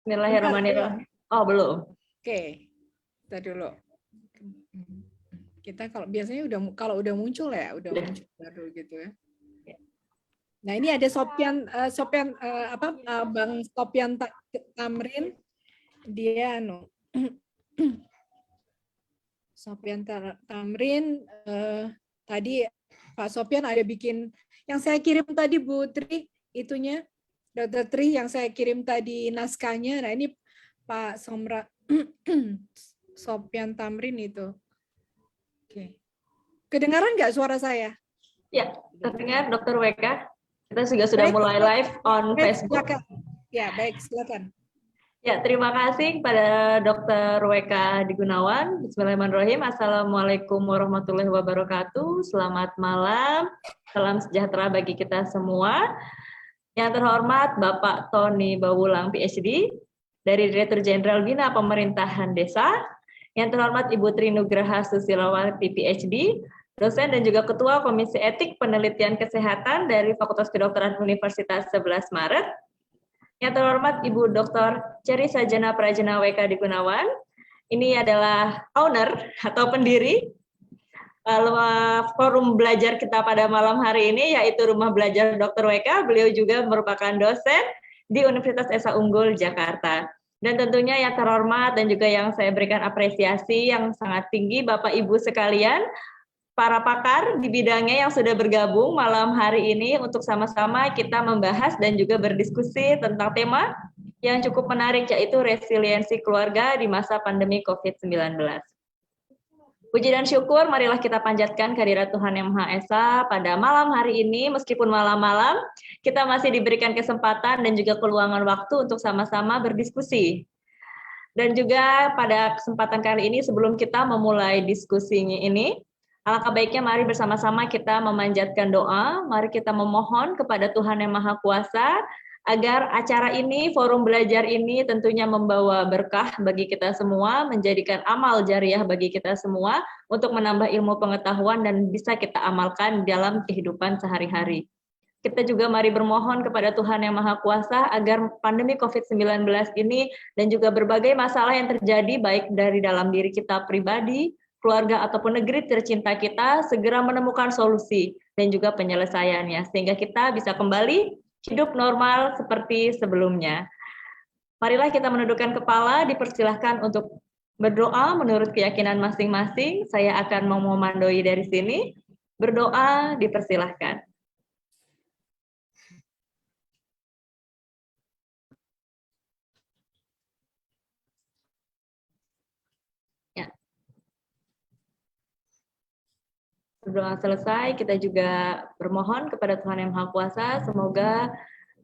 Bismillahirrahmanirrahim. Oh, belum. Oke, kita dulu. Kita kalau biasanya kalau udah muncul ya, udah muncul baru gitu ya. Nah, ini ada Bang Sopyan Tamrin, dia Sopyan Tamrin tadi Pak Sopyan ada bikin yang saya kirim tadi Bu Tri itunya, Dr. Tri yang saya kirim tadi naskahnya. Nah, ini Pak Sopyan Tamrin itu. Oke. Kedengaran nggak suara saya? Ya, terdengar Dr. WK. Kita juga sudah mulai live on Facebook. Silakan. Ya, baik, silakan. Ya, terima kasih kepada Dr. WK Digunawan. Bismillahirrahmanirrahim. Assalamualaikum warahmatullahi wabarakatuh. Selamat malam. Salam sejahtera bagi kita semua. Yang terhormat Bapak Tony Bawulang, PhD, dari Direktur Jenderal Bina Pemerintahan Desa. Yang terhormat Ibu Tri Nugraha Susilawati, PhD, dosen dan juga Ketua Komisi Etik Penelitian Kesehatan dari Fakultas Kedokteran Universitas 11 Maret. Yang terhormat Ibu Dr. Cherry Sajana Prajana WK Digunawan. Ini adalah owner atau pendiri forum belajar kita pada malam hari ini, yaitu Rumah Belajar Dr. WK. Beliau juga merupakan dosen di Universitas Esa Unggul, Jakarta. Dan tentunya yang terhormat dan juga yang saya berikan apresiasi yang sangat tinggi, Bapak Ibu sekalian, para pakar di bidangnya yang sudah bergabung malam hari ini untuk sama-sama kita membahas dan juga berdiskusi tentang tema yang cukup menarik, yaitu resiliensi keluarga di masa pandemi COVID-19. Puji dan syukur, marilah kita panjatkan kehadirat Tuhan Yang Maha Esa pada malam hari ini, meskipun malam-malam, kita masih diberikan kesempatan dan juga peluangan waktu untuk sama-sama berdiskusi. Dan juga pada kesempatan kali ini, sebelum kita memulai diskusinya ini, alangkah baiknya mari bersama-sama kita memanjatkan doa, mari kita memohon kepada Tuhan Yang Maha Kuasa, agar acara ini, forum belajar ini tentunya membawa berkah bagi kita semua, menjadikan amal jariah bagi kita semua, untuk menambah ilmu pengetahuan dan bisa kita amalkan dalam kehidupan sehari-hari. Kita juga mari bermohon kepada Tuhan Yang Maha Kuasa agar pandemi COVID-19 ini dan juga berbagai masalah yang terjadi baik dari dalam diri kita pribadi, keluarga ataupun negeri tercinta kita segera menemukan solusi dan juga penyelesaiannya sehingga kita bisa kembali hidup normal seperti sebelumnya. Marilah kita menundukkan kepala, dipersilahkan untuk berdoa menurut keyakinan masing-masing. Saya akan memomandoi dari sini. Berdoa dipersilahkan. Berdoa selesai, kita juga bermohon kepada Tuhan Yang Maha Kuasa, semoga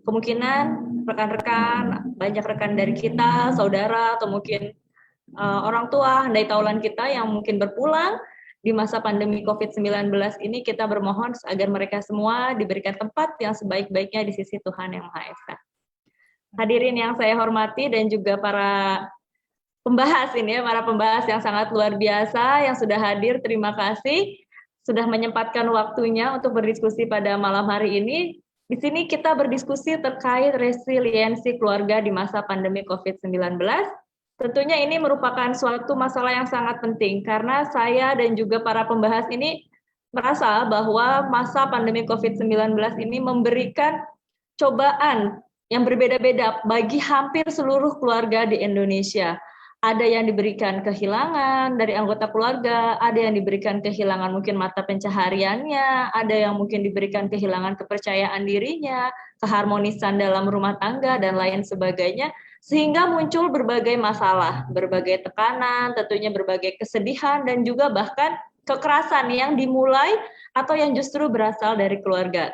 kemungkinan rekan-rekan, banyak rekan dari kita, saudara, atau mungkin orang tua, handai taulan kita yang mungkin berpulang di masa pandemi COVID-19 ini, kita bermohon agar mereka semua diberikan tempat yang sebaik-baiknya di sisi Tuhan Yang Maha Esa. Hadirin yang saya hormati dan juga para pembahas ini, para pembahas yang sangat luar biasa yang sudah hadir, terima kasih sudah menyempatkan waktunya untuk berdiskusi pada malam hari ini. Di sini kita berdiskusi terkait resiliensi keluarga di masa pandemi COVID-19. Tentunya ini merupakan suatu masalah yang sangat penting karena saya dan juga para pembahas ini merasa bahwa masa pandemi COVID-19 ini memberikan cobaan yang berbeda-beda bagi hampir seluruh keluarga di Indonesia. Ada yang diberikan kehilangan dari anggota keluarga, ada yang diberikan kehilangan mungkin mata pencahariannya, ada yang mungkin diberikan kehilangan kepercayaan dirinya, keharmonisan dalam rumah tangga, dan lain sebagainya, sehingga muncul berbagai masalah, berbagai tekanan, tentunya berbagai kesedihan, dan juga bahkan kekerasan yang dimulai atau yang justru berasal dari keluarga.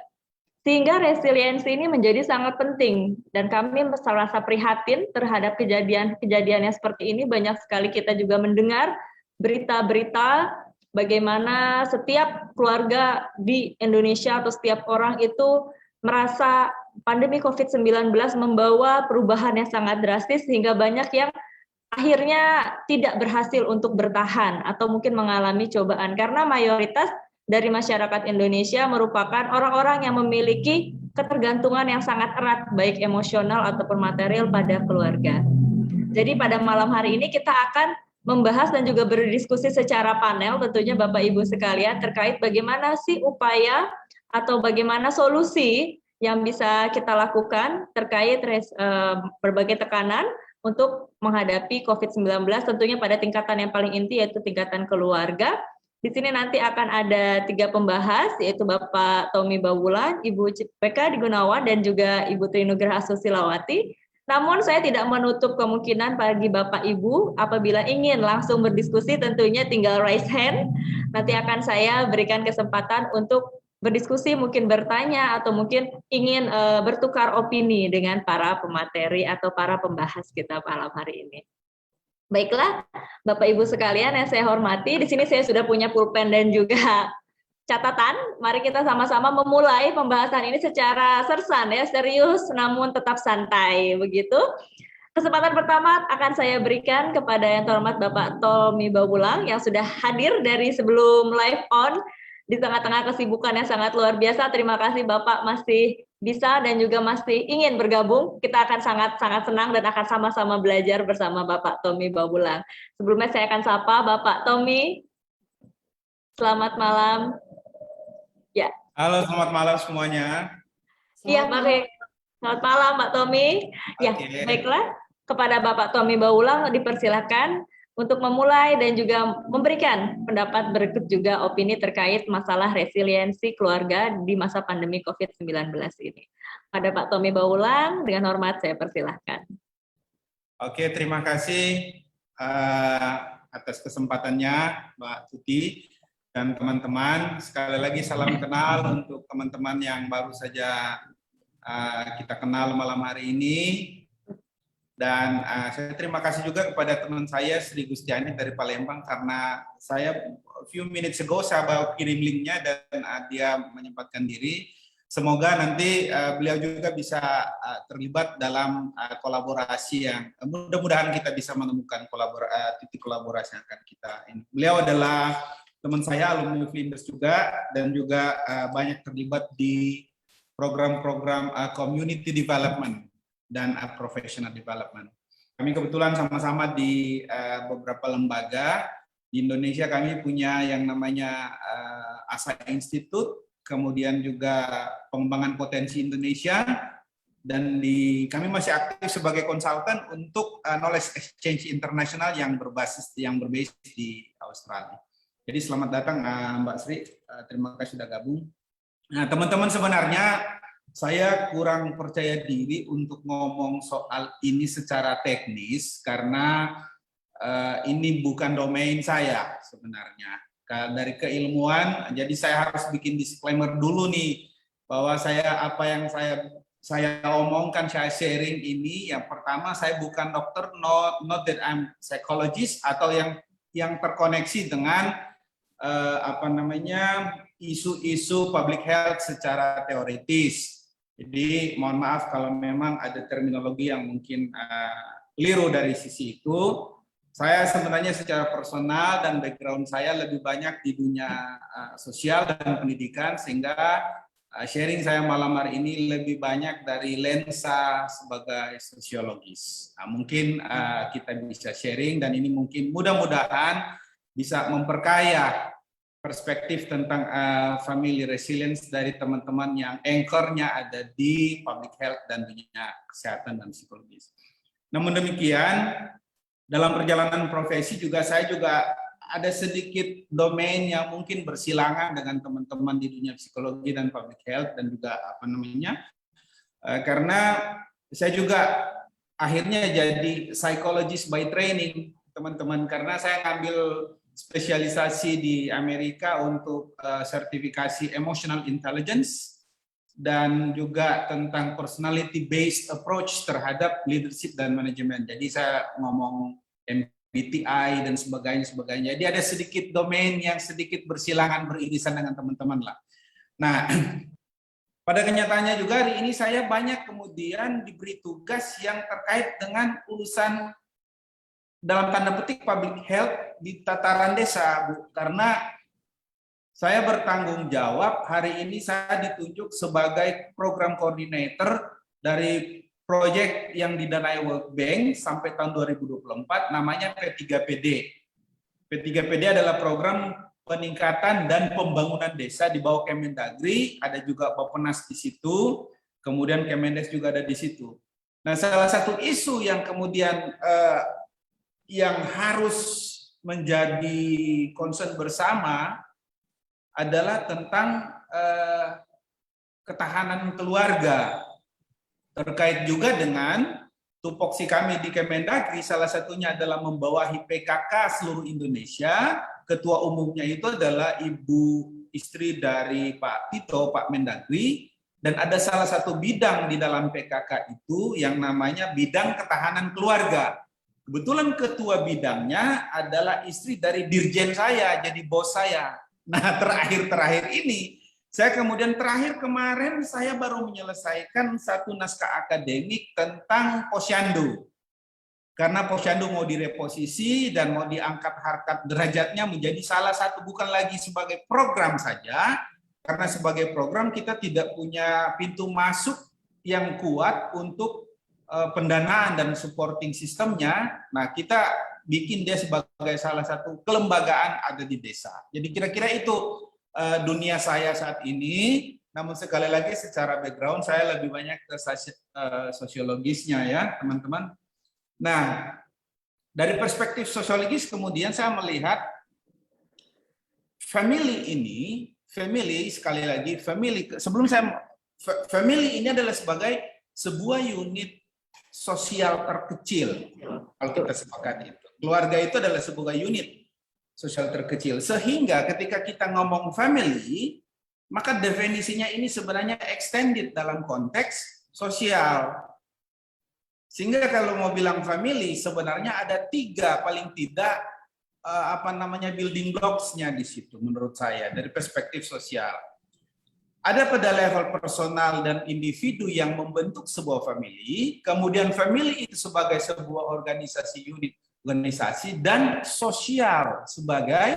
Sehingga resiliensi ini menjadi sangat penting dan kami merasa prihatin terhadap kejadian-kejadian yang seperti ini. Banyak sekali kita juga mendengar berita-berita bagaimana setiap keluarga di Indonesia atau setiap orang itu merasa pandemi COVID-19 membawa perubahan yang sangat drastis sehingga banyak yang akhirnya tidak berhasil untuk bertahan atau mungkin mengalami cobaan karena mayoritas dari masyarakat Indonesia merupakan orang-orang yang memiliki ketergantungan yang sangat erat baik emosional ataupun material pada keluarga. Jadi pada malam hari ini kita akan membahas dan juga berdiskusi secara panel tentunya Bapak Ibu sekalian terkait bagaimana sih upaya atau bagaimana solusi yang bisa kita lakukan terkait berbagai tekanan untuk menghadapi COVID-19 tentunya pada tingkatan yang paling inti yaitu tingkatan keluarga. Di sini nanti akan ada 3 pembahas yaitu Bapak Tommy Bawulan, Ibu PK Gunawan dan juga Ibu Trinugraha Susilawati. Namun saya tidak menutup kemungkinan bagi Bapak Ibu apabila ingin langsung berdiskusi tentunya tinggal raise hand. Nanti akan saya berikan kesempatan untuk berdiskusi, mungkin bertanya atau mungkin ingin bertukar opini dengan para pemateri atau para pembahas kita malam hari ini. Baiklah, Bapak Ibu sekalian yang saya hormati, di sini saya sudah punya pulpen dan juga catatan. Mari kita sama-sama memulai pembahasan ini secara sersan ya, serius namun tetap santai begitu. Kesempatan pertama akan saya berikan kepada yang terhormat Bapak Tommy Bawulang yang sudah hadir dari sebelum live on di tengah-tengah kesibukan yang sangat luar biasa. Terima kasih Bapak masih bisa dan juga masih ingin bergabung. Kita akan sangat-sangat senang dan akan sama-sama belajar bersama Bapak Tommy Bawulang. Sebelumnya saya akan sapa Bapak Tommy. Selamat malam. Ya. Halo, selamat malam semuanya. Iya, baik. Selamat malam, Pak Tommy. Ya, baiklah. Kepada Bapak Tommy Bawulang dipersilakan untuk memulai dan juga memberikan pendapat berikut juga opini terkait masalah resiliensi keluarga di masa pandemi COVID-19 ini. Pada Pak Tommy Bawulang, dengan hormat saya persilahkan. Oke, terima kasih atas kesempatannya, Mbak Tuti dan teman-teman. Sekali lagi salam kenal untuk teman-teman yang baru saja kita kenal malam hari ini. Dan saya terima kasih juga kepada teman saya Sri Gustiani dari Palembang karena saya few minutes ago saya bawa kirim linknya dan dia menyempatkan diri. Semoga nanti beliau juga bisa terlibat dalam kolaborasi yang mudah-mudahan kita bisa menemukan titik kolaborasi yang akan kita ini. Beliau adalah teman saya alumni Flinders juga dan juga banyak terlibat di program-program community development dan professional development. Kami kebetulan sama-sama di beberapa lembaga. Di Indonesia kami punya yang namanya ASA Institute, kemudian juga pengembangan potensi Indonesia, dan kami masih aktif sebagai konsultan untuk knowledge exchange internasional yang berbasis di Australia. Jadi selamat datang Mbak Sri, terima kasih sudah gabung. Nah teman-teman, sebenarnya saya kurang percaya diri untuk ngomong soal ini secara teknis karena ini bukan domain saya sebenarnya. Dari keilmuan, jadi saya harus bikin disclaimer dulu nih bahwa apa yang saya omongkan, saya sharing ini, yang pertama saya bukan dokter, not that I'm psychologist atau yang terkoneksi dengan isu-isu public health secara teoritis. Jadi mohon maaf kalau memang ada terminologi yang mungkin keliru dari sisi itu. Saya sebenarnya secara personal dan background saya lebih banyak di dunia sosial dan pendidikan, sehingga sharing saya malam hari ini lebih banyak dari lensa sebagai sosiologis. Nah, mungkin kita bisa sharing dan ini mungkin mudah-mudahan bisa memperkaya perspektif tentang family resilience dari teman-teman yang anchor-nya ada di public health dan dunia kesehatan dan psikologis. Namun demikian, dalam perjalanan profesi saya juga ada sedikit domain yang mungkin bersilangan dengan teman-teman di dunia psikologi dan public health dan juga karena saya juga akhirnya jadi psychologist by training, teman-teman, karena saya ngambil spesialisasi di Amerika untuk sertifikasi emotional intelligence dan juga tentang personality based approach terhadap leadership dan manajemen. Jadi saya ngomong MBTI dan sebagainya. Jadi ada sedikit domain yang sedikit bersilangan beririsan dengan teman-teman lah. Nah, pada kenyataannya juga hari ini saya banyak kemudian diberi tugas yang terkait dengan urusan dalam tanda petik public health di tataran desa, Bu. Karena saya bertanggung jawab, hari ini saya ditunjuk sebagai program koordinator dari proyek yang didanai World Bank sampai tahun 2024, namanya P3PD. P3PD adalah program peningkatan dan pembangunan desa di bawah Kemendagri, ada juga Bappenas di situ, kemudian Kemendes juga ada di situ. Nah, salah satu isu yang kemudian yang harus menjadi concern bersama adalah tentang ketahanan keluarga, terkait juga dengan tupoksi kami di Kemendagri, salah satunya adalah membawahi PKK seluruh Indonesia. Ketua umumnya itu adalah ibu istri dari Pak Tito, Pak Mendagri, dan ada salah satu bidang di dalam PKK itu yang namanya bidang ketahanan keluarga. Kebetulan ketua bidangnya adalah istri dari dirjen saya, jadi bos saya. Nah, terakhir ini, saya kemudian terakhir kemarin saya baru menyelesaikan satu naskah akademik tentang posyandu. Karena posyandu mau direposisi dan mau diangkat harkat derajatnya menjadi salah satu, bukan lagi sebagai program saja, karena sebagai program kita tidak punya pintu masuk yang kuat untuk pendanaan dan supporting sistemnya. Nah, kita bikin dia sebagai salah satu kelembagaan ada di desa. Jadi kira-kira itu dunia saya saat ini. Namun sekali lagi secara background saya lebih banyak ke sosiologisnya ya teman-teman. Nah, dari perspektif sosiologis kemudian saya melihat family sekali lagi family ini adalah sebagai sebuah unit sosial terkecil, kalau kita sepakat itu. Keluarga itu adalah sebuah unit sosial terkecil. Sehingga ketika kita ngomong family, maka definisinya ini sebenarnya extended dalam konteks sosial. Sehingga kalau mau bilang family, sebenarnya ada 3 paling tidak building blocks-nya di situ menurut saya dari perspektif sosial. Ada pada level personal dan individu yang membentuk sebuah family, kemudian family itu sebagai sebuah organisasi dan sosial sebagai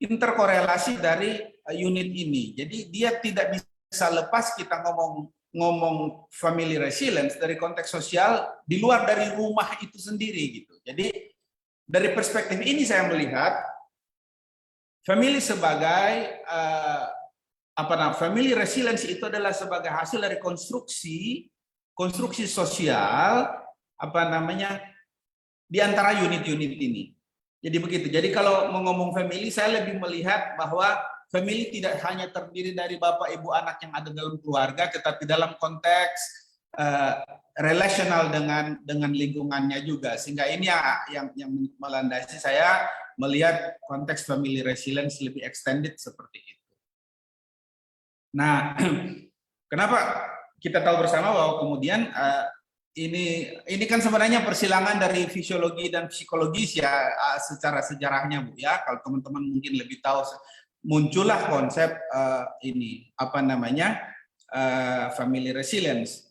interkorelasi dari unit ini. Jadi dia tidak bisa lepas kita ngomong family resilience dari konteks sosial di luar dari rumah itu sendiri gitu. Jadi dari perspektif ini saya melihat family sebagai family resilience itu adalah sebagai hasil dari konstruksi sosial di antara unit-unit ini. Jadi begitu. Jadi kalau mau ngomong family, saya lebih melihat bahwa family tidak hanya terdiri dari bapak, ibu, anak yang ada dalam keluarga, tetapi dalam konteks relasional dengan lingkungannya juga. Sehingga ini yang melandasi saya melihat konteks family resilience lebih extended seperti itu. Nah, kenapa kita tahu bersama bahwa kemudian ini kan sebenarnya persilangan dari fisiologi dan psikologis ya secara sejarahnya Bu ya. Kalau teman-teman mungkin lebih tahu, muncullah konsep family resilience.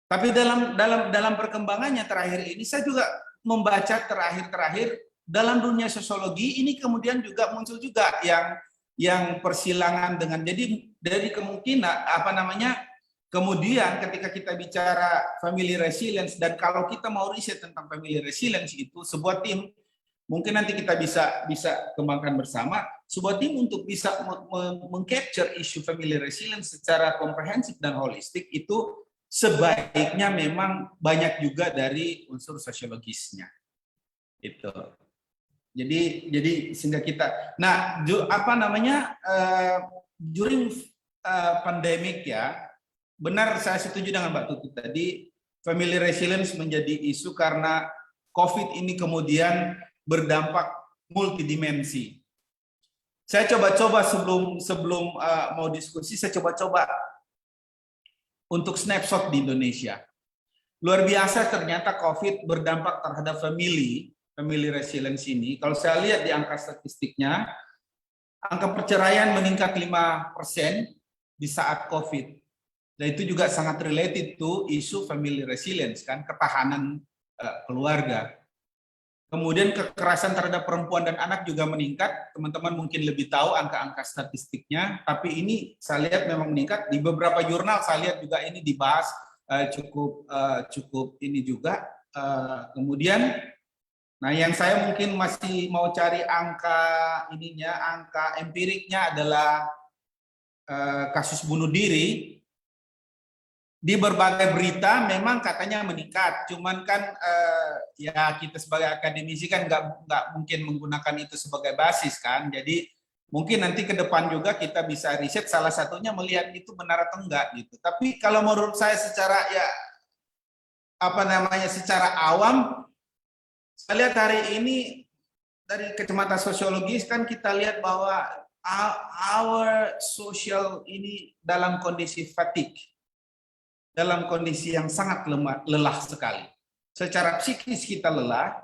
Tapi dalam perkembangannya terakhir ini saya juga membaca terakhir dalam dunia sosiologi ini kemudian juga muncul juga yang persilangan dengan dari kemungkinan kemudian ketika kita bicara family resilience, dan kalau kita mau riset tentang family resilience itu sebuah tim, mungkin nanti kita bisa kembangkan bersama, sebuah tim untuk bisa mengcapture isu family resilience secara komprehensif dan holistik itu sebaiknya memang banyak juga dari unsur sosiologisnya. Itu. Jadi sehingga kita, during pandemic ya, benar saya setuju dengan Mbak Tuti tadi, family resilience menjadi isu karena COVID ini kemudian berdampak multidimensi. Saya coba-coba sebelum mau diskusi, saya coba-coba untuk snapshot di Indonesia. Luar biasa ternyata COVID berdampak terhadap family resilience ini. Kalau saya lihat di angka statistiknya, angka perceraian meningkat 5% di saat COVID. Dan itu juga sangat related to isu family resilience, kan, ketahanan keluarga. Kemudian kekerasan terhadap perempuan dan anak juga meningkat. Teman-teman mungkin lebih tahu angka-angka statistiknya, tapi ini saya lihat memang meningkat. Di beberapa jurnal saya lihat juga ini dibahas cukup ini juga. Kemudian, nah yang saya mungkin masih mau cari angka ininya, angka empiriknya adalah kasus bunuh diri. Di berbagai berita memang katanya meningkat, cuman kan ya kita sebagai akademisi kan nggak mungkin menggunakan itu sebagai basis kan. Jadi mungkin nanti ke depan juga kita bisa riset, salah satunya melihat itu benar atau enggak gitu. Tapi kalau menurut saya secara secara awam, saya lihat hari ini dari kacamata sosiologis kan kita lihat bahwa our social ini dalam kondisi fatigue. Dalam kondisi yang sangat lelah sekali. Secara psikis kita lelah,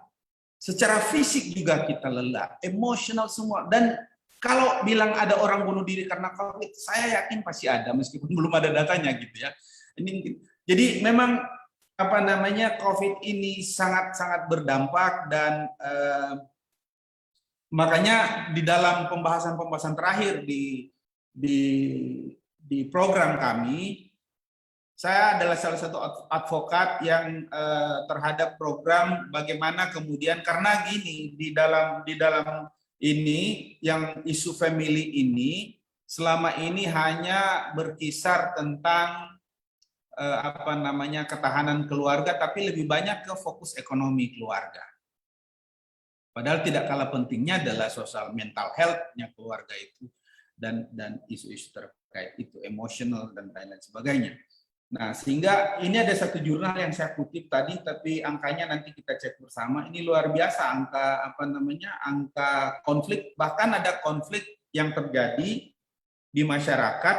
secara fisik juga kita lelah, emosional semua. Dan kalau bilang ada orang bunuh diri karena COVID, saya yakin pasti ada, meskipun belum ada datanya gitu ya. Jadi memang COVID ini sangat-sangat berdampak dan makanya di dalam pembahasan terakhir di program kami, saya adalah salah satu advokat yang terhadap program bagaimana kemudian, karena gini, di dalam ini yang isu family ini selama ini hanya berkisar tentang ketahanan keluarga, tapi lebih banyak ke fokus ekonomi keluarga. Padahal tidak kalah pentingnya adalah sosial mental health-nya keluarga itu dan isu-isu terkait itu, emosional dan lain-lain sebagainya. Nah, sehingga ini ada satu jurnal yang saya kutip tadi, tapi angkanya nanti kita cek bersama. Ini luar biasa angka konflik, bahkan ada konflik yang terjadi di masyarakat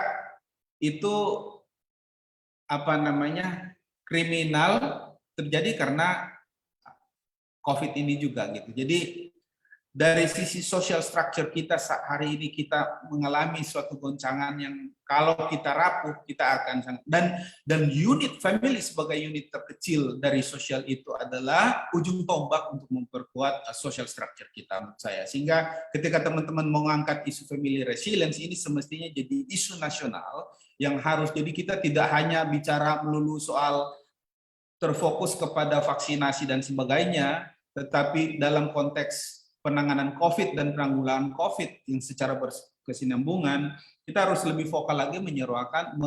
itu kriminal terjadi karena COVID ini juga gitu. Jadi dari sisi social structure kita hari ini kita mengalami suatu goncangan yang kalau kita rapuh kita akan sangat, dan unit family sebagai unit terkecil dari sosial itu adalah ujung tombak untuk memperkuat social structure kita menurut saya. Sehingga ketika teman-teman mengangkat isu family resilience ini semestinya jadi isu nasional yang harus, jadi kita tidak hanya bicara melulu soal terfokus kepada vaksinasi dan sebagainya, tetapi dalam konteks penanganan COVID dan penanggulangan COVID yang secara berkesinambungan, kita harus lebih vokal lagi menyuarakan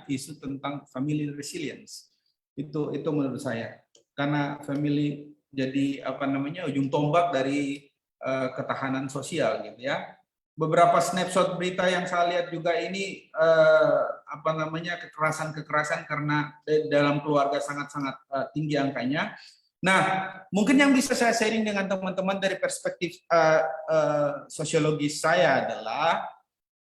isu tentang family resilience. Itu menurut saya. Karena family jadi ujung tombak dari ketahanan sosial gitu ya. Beberapa snapshot berita yang saya lihat juga ini kekerasan karena dalam keluarga sangat-sangat tinggi angkanya. Nah, mungkin yang bisa saya sharing dengan teman-teman dari perspektif sosiologis saya adalah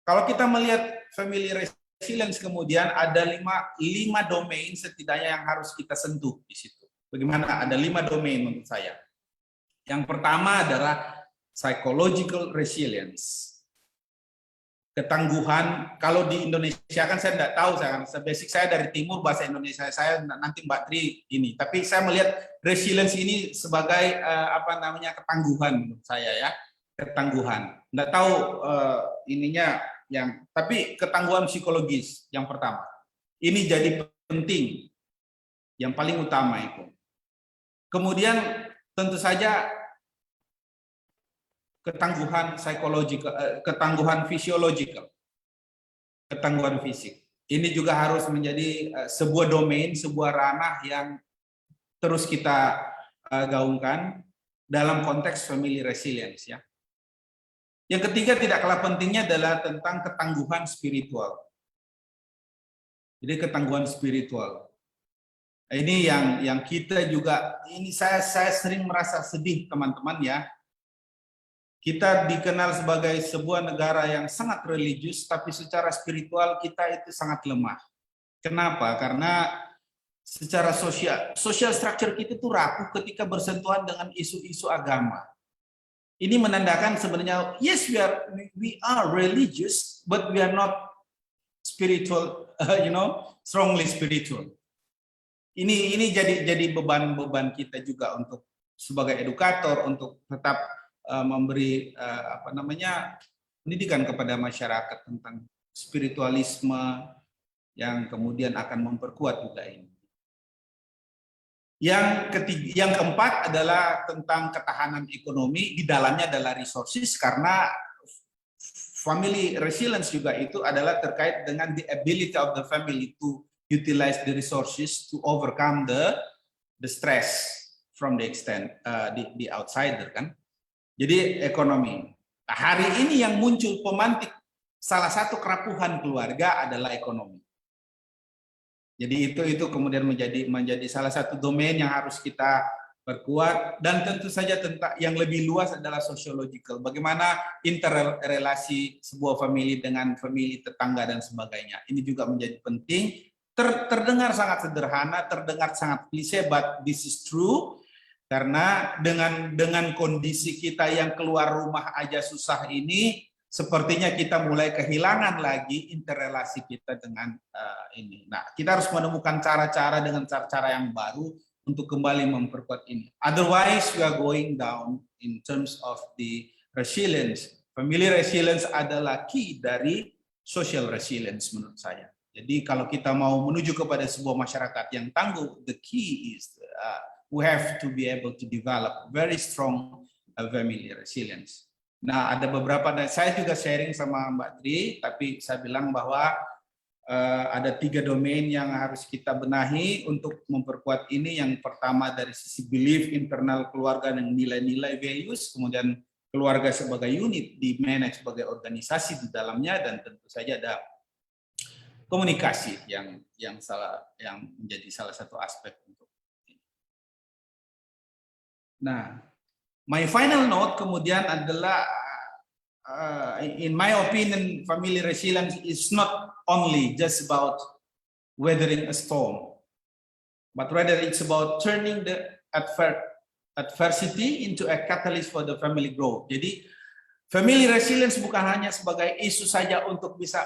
kalau kita melihat family resilience, kemudian ada lima domain setidaknya yang harus kita sentuh di situ. Bagaimana? Ada 5 domain menurut saya. Yang pertama adalah psychological resilience. Ketangguhan, kalau di Indonesia kan saya tidak tahu, basic saya dari timur, bahasa Indonesia saya nanti Mbak Tri ini, tapi saya melihat resilience ini sebagai ketangguhan menurut saya ya, ketangguhan. Tidak tahu ininya tapi ketangguhan psikologis yang pertama. Ini jadi penting, yang paling utama itu. Kemudian tentu saja ketangguhan psikologikal, ketangguhan fisiologikal, ketangguhan fisik. Ini juga harus menjadi sebuah domain, sebuah ranah yang terus kita gaungkan dalam konteks family resilience ya. Yang ketiga tidak kalah pentingnya adalah tentang ketangguhan spiritual. Jadi ketangguhan spiritual. Ini yang kita juga, ini saya sering merasa sedih teman-teman ya. Kita dikenal sebagai sebuah negara yang sangat religius, tapi secara spiritual kita itu sangat lemah. Kenapa? Karena secara social structure kita itu rapuh ketika bersentuhan dengan isu-isu agama. Ini menandakan sebenarnya, yes, we are religious, but we are not spiritual, strongly spiritual. Ini jadi beban-beban kita juga untuk sebagai edukator untuk tetap memberi pendidikan kepada masyarakat tentang spiritualisme yang kemudian akan memperkuat juga ini. Yang keempat adalah tentang ketahanan ekonomi, di dalamnya adalah resources, karena family resilience juga itu adalah terkait dengan the ability of the family to utilize the resources to overcome the stress from the extent the outsider kan. Jadi ekonomi. Nah, hari ini yang muncul pemantik salah satu kerapuhan keluarga adalah ekonomi. Jadi itu kemudian menjadi salah satu domain yang harus kita perkuat, dan tentu saja tentang yang lebih luas adalah sociological. Bagaimana interrelasi sebuah family dengan family tetangga dan sebagainya. Ini juga menjadi penting. Terdengar sangat sederhana, terdengar sangat klise, but this is true. Karena dengan kondisi kita yang keluar rumah aja susah ini, sepertinya kita mulai kehilangan lagi interrelasi kita dengan ini. Nah, kita harus menemukan cara-cara dengan cara-cara yang baru untuk kembali memperkuat ini. Otherwise, we are going down in terms of the resilience. Family resilience adalah key dari social resilience menurut saya. Jadi kalau kita mau menuju kepada sebuah masyarakat yang tangguh, the key is we have to be able to develop very strong family resilience. Nah, ada beberapa, saya juga sharing sama Mbak Tri, tapi saya bilang bahwa ada 3 domain yang harus kita benahi untuk memperkuat ini. Yang pertama dari sisi belief internal keluarga dan nilai-nilai values, kemudian keluarga sebagai unit di manage sebagai organisasi di dalamnya, dan tentu saja ada komunikasi yang menjadi salah satu aspek untuk ini. Nah, my final note kemudian adalah, in my opinion, family resilience is not only just about weathering a storm, but rather it's about turning the adversity into a catalyst for the family growth. Jadi, family resilience bukan hanya sebagai isu saja untuk bisa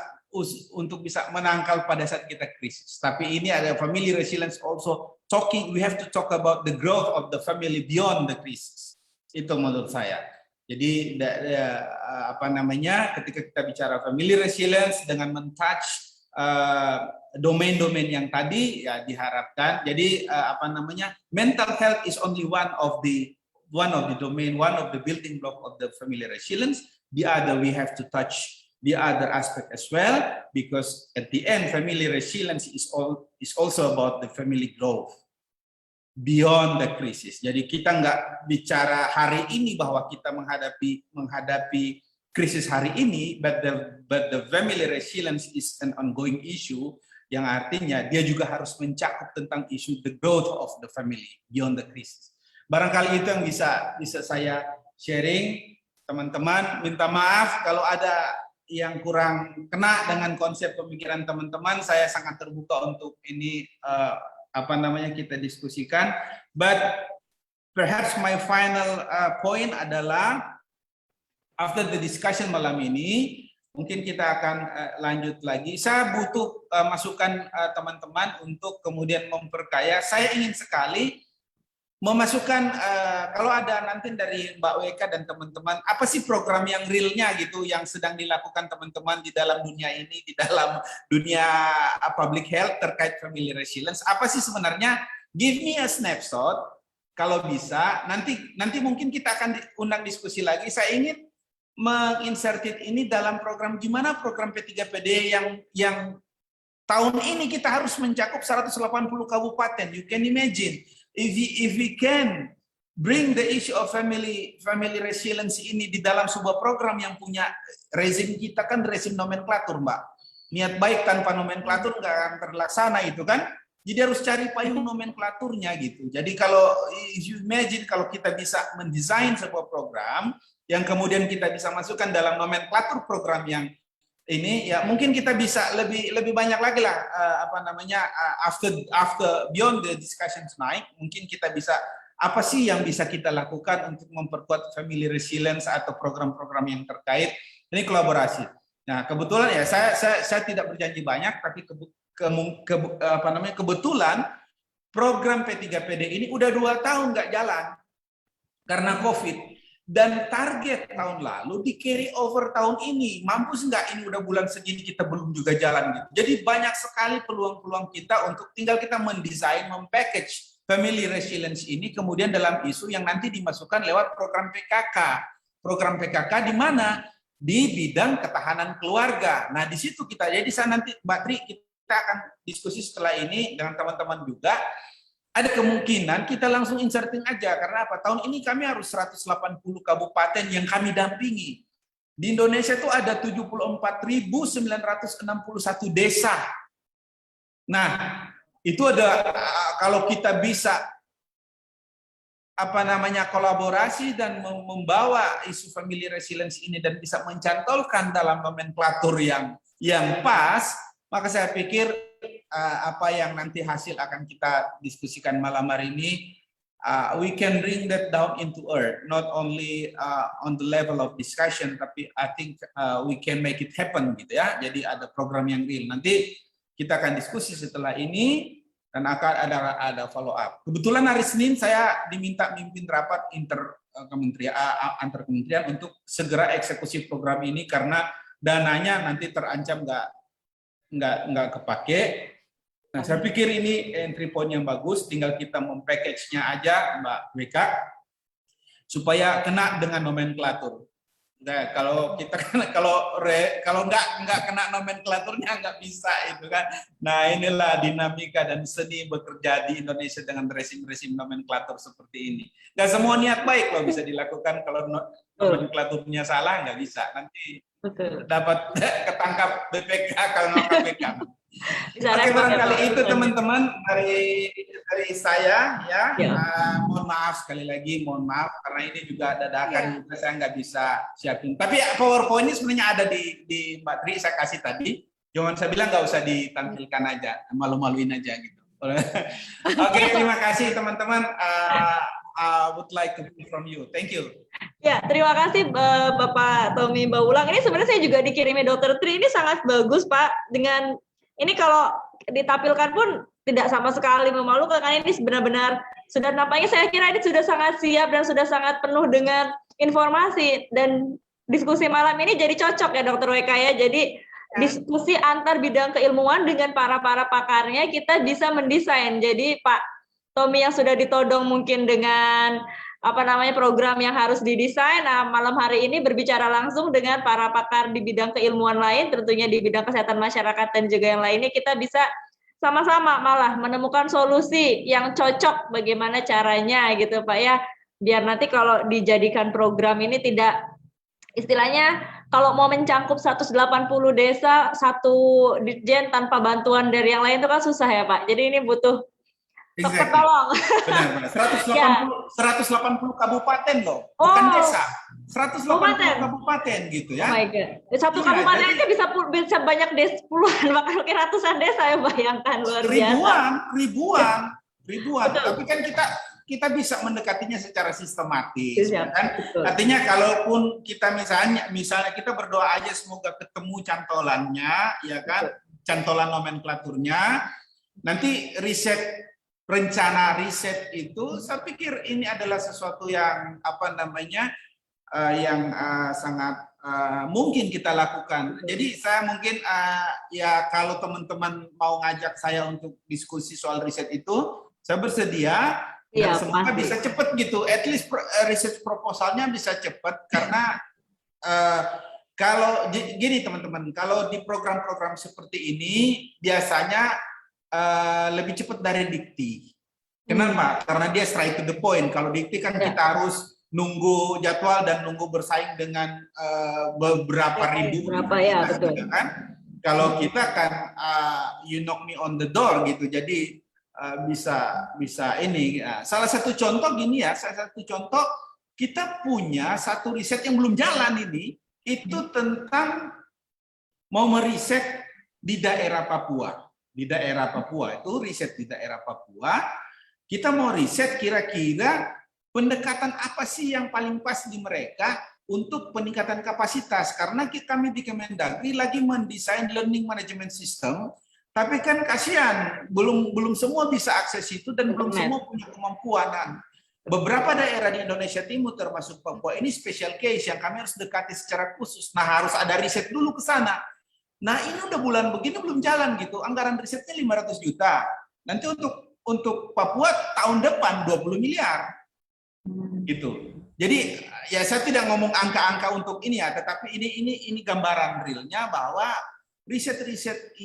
menangkal pada saat kita krisis, tapi ini ada family resilience also we have to talk about the growth of the family beyond the crisis. Itu menurut saya. Jadi ketika kita bicara family resilience dengan mentouch domain-domain yang tadi ya diharapkan. Jadi mental health is only one of the domain, one of the building block of the family resilience. The other we have to touch the other aspect as well, because at the end family resilience is also about the family growth beyond the crisis. Jadi kita nggak bicara hari ini bahwa kita menghadapi krisis hari ini, but the family resilience is an ongoing issue, yang artinya dia juga harus mencakup tentang isu the growth of the family beyond the crisis. Barangkali itu yang bisa saya sharing, teman-teman. Minta maaf kalau ada yang kurang kena dengan konsep pemikiran teman-teman. Saya sangat terbuka untuk ini kita diskusikan. But perhaps my final point adalah, after the discussion malam ini, mungkin kita akan lanjut lagi. Saya butuh masukan teman-teman untuk kemudian memperkaya. Saya ingin sekali memasukkan, kalau ada nanti dari Mbak Weka dan teman-teman, apa sih program yang realnya gitu, yang sedang dilakukan teman-teman di dalam dunia ini, di dalam dunia public health terkait family resilience. Apa sih sebenarnya? Give me a snapshot, kalau bisa. Nanti mungkin kita akan undang diskusi lagi. Saya ingin menginsertit ini dalam program, gimana program P3PD yang tahun ini kita harus mencakup 180 kabupaten. You can imagine. If we can bring the issue of family resilience ini di dalam sebuah program yang punya rezim, kita kan rezim nomenklatur, Mbak. Niat baik tanpa nomenklatur nggak akan terlaksana itu kan. Jadi harus cari payung nomenklaturnya gitu. Jadi kalau if you imagine kalau kita bisa mendesain sebuah program yang kemudian kita bisa masukkan dalam nomenklatur program yang ini, ya mungkin kita bisa lebih banyak lagi lah after beyond the discussion tonight, mungkin kita bisa apa sih yang bisa kita lakukan untuk memperkuat family resilience atau program-program yang terkait. Ini kolaborasi. Nah, kebetulan ya saya tidak berjanji banyak, tapi kebetulan program P3PD ini udah 2 tahun nggak jalan. karena COVID. Dan target tahun lalu di carry over tahun ini. Mampus nggak ini udah bulan segini kita belum juga jalan gitu. Jadi banyak sekali peluang-peluang kita untuk tinggal kita mendesain, mempackage family resilience ini kemudian dalam isu yang nanti dimasukkan lewat program PKK. Program PKK di mana? Di bidang ketahanan keluarga. Nah di situ kita, jadi saya nanti Mbak Tri kita akan diskusi setelah ini dengan teman-teman juga. Ada kemungkinan kita langsung inserting aja, karena apa? Tahun ini kami harus 180 kabupaten yang kami dampingi. Di Indonesia itu ada 74.961 desa. Nah, itu ada, kalau kita bisa kolaborasi dan membawa isu family resilience ini dan bisa mencantolkan dalam nomenklatur yang pas, maka saya pikir apa yang nanti hasil akan kita diskusikan malam hari ini, we can bring that down into earth, not only on the level of discussion, tapi I think we can make it happen gitu ya. Jadi ada program yang real. Nanti kita akan diskusi setelah ini dan akan ada follow up. Kebetulan hari Senin saya diminta mimpin rapat antar kementerian untuk segera eksekusi program ini karena dananya nanti terancam nggak kepake. Nah, saya pikir ini entry point yang bagus, tinggal kita mempackage-nya aja, Mbak WK, supaya kena dengan nomenklatur. Nah, kalau kita kalau nggak kena nomenklaturnya nggak bisa itu kan. Nah, inilah dinamika dan seni bekerja di Indonesia dengan rezim-rezim nomenklatur seperti ini. Nggak semua niat baik loh bisa dilakukan, kalau nomenklaturnya salah nggak bisa. Nanti dapat ketangkap BPK kalau nggak KPK. Oke, barangkali itu teman-teman dari saya ya. Mohon maaf sekali lagi, mohon maaf karena ini juga dadakan juga saya nggak bisa siapin. Tapi PowerPoint ini sebenarnya ada di Mbak Tri, saya kasih tadi. Cuman saya bilang nggak usah ditampilkan aja, malu-maluin aja gitu. Oke, terima kasih teman-teman. I would like to hear from you. Thank you. Ya, terima kasih Bapak Tommy Baulang. Ini sebenarnya saya juga dikirimi Dr. Tri, ini sangat bagus Pak. Dengan ini kalau ditampilkan pun tidak sama sekali memalukan, karena ini benar-benar sudah nampaknya saya kira ini sudah sangat siap dan sudah sangat penuh dengan informasi, dan diskusi malam ini jadi cocok ya Dr. WK ya. Jadi diskusi antar bidang keilmuan dengan para pakarnya kita bisa mendesain. Jadi Pak Tommy yang sudah ditodong mungkin dengan program yang harus didesain. Nah, malam hari ini berbicara langsung dengan para pakar di bidang keilmuan lain, tentunya di bidang kesehatan masyarakat dan juga yang lainnya, kita bisa sama-sama malah menemukan solusi yang cocok bagaimana caranya gitu Pak ya, biar nanti kalau dijadikan program ini tidak, istilahnya kalau mau mencangkup 180 desa, satu dirjen tanpa bantuan dari yang lain itu kan susah ya Pak. Jadi ini butuh tolong. Benar. 180 kabupaten loh, bukan desa. 180 kabupaten gitu ya. Oh my God. Satu kabupaten aja bisa banyak puluhan, bahkan mungkin ratusan desa ya, bayangkan, luar biasa. Ribuan. Tapi kan kita bisa mendekatinya secara sistematis. Kan? Artinya kalaupun kita misalnya kita berdoa aja semoga ketemu cantolannya, ya kan, cantolan nomenklaturnya. Nanti rencana riset itu, saya pikir ini adalah sesuatu yang sangat mungkin kita lakukan. Jadi saya mungkin ya kalau teman-teman mau ngajak saya untuk diskusi soal riset itu, saya bersedia. Dan semoga bisa cepat gitu. At least riset proposalnya bisa cepat, karena kalau gini teman-teman, kalau di program-program seperti ini biasanya lebih cepat dari dikti. Kenapa? Karena dia straight to the point. Kalau dikti kan kita harus nunggu jadwal dan nunggu bersaing dengan beberapa ribu. Betul. Kan? Kalau kita kan you knock me on the door gitu. Jadi bisa ini. Salah satu contoh gini ya. Salah satu contoh kita punya satu riset yang belum jalan ini. Itu tentang mau meriset di daerah Papua. Di daerah Papua, itu riset di daerah Papua, kita mau riset kira-kira pendekatan apa sih yang paling pas di mereka untuk peningkatan kapasitas, karena kami di Kemendagri lagi mendesain learning management system, tapi kan kasihan belum semua bisa akses itu dan belum semua punya kemampuan. beberapa daerah di Indonesia Timur termasuk Papua ini special case yang kami harus dekati secara khusus. Nah, harus ada riset dulu ke sana. Nah, ini udah bulan begini belum jalan gitu. Anggaran risetnya 500 juta. Nanti untuk Papua tahun depan 20 miliar. Gitu. Jadi ya saya tidak ngomong angka-angka untuk ini ya, tetapi ini gambaran realnya bahwa riset-riset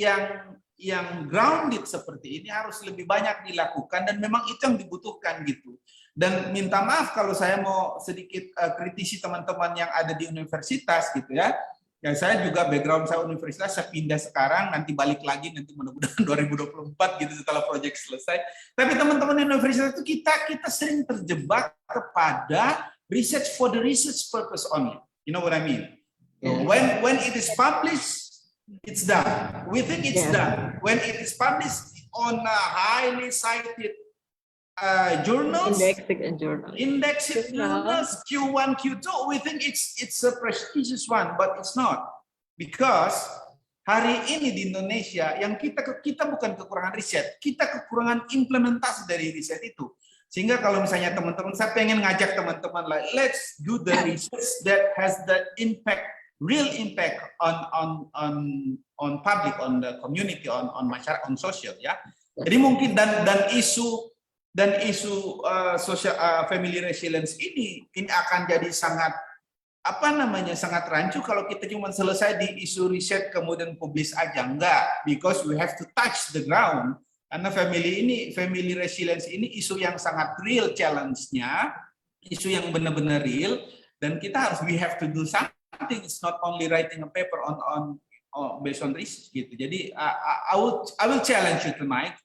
yang grounded seperti ini harus lebih banyak dilakukan dan memang itu yang dibutuhkan gitu. Dan minta maaf kalau saya mau sedikit kritisi teman-teman yang ada di universitas gitu ya. Ya saya juga background saya universitas, saya pindah sekarang, nanti balik lagi nanti mudah-mudahan 2024 gitu setelah proyek selesai. Tapi teman-teman di universitas itu kita sering terjebak kepada research for the research purpose only. You know what I mean? So when it is published, it's done. We think it's done. When it is published on a highly cited journals, indexed journals, Q1, Q2, we think it's a prestigious one, but it's not. Because hari ini di Indonesia yang kita bukan kekurangan riset, kita kekurangan implementasi dari riset itu. Sehingga kalau misalnya teman-teman, saya pengen ngajak teman-teman lah, let's do the research that has the impact, real impact on public, on the community, on masyarakat, on social ya. Jadi mungkin dan isu social family resilience ini akan jadi sangat sangat rancu kalau kita cuma selesai di isu riset kemudian publish aja. Enggak, because we have to touch the ground. Karena family resilience ini isu yang sangat real challenge-nya, isu yang benar-benar real, dan kita we have to do something. It's not only writing a paper on based on research gitu. Jadi I will challenge you tonight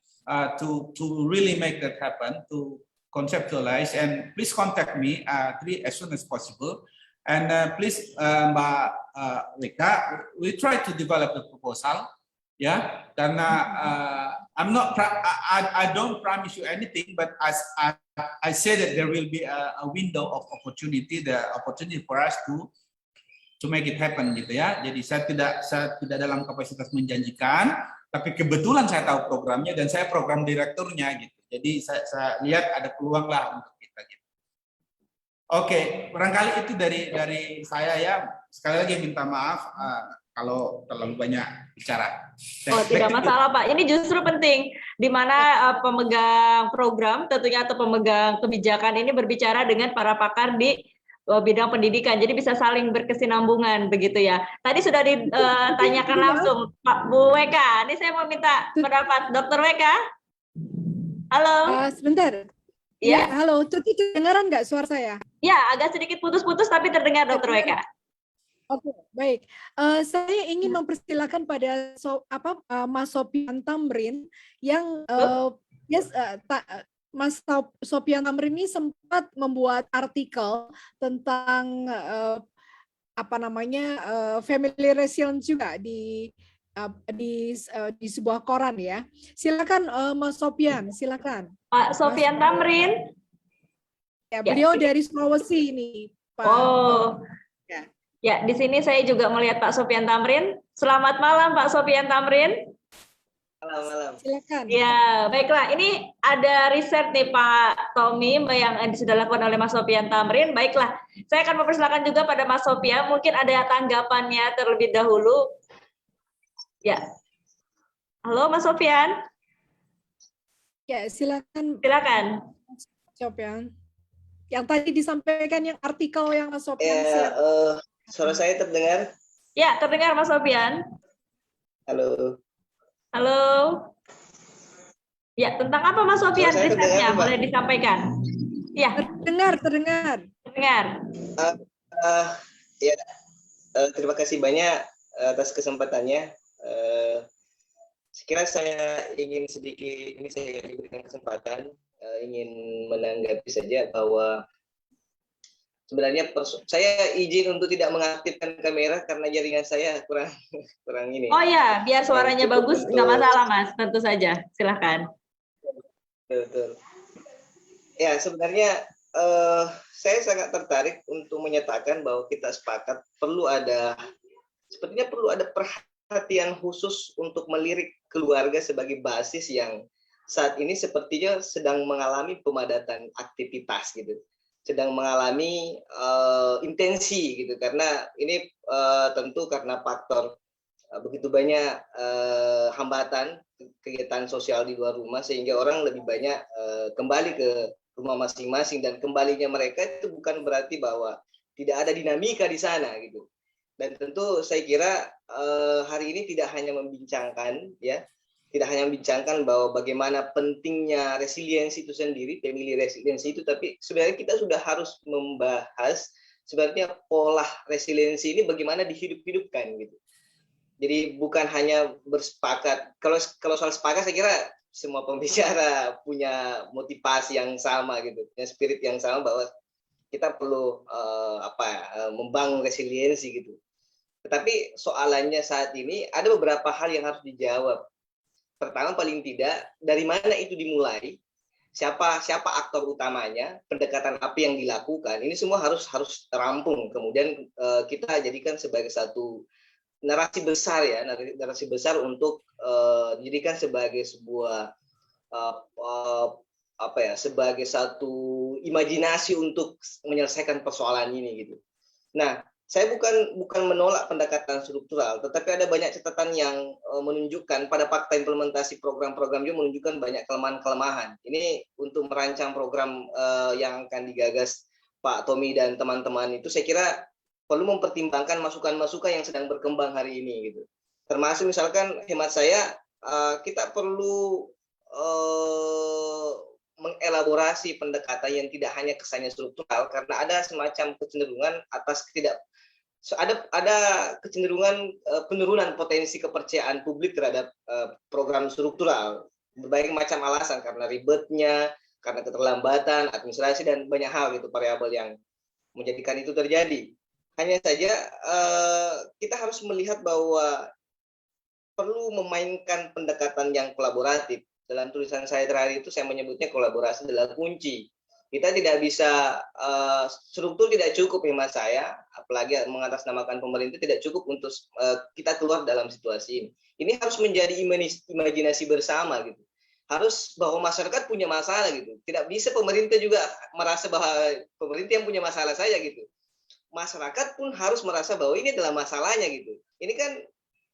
to really make that happen, to conceptualize, and please contact me as soon as possible. And please, Mbak Weka, we try to develop the proposal. Ya, karena I don't promise you anything, but as I say that there will be a window of opportunity, the opportunity for us to make it happen gitu ya. Jadi saya tidak dalam kapasitas menjanjikan, tapi kebetulan saya tahu programnya dan saya program direkturnya gitu. Jadi saya lihat ada peluang lah untuk kita gitu. Oke, barangkali itu dari saya ya. Sekali lagi minta maaf kalau terlalu banyak bicara. Oh, tidak masalah Pak. Ini justru penting, di mana pemegang program tentunya atau pemegang kebijakan ini berbicara dengan para pakar di bidang pendidikan. Jadi bisa saling berkesinambungan begitu ya. Tadi sudah ditanyakan langsung Pak Bu Weka. Ini saya mau minta pendapat Dr. Weka. Halo. Sebentar. Ya, halo. Tuti kedengaran nggak suara saya? Ya, agak sedikit putus-putus tapi terdengar Dr. Weka. Oke, baik. Saya ingin mempersilakan pada Mas Sopian Tamrin yang Mas Sopian Tamrin ini sempat membuat artikel tentang family resilience juga di sebuah koran ya. Silakan Mas Sopian, silakan. Pak Sopian Tamrin. Ya, beliau dari Sulawesi ini, Pak. Oh. Ya, di sini saya juga melihat Pak Sopian Tamrin. Selamat malam Pak Sopian Tamrin. Malam. Silakan. Ya, baiklah. Ini ada riset nih Pak Tommy yang sudah dilakukan oleh Mas Sopian Tamrin. Baiklah, saya akan mempersilakan juga pada Mas Sopian. Mungkin ada tanggapannya terlebih dahulu. Ya. Halo Mas Sopian. Ya, silakan. Silakan. Sopian. Yang tadi disampaikan yang artikel yang Mas Sopian. Suara saya terdengar? Ya, terdengar Mas Sopian. Halo. Halo. Ya, tentang apa Mas Sopian risetnya? Boleh disampaikan? Ya. Terdengar. Terima kasih banyak atas kesempatannya. Sekiranya saya ingin saya diberikan kesempatan, ingin menanggapi saja bahwa sebenarnya saya izin untuk tidak mengaktifkan kamera karena jaringan saya kurang ini. Oh ya, biar suaranya bagus, nggak masalah Mas, tentu saja. Silahkan. Betul. Ya, sebenarnya saya sangat tertarik untuk menyatakan bahwa kita sepakat sepertinya perlu ada perhatian khusus untuk melirik keluarga sebagai basis yang saat ini sepertinya sedang mengalami pemadatan aktivitas gitu, sedang mengalami intensi gitu, karena ini tentu karena faktor begitu banyak hambatan kegiatan sosial di luar rumah, sehingga orang lebih banyak kembali ke rumah masing-masing, dan kembalinya mereka itu bukan berarti bahwa tidak ada dinamika di sana gitu. Dan tentu saya kira hari ini tidak hanya membincangkan ya, tidak hanya membincangkan bahwa bagaimana pentingnya resiliensi itu sendiri, family resiliensi itu, tapi sebenarnya kita sudah harus membahas sebenarnya pola resiliensi ini bagaimana dihidup-hidupkan gitu. Jadi bukan hanya bersepakat. Kalau soal sepakat, saya kira semua pembicara punya motivasi yang sama gitu, punya spirit yang sama bahwa kita perlu membangun resiliensi gitu. Tetapi soalannya saat ini ada beberapa hal yang harus dijawab. Pertama, paling tidak dari mana itu dimulai, siapa aktor utamanya, pendekatan apa yang dilakukan, ini semua harus terampung. Kemudian kita jadikan sebagai satu narasi besar ya, narasi besar untuk dijadikan sebagai sebuah sebagai satu imajinasi untuk menyelesaikan persoalan ini gitu. Nah, saya bukan menolak pendekatan struktural, tetapi ada banyak catatan yang menunjukkan pada fakta implementasi program-program juga menunjukkan banyak kelemahan-kelemahan. Ini untuk merancang program yang akan digagas Pak Tommy dan teman-teman itu, saya kira perlu mempertimbangkan masukan-masukan yang sedang berkembang hari ini gitu. Termasuk misalkan hemat saya kita perlu mengelaborasi pendekatan yang tidak hanya kesannya struktural, karena ada semacam kecenderungan ada kecenderungan penurunan potensi kepercayaan publik terhadap program struktural, berbagai macam alasan, karena ribetnya, karena keterlambatan administrasi dan banyak hal gitu, variabel yang menjadikan itu terjadi. Hanya saja kita harus melihat bahwa perlu memainkan pendekatan yang kolaboratif. Dalam tulisan saya terakhir itu saya menyebutnya kolaborasi adalah kunci. Kita tidak bisa, struktur tidak cukup hemat saya, apalagi mengatasnamakan pemerintah tidak cukup untuk kita keluar dalam situasi ini. Ini harus menjadi imajinasi bersama gitu. Harus bahwa masyarakat punya masalah gitu. Tidak bisa pemerintah juga merasa bahwa pemerintah yang punya masalah saja gitu. Masyarakat pun harus merasa bahwa ini adalah masalahnya gitu. Ini kan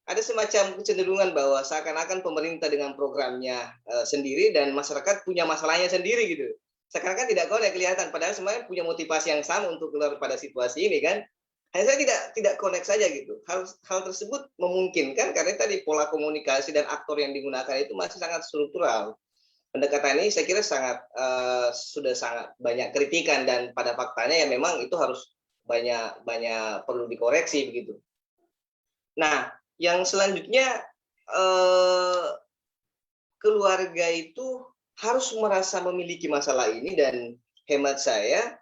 ada semacam kecenderungan bahwa seakan-akan pemerintah dengan programnya sendiri dan masyarakat punya masalahnya sendiri gitu. Sekarang kan tidak connect kelihatan, padahal sebenarnya punya motivasi yang sama untuk keluar pada situasi ini kan. Hanya saya tidak connect saja gitu. Hal tersebut memungkinkan karena tadi pola komunikasi dan aktor yang digunakan itu masih sangat struktural. Pendekatan ini saya kira sudah sangat banyak kritikan, dan pada faktanya ya memang itu harus banyak perlu dikoreksi begitu. Nah, yang selanjutnya keluarga itu harus merasa memiliki masalah ini, dan hemat saya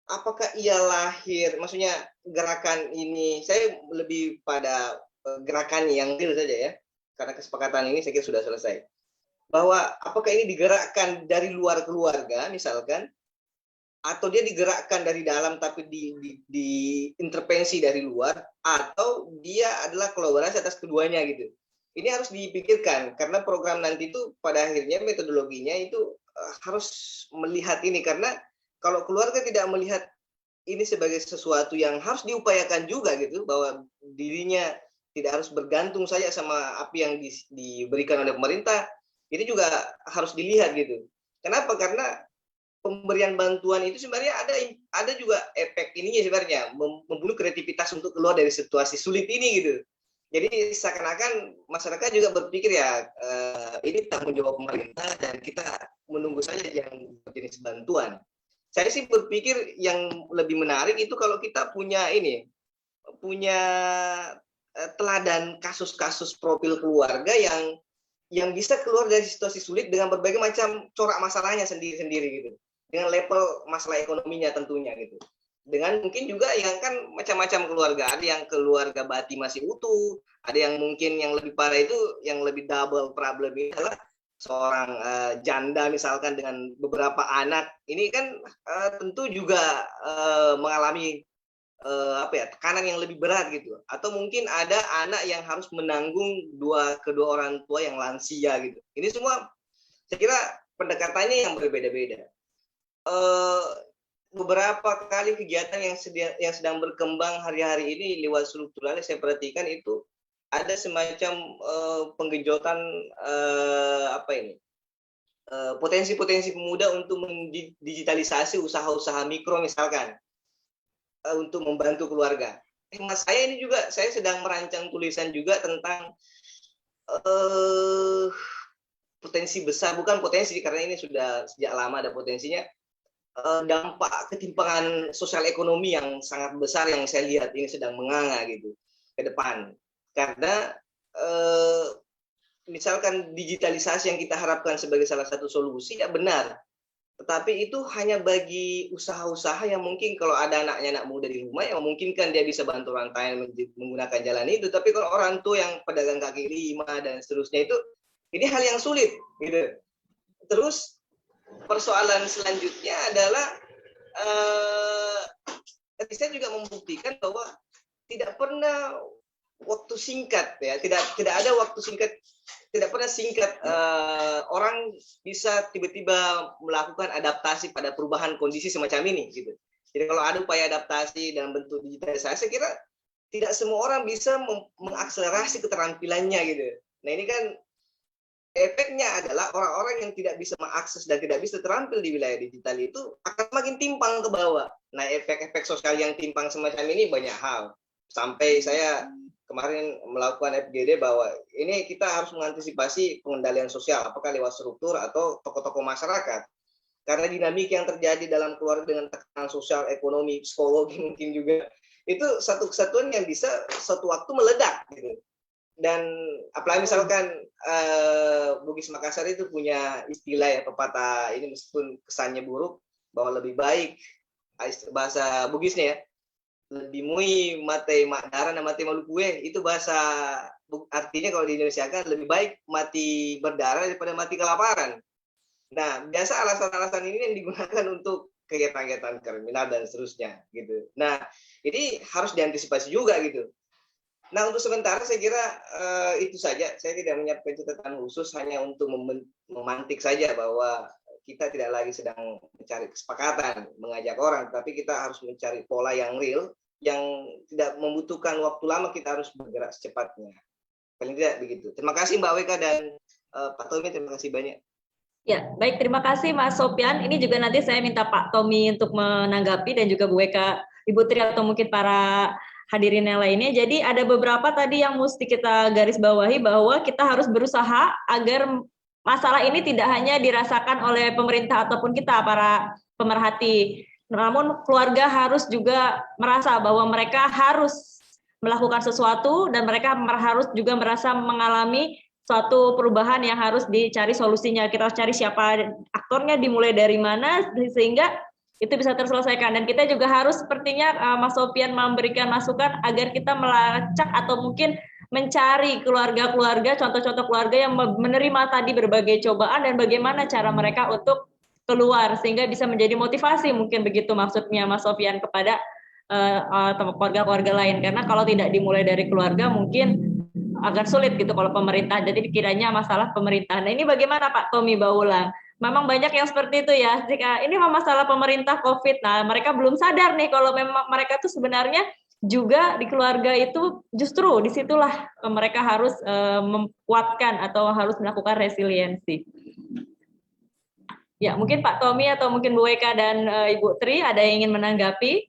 apakah ia lahir, maksudnya gerakan ini, saya lebih pada gerakan yang real saja ya, karena kesepakatan ini saya kira sudah selesai, bahwa apakah ini digerakkan dari luar keluarga misalkan, atau dia digerakkan dari dalam tapi diintervensi dari luar, atau dia adalah kolaborasi atas keduanya gitu. Ini harus dipikirkan, karena program nanti itu pada akhirnya metodologinya itu harus melihat ini, karena kalau keluarga tidak melihat ini sebagai sesuatu yang harus diupayakan juga gitu, bahwa dirinya tidak harus bergantung saja sama apa yang diberikan oleh pemerintah, ini juga harus dilihat gitu. Kenapa? Karena pemberian bantuan itu sebenarnya ada juga efek ininya sebenarnya, membunuh kreativitas untuk keluar dari situasi sulit ini gitu. Jadi seakan-akan masyarakat juga berpikir ya ini tanggung jawab pemerintah dan kita menunggu saja yang jenis bantuan. Saya sih berpikir yang lebih menarik itu kalau kita punya teladan kasus-kasus profil keluarga yang bisa keluar dari situasi sulit dengan berbagai macam corak masalahnya sendiri-sendiri gitu. Dengan level masalah ekonominya tentunya gitu. Dengan mungkin juga yang kan macam-macam keluarga, ada yang keluarga Bati masih utuh, ada yang mungkin yang lebih parah itu, yang lebih double problem ini adalah seorang janda misalkan dengan beberapa anak. Ini kan tentu juga mengalami tekanan yang lebih berat gitu, atau mungkin ada anak yang harus menanggung kedua orang tua yang lansia gitu. Ini semua saya kira pendekatannya yang berbeda-beda. Beberapa kali kegiatan yang sedang berkembang hari-hari ini lewat strukturalnya saya perhatikan itu ada semacam penggenjotan potensi-potensi pemuda untuk mendigitalisasi usaha-usaha mikro misalkan untuk membantu keluarga. Mas saya ini juga saya sedang merancang tulisan juga tentang potensi besar, bukan potensi karena ini sudah sejak lama ada potensinya, dampak ketimpangan sosial ekonomi yang sangat besar yang saya lihat ini sedang menganga gitu ke depan. Karena misalkan digitalisasi yang kita harapkan sebagai salah satu solusi ya benar, tetapi itu hanya bagi usaha-usaha yang mungkin kalau ada anak muda di rumah yang memungkinkan dia bisa bantu orang lain menggunakan jalan itu. Tapi kalau orang tua yang pedagang kaki lima dan seterusnya itu, ini hal yang sulit gitu. Terus persoalan selanjutnya adalah saya juga membuktikan bahwa tidak pernah waktu singkat ya, tidak ada waktu singkat, tidak pernah singkat orang bisa tiba-tiba melakukan adaptasi pada perubahan kondisi semacam ini gitu. Jadi kalau ada upaya adaptasi dalam bentuk digitalisasi, saya kira tidak semua orang bisa mengakselerasi keterampilannya gitu. Nah ini kan efeknya adalah orang-orang yang tidak bisa mengakses dan tidak bisa terampil di wilayah digital itu akan makin timpang ke bawah. Nah efek-efek sosial yang timpang semacam ini banyak hal. Sampai saya kemarin melakukan FGD bahwa ini kita harus mengantisipasi pengendalian sosial, apakah lewat struktur atau tokoh-tokoh masyarakat. Karena dinamika yang terjadi dalam keluarga dengan tekanan sosial, ekonomi, psikologi mungkin juga, itu satu kesatuan yang bisa suatu waktu meledak gitu. Dan apalagi misalkan Bugis Makassar itu punya istilah ya, pepatah ini meskipun kesannya buruk, bahwa lebih baik bahasa Bugisnya ya, lebih mui mati makdara na mati malukue, itu bahasa artinya kalau di Indonesia kan lebih baik mati berdarah daripada mati kelaparan. Nah biasa alasan-alasan ini yang digunakan untuk kegiatan-kegiatan kriminal dan seterusnya gitu. Nah ini harus diantisipasi juga gitu. Nah untuk sementara saya kira itu saja. Saya tidak menyiapkan catatan khusus, hanya untuk memantik saja bahwa kita tidak lagi sedang mencari kesepakatan, mengajak orang, tapi kita harus mencari pola yang real, yang tidak membutuhkan waktu lama, kita harus bergerak secepatnya. Paling tidak begitu. Terima kasih Mbak Weka dan Pak Tommy, terima kasih banyak. Ya, baik, terima kasih Mas Sopyan. Ini juga nanti saya minta Pak Tommy untuk menanggapi dan juga Bu Weka, Ibu Tri atau mungkin para hadirin yang lainnya. Jadi ada beberapa tadi yang mesti kita garis bawahi bahwa kita harus berusaha agar masalah ini tidak hanya dirasakan oleh pemerintah ataupun kita para pemerhati, namun keluarga harus juga merasa bahwa mereka harus melakukan sesuatu dan mereka harus juga merasa mengalami suatu perubahan yang harus dicari solusinya. Kita harus cari siapa aktornya, dimulai dari mana sehingga itu bisa terselesaikan. Dan kita juga harus sepertinya Mas Sopyan memberikan masukan agar kita melacak atau mungkin mencari keluarga-keluarga, contoh-contoh keluarga yang menerima tadi berbagai cobaan dan bagaimana cara mereka untuk keluar sehingga bisa menjadi motivasi, mungkin begitu maksudnya Mas Sopyan kepada keluarga-keluarga lain. Karena kalau tidak dimulai dari keluarga mungkin agak sulit gitu kalau pemerintah, jadi dikiranya masalah pemerintah. Nah ini bagaimana Pak Tommy Baulang? Memang banyak yang seperti itu ya, jika ini masalah pemerintah COVID, nah mereka belum sadar nih kalau memang mereka tuh sebenarnya juga di keluarga itu justru disitulah mereka harus menguatkan atau harus melakukan resiliensi. Ya mungkin Pak Tommy atau mungkin Bu Weka dan Ibu Tri ada yang ingin menanggapi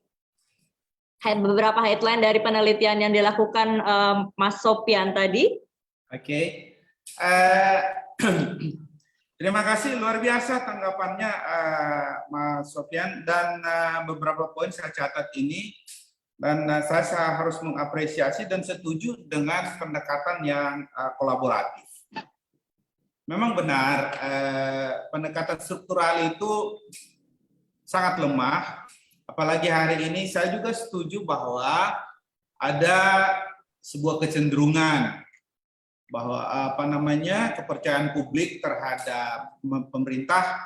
beberapa headline dari penelitian yang dilakukan Mas Sopyan tadi. Oke. Terima kasih, luar biasa tanggapannya Mas Sopyan, dan beberapa poin saya catat ini, dan saya harus mengapresiasi dan setuju dengan pendekatan yang kolaboratif. Memang benar, pendekatan struktural itu sangat lemah, apalagi hari ini saya juga setuju bahwa ada sebuah kecenderungan bahwa kepercayaan publik terhadap pemerintah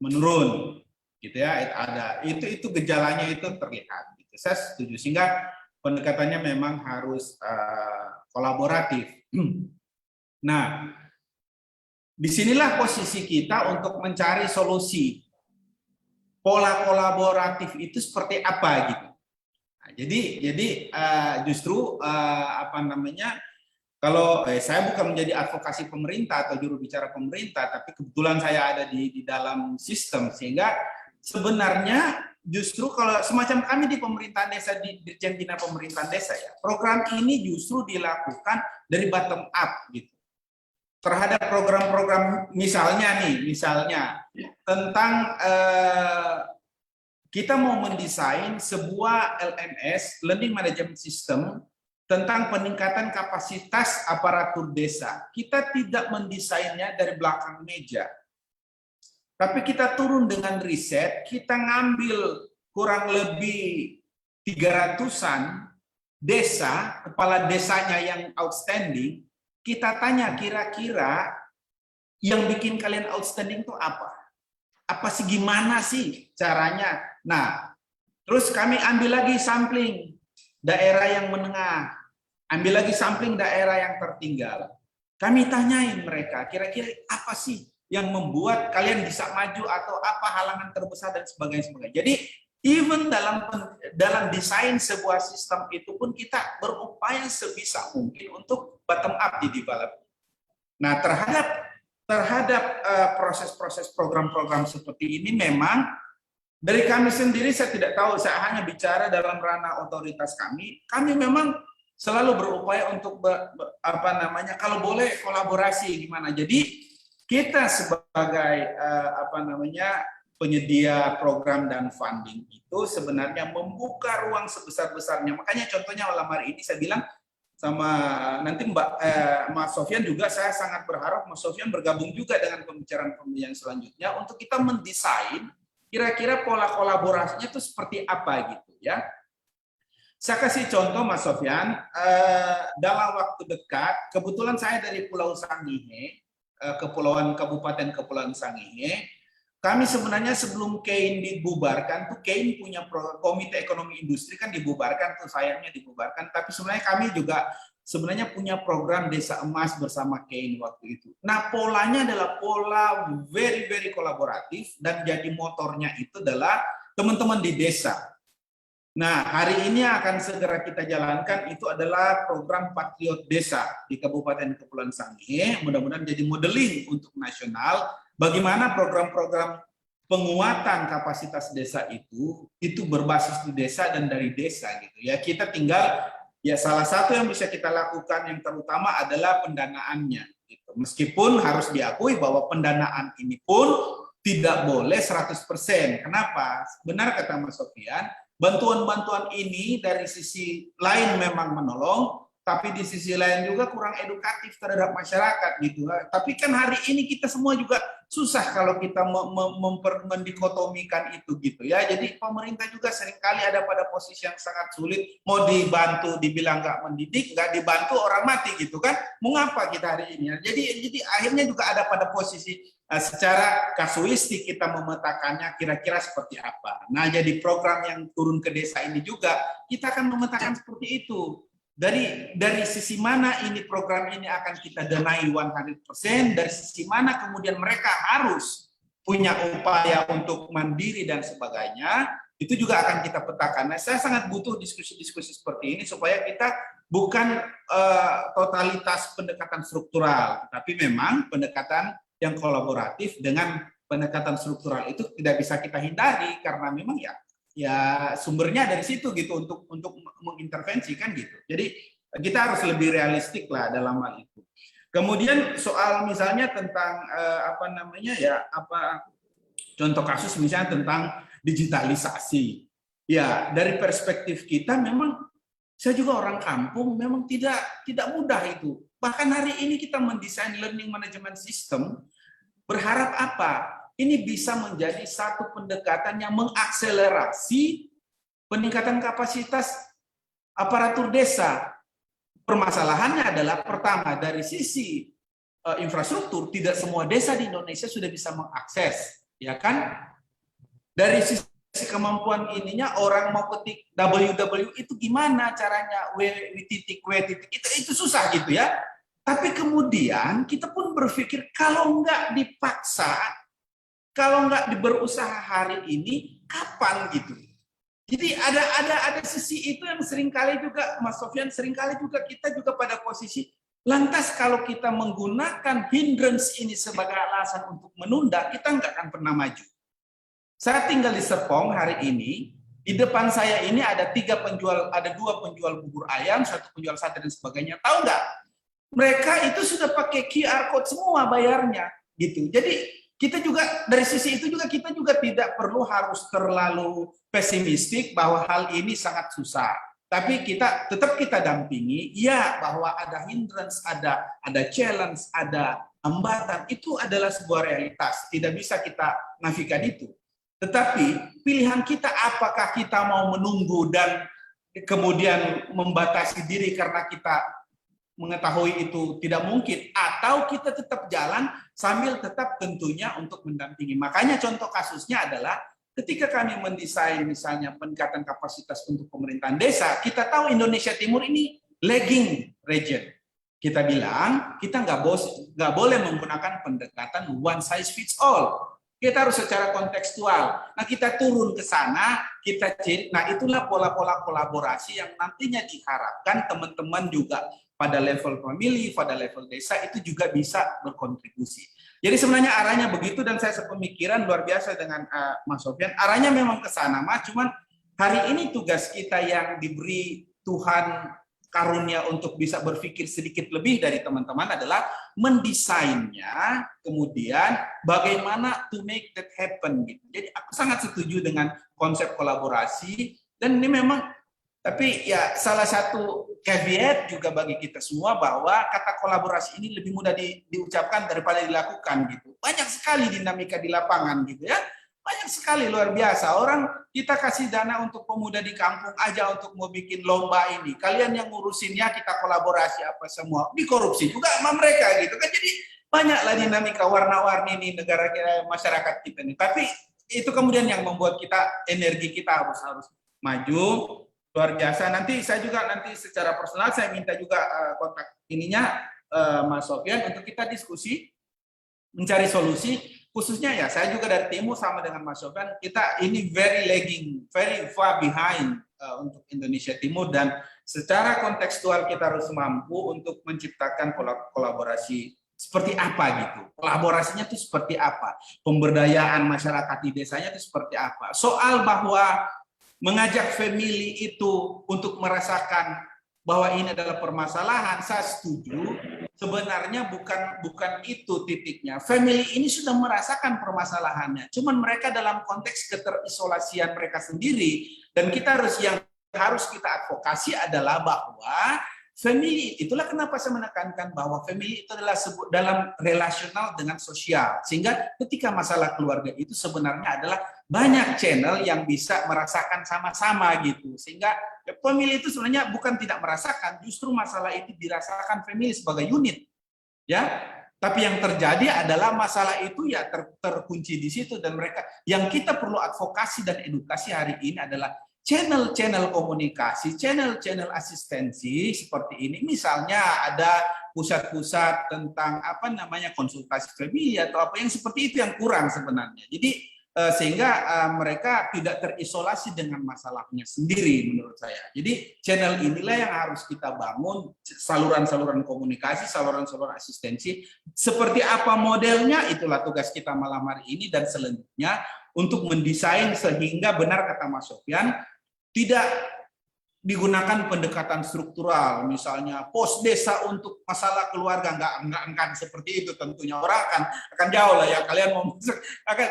menurun, gitu ya. Ada itu gejalanya itu terlihat. Gitu. gitu. Saya setuju, sehingga pendekatannya memang harus kolaboratif. Nah, disinilah posisi kita untuk mencari solusi. Pola kolaboratif itu seperti apa gitu. Nah, jadi justru apa namanya? Kalau saya bukan menjadi advokasi pemerintah atau juru bicara pemerintah, tapi kebetulan saya ada di dalam sistem, sehingga sebenarnya justru kalau semacam kami di pemerintahan desa, di Dirjen Bina Pemerintahan Desa ya, program ini justru dilakukan dari bottom up gitu. Terhadap program-program misalnya tentang kita mau mendesain sebuah LMS, Learning Management System, tentang peningkatan kapasitas aparatur desa. Kita tidak mendesainnya dari belakang meja. Tapi kita turun dengan riset, kita ngambil kurang lebih 300-an desa, kepala desanya yang outstanding, kita tanya kira-kira yang bikin kalian outstanding itu apa? Apa sih, gimana sih caranya? Nah, terus kami ambil lagi sampling daerah yang menengah, ambil lagi sampling daerah yang tertinggal. Kami tanyain mereka, kira-kira apa sih yang membuat kalian bisa maju atau apa halangan terbesar dan sebagainya. Jadi even dalam desain sebuah sistem itu pun kita berupaya sebisa mungkin untuk bottom up di develop. Nah, terhadap proses-proses program-program seperti ini memang dari kami sendiri, saya tidak tahu, saya hanya bicara dalam ranah otoritas kami. Kami memang selalu berupaya untuk kalau boleh kolaborasi gimana. Jadi kita sebagai penyedia program dan funding itu sebenarnya membuka ruang sebesar-besarnya. Makanya contohnya malam hari ini saya bilang sama nanti Mas Sofyan juga, saya sangat berharap Mas Sofyan bergabung juga dengan pembicaraan-pembicaraan selanjutnya untuk kita mendesain kira-kira pola kolaborasinya itu seperti apa gitu ya. Saya kasih contoh Mas Sofyan, dalam waktu dekat, kebetulan saya dari Pulau Sangihe, Kabupaten Kepulauan Sangihe, kami sebenarnya sebelum KEIN dibubarkan, tuh KEIN punya Komite Ekonomi Industri kan dibubarkan, tuh sayangnya dibubarkan, tapi sebenarnya kami juga sebenarnya punya program Desa Emas bersama KEIN waktu itu. Nah, polanya adalah pola very kolaboratif, dan jadi motornya itu adalah teman-teman di desa. Nah, hari ini akan segera kita jalankan, itu adalah program Patriot Desa di Kabupaten Kepulauan Sangihe, mudah-mudahan jadi modeling untuk nasional, bagaimana program-program penguatan kapasitas desa itu berbasis di desa dan dari desa gitu ya. Kita tinggal ya, salah satu yang bisa kita lakukan yang terutama adalah pendanaannya gitu. Meskipun harus diakui bahwa pendanaan ini pun tidak boleh 100%. Kenapa? Benar kata Mas Sofyan, bantuan-bantuan ini dari sisi lain memang menolong, tapi di sisi lain juga kurang edukatif terhadap masyarakat gitu. Tapi kan hari ini kita semua juga susah kalau kita mendikotomikan itu gitu ya. Jadi pemerintah juga seringkali ada pada posisi yang sangat sulit, mau dibantu dibilang nggak mendidik, nggak dibantu orang mati gitu kan. Mau ngapa kita hari ini? Jadi akhirnya juga ada pada posisi secara kasuistik kita memetakannya kira-kira seperti apa. Nah, jadi program yang turun ke desa ini juga kita akan memetakan seperti itu. Dari sisi mana ini program ini akan kita danai 100%, dari sisi mana kemudian mereka harus punya upaya untuk mandiri dan sebagainya, itu juga akan kita petakan. Nah, saya sangat butuh diskusi-diskusi seperti ini supaya kita bukan totalitas pendekatan struktural, tapi memang pendekatan yang kolaboratif dengan pendekatan struktural itu tidak bisa kita hindari karena memang ya sumbernya dari situ gitu untuk mengintervensi kan gitu. Jadi kita harus lebih realistik lah dalam hal itu. Kemudian soal misalnya tentang contoh kasus misalnya tentang digitalisasi. Ya, dari perspektif kita memang saya juga orang kampung, memang tidak mudah itu. Bahkan hari ini kita mendesain learning management system, berharap apa? Ini bisa menjadi satu pendekatan yang mengakselerasi peningkatan kapasitas aparatur desa. Permasalahannya adalah pertama, dari sisi infrastruktur, tidak semua desa di Indonesia sudah bisa mengakses, ya kan? Dari sisi sisi kemampuan ininya orang mau ketik www itu gimana caranya, w titik itu susah gitu ya. Tapi kemudian kita pun berpikir kalau nggak dipaksa, kalau nggak berusaha hari ini, kapan gitu. Jadi ada sisi itu yang seringkali juga Mas Sofyan, seringkali juga kita juga pada posisi lantas kalau kita menggunakan hindrance ini sebagai alasan untuk menunda, kita nggak akan pernah maju. Saya tinggal di Serpong hari ini, di depan saya ini ada dua penjual bubur ayam, satu penjual sate dan sebagainya. Tahu nggak? Mereka itu sudah pakai QR code semua bayarnya, gitu. Jadi kita juga dari sisi itu juga kita juga tidak perlu harus terlalu pesimistik bahwa hal ini sangat susah. Tapi tetap kita dampingi, ya bahwa ada hindrance, ada challenge, ada hambatan, itu adalah sebuah realitas. Tidak bisa kita nafikan itu. Tetapi pilihan kita apakah kita mau menunggu dan kemudian membatasi diri karena kita mengetahui itu tidak mungkin, atau kita tetap jalan sambil tetap tentunya untuk mendampingi. Makanya contoh kasusnya adalah ketika kami mendesain misalnya peningkatan kapasitas untuk pemerintahan desa, kita tahu Indonesia Timur ini lagging region. Kita bilang kita nggak boleh menggunakan pendekatan one size fits all. Kita harus secara kontekstual. Nah, kita turun ke sana, nah itulah pola-pola kolaborasi yang nantinya diharapkan teman-teman juga pada level famili, pada level desa itu juga bisa berkontribusi. Jadi sebenarnya arahnya begitu dan saya sepemikiran luar biasa dengan Mas Sofyan. Arahnya memang ke sana, Mas. Cuman hari ini tugas kita yang diberi Tuhan karunia untuk bisa berpikir sedikit lebih dari teman-teman adalah mendesainnya, kemudian bagaimana to make that happen gitu. Jadi aku sangat setuju dengan konsep kolaborasi dan ini memang, tapi ya salah satu caveat juga bagi kita semua bahwa kata kolaborasi ini lebih mudah diucapkan daripada dilakukan gitu. Banyak sekali dinamika di lapangan gitu ya. Banyak sekali luar biasa. Orang kita kasih dana untuk pemuda di kampung aja untuk mau bikin lomba ini. Kalian yang ngurusinnya kita kolaborasi apa semua. Dikorupsi juga sama mereka gitu kan. Jadi banyaklah dinamika warna-warni di negara kita, masyarakat kita ini. Tapi itu kemudian yang membuat kita energi kita harus maju luar biasa. Nanti saya juga secara personal saya minta juga kontak ininya Mas Sofyan untuk kita diskusi mencari solusi. Khususnya ya, saya juga dari Timur sama dengan Mas Sofyan, kita ini very lagging, very far behind untuk Indonesia Timur dan secara kontekstual kita harus mampu untuk menciptakan kolaborasi seperti apa gitu. Kolaborasinya itu seperti apa? Pemberdayaan masyarakat di desanya itu seperti apa? Soal bahwa mengajak family itu untuk merasakan bahwa ini adalah permasalahan, saya setuju. Sebenarnya bukan itu titiknya. Family ini sudah merasakan permasalahannya. Cuman mereka dalam konteks keterisolasian mereka sendiri dan yang harus kita advokasi adalah bahwa family, itulah kenapa saya menekankan bahwa family itu adalah dalam relasional dengan sosial. Sehingga ketika masalah keluarga itu sebenarnya adalah banyak channel yang bisa merasakan sama-sama gitu. Sehingga family itu sebenarnya bukan tidak merasakan, justru masalah itu dirasakan family sebagai unit. Ya, tapi yang terjadi adalah masalah itu ya terkunci di situ dan mereka yang kita perlu advokasi dan edukasi hari ini adalah channel-channel komunikasi, channel-channel asistensi seperti ini. Misalnya ada pusat-pusat tentang konsultasi family atau apa yang seperti itu yang kurang sebenarnya. Jadi sehingga mereka tidak terisolasi dengan masalahnya sendiri menurut saya. Jadi channel inilah yang harus kita bangun, saluran-saluran komunikasi, saluran-saluran asistensi. Seperti apa modelnya, itulah tugas kita malam hari ini dan selanjutnya untuk mendesain sehingga benar kata Mas Sofyan, tidak digunakan pendekatan struktural, misalnya pos desa untuk masalah keluarga, enggak akan seperti itu tentunya, orang akan jauh lah ya kalian mau masuk.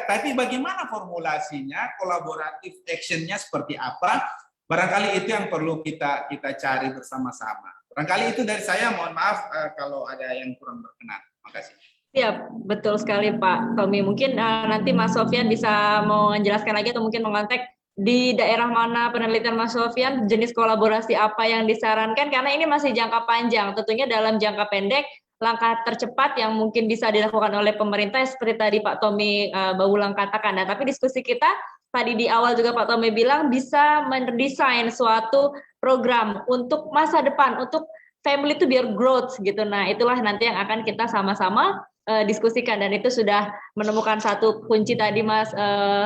Tapi bagaimana formulasinya, kolaboratif actionnya seperti apa? Barangkali itu yang perlu kita cari bersama-sama. Barangkali itu dari saya, mohon maaf kalau ada yang kurang berkenan. Terima kasih. Ya, betul sekali Pak Tommy. Mungkin nanti Mas Sofyan bisa mau menjelaskan lagi atau mungkin mengontak di daerah mana penelitian Mas Sofyan, jenis kolaborasi apa yang disarankan, karena ini masih jangka panjang. Tentunya dalam jangka pendek, langkah tercepat yang mungkin bisa dilakukan oleh pemerintah seperti tadi Pak Tommy Baulang katakan. Nah, tapi diskusi kita tadi di awal juga Pak Tommy bilang bisa mendesain suatu program untuk masa depan, untuk family itu biar growth gitu. Nah, itulah nanti yang akan kita sama-sama diskusikan, dan itu sudah menemukan satu kunci tadi Mas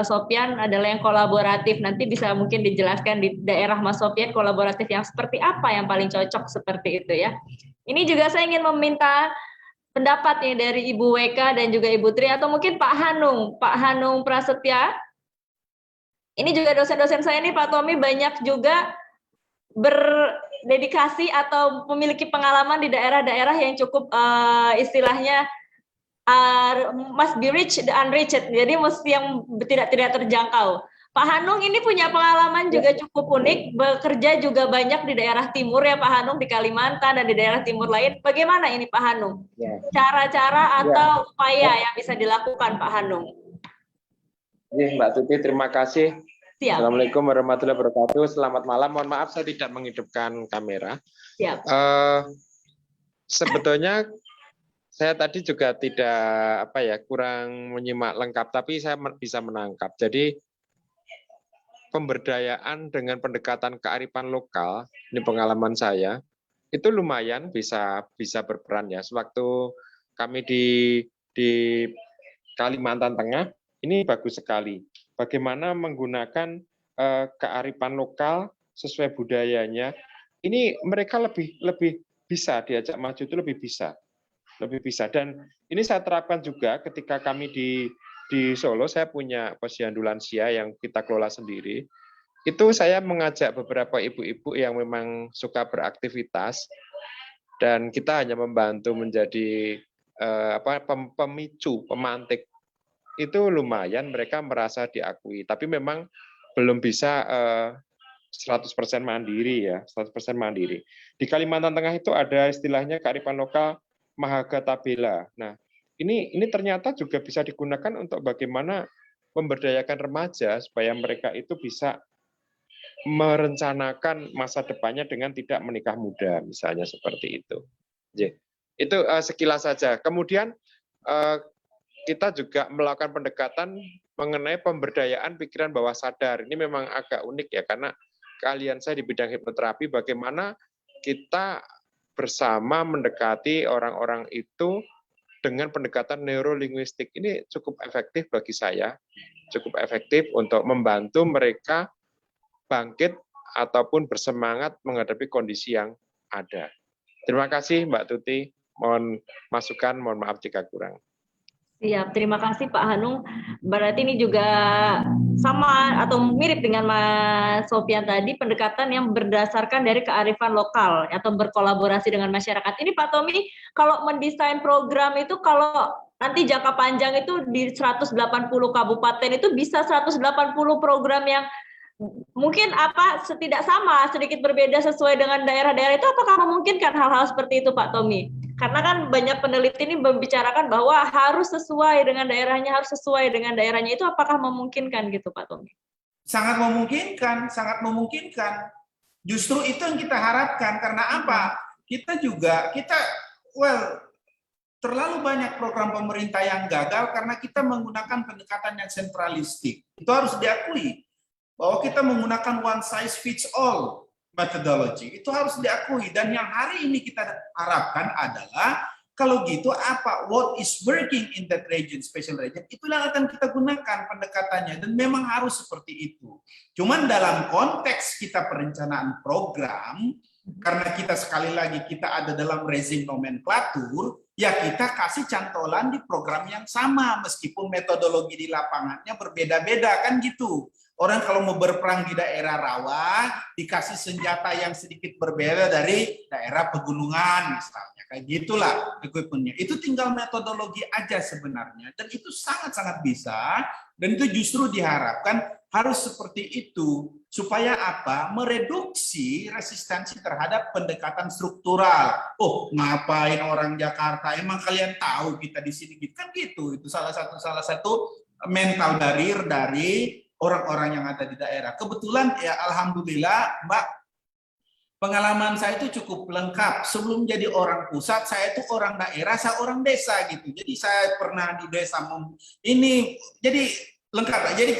Sopyan adalah yang kolaboratif. Nanti bisa mungkin dijelaskan di daerah Mas Sopyan kolaboratif yang seperti apa yang paling cocok seperti itu ya. Ini juga saya ingin meminta pendapat nih dari Ibu Weka dan juga Ibu Tri, atau mungkin Pak Hanung Prasetya. Ini juga dosen-dosen saya nih Pak Tommy banyak juga berdedikasi atau memiliki pengalaman di daerah-daerah yang cukup istilahnya must be reached the unreached, jadi mesti yang tidak terjangkau. Pak Hanung ini punya pengalaman juga cukup unik, bekerja juga banyak di daerah timur ya Pak Hanung, di Kalimantan dan di daerah timur lain. Bagaimana ini Pak Hanung? Cara-cara atau upaya yang bisa dilakukan Pak Hanung? Mbak Tuti, terima kasih. Siap. Assalamualaikum warahmatullahi wabarakatuh. Selamat malam. Mohon maaf saya tidak menghidupkan kamera. Siap. Sebetulnya saya tadi juga tidak kurang menyimak lengkap, tapi saya bisa menangkap. Jadi pemberdayaan dengan pendekatan kearifan lokal, ini pengalaman saya, itu lumayan bisa berperan ya. Sewaktu kami di Kalimantan Tengah, ini bagus sekali. Bagaimana menggunakan kearifan lokal sesuai budayanya. Ini mereka lebih bisa diajak maju, itu lebih bisa. Dan ini saya terapkan juga ketika kami di Solo. Saya punya posyandu lansia yang kita kelola sendiri. Itu saya mengajak beberapa ibu-ibu yang memang suka beraktivitas, dan kita hanya membantu menjadi pemicu, pemantik. Itu lumayan mereka merasa diakui, tapi memang belum bisa 100% mandiri ya, 100% mandiri. Di Kalimantan Tengah itu ada istilahnya kearifan lokal Mahagatabela. Nah, ini ternyata juga bisa digunakan untuk bagaimana memberdayakan remaja supaya mereka itu bisa merencanakan masa depannya dengan tidak menikah muda, misalnya seperti itu. Itu sekilas saja. Kemudian kita juga melakukan pendekatan mengenai pemberdayaan pikiran bawah sadar. Ini memang agak unik ya, karena keahlian saya di bidang hipnoterapi, bagaimana kita bersama mendekati orang-orang itu dengan pendekatan neurolinguistik. Ini cukup efektif bagi saya, cukup efektif untuk membantu mereka bangkit ataupun bersemangat menghadapi kondisi yang ada. Terima kasih Mbak Tuti, mohon masukan, mohon maaf jika kurang. Siap, terima kasih Pak Hanung. Berarti ini juga sama atau mirip dengan Mas Sopyan tadi, pendekatan yang berdasarkan dari kearifan lokal atau berkolaborasi dengan masyarakat. Ini Pak Tommy, kalau mendesain program itu, kalau nanti jangka panjang itu di 180 kabupaten itu bisa 180 program yang mungkin tidak sama, sedikit berbeda sesuai dengan daerah-daerah itu, apakah memungkinkan hal-hal seperti itu Pak Tommy? Karena kan banyak peneliti ini membicarakan bahwa harus sesuai dengan daerahnya, itu apakah memungkinkan gitu Pak Tommy? Sangat memungkinkan, sangat memungkinkan. Justru itu yang kita harapkan, karena apa? Kita terlalu banyak program pemerintah yang gagal karena kita menggunakan pendekatan yang sentralistik. Itu harus diakui. Bahwa kita menggunakan one size fits all methodology, itu harus diakui. Dan yang hari ini kita harapkan adalah, kalau gitu what is working in that region, special region, itulah akan kita gunakan pendekatannya, dan memang harus seperti itu. Cuman dalam konteks kita perencanaan program, karena kita sekali lagi kita ada dalam rezim nomenklatur, ya kita kasih cantolan di program yang sama, meskipun metodologi di lapangannya berbeda-beda, kan gitu. Orang kalau mau berperang di daerah rawa, dikasih senjata yang sedikit berbeda dari daerah pegunungan misalnya. Kayak gitulah equipment-nya. Itu tinggal metodologi aja sebenarnya. Dan itu sangat-sangat bisa. Dan itu justru diharapkan harus seperti itu. Supaya apa? Mereduksi resistensi terhadap pendekatan struktural. Oh, ngapain orang Jakarta? Emang kalian tahu kita di sini gitu kan gitu. Itu salah satu mental barrier dari orang-orang yang ada di daerah. Kebetulan ya alhamdulillah Mbak, pengalaman saya itu cukup lengkap. Sebelum jadi orang pusat, saya itu orang daerah, saya orang desa gitu. Jadi saya pernah di desa ini. Jadi lengkap lah. Jadi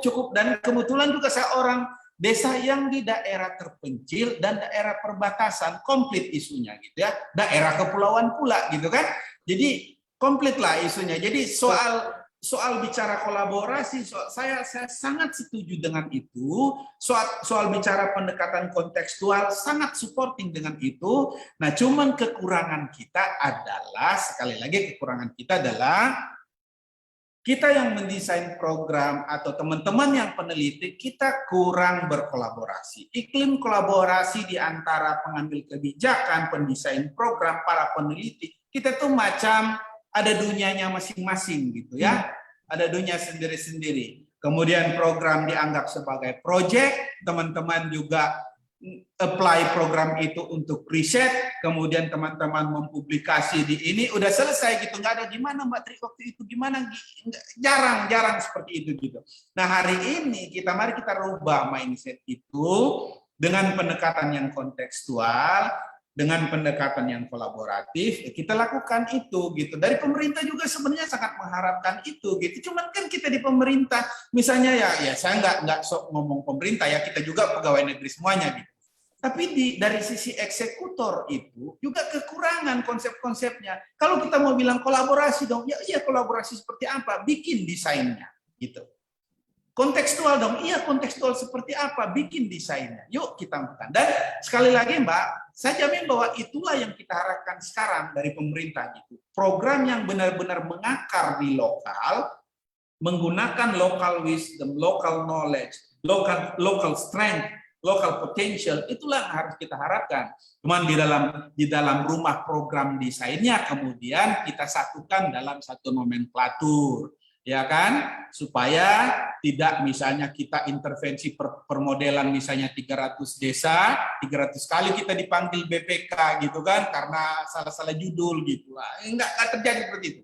cukup dan kebetulan juga saya orang desa yang di daerah terpencil dan daerah perbatasan, komplit isunya gitu ya. Daerah kepulauan pula gitu kan. Jadi komplit lah isunya. Jadi soal bicara kolaborasi, saya sangat setuju dengan itu. Soal bicara pendekatan kontekstual, sangat supporting dengan itu. Nah, cuman kekurangan kita adalah, sekali lagi kekurangan kita adalah, kita yang mendesain program atau teman-teman yang peneliti, kita kurang berkolaborasi. Iklim kolaborasi di antara pengambil kebijakan, pendesain program, para peneliti, kita tuh macam ada dunianya masing-masing gitu ya. Ada dunia sendiri-sendiri. Kemudian program dianggap sebagai project, teman-teman juga apply program itu untuk riset, kemudian teman-teman mempublikasi di ini, udah selesai gitu, nggak ada gimana Mbak Tri waktu itu, gimana, jarang seperti itu gitu. Nah hari ini mari kita rubah mindset itu dengan pendekatan yang kontekstual, dengan pendekatan yang kolaboratif, kita lakukan itu gitu. Dari pemerintah juga sebenarnya sangat mengharapkan itu gitu. Cuman kan kita di pemerintah, misalnya ya saya nggak sok ngomong pemerintah ya, kita juga pegawai negeri semuanya gitu. Tapi dari sisi eksekutor itu juga kekurangan konsep-konsepnya. Kalau kita mau bilang kolaborasi dong, ya iya kolaborasi seperti apa? Bikin desainnya gitu. Kontekstual dong, iya kontekstual seperti apa? Bikin desainnya. Yuk kita lakukan. Dan sekali lagi Mbak, saya jamin bahwa itulah yang kita harapkan sekarang dari pemerintah gitu. Program yang benar-benar mengakar di lokal, menggunakan local wisdom, local knowledge, local strength, local potential, itulah yang harus kita harapkan. Cuman di dalam rumah program desainnya kemudian kita satukan dalam satu nomenklatur, ya kan? Supaya tidak misalnya kita intervensi permodelan misalnya 300 desa, 300 kali kita dipanggil BPK gitu kan karena salah-salah judul gitu lah. Enggak terjadi seperti itu.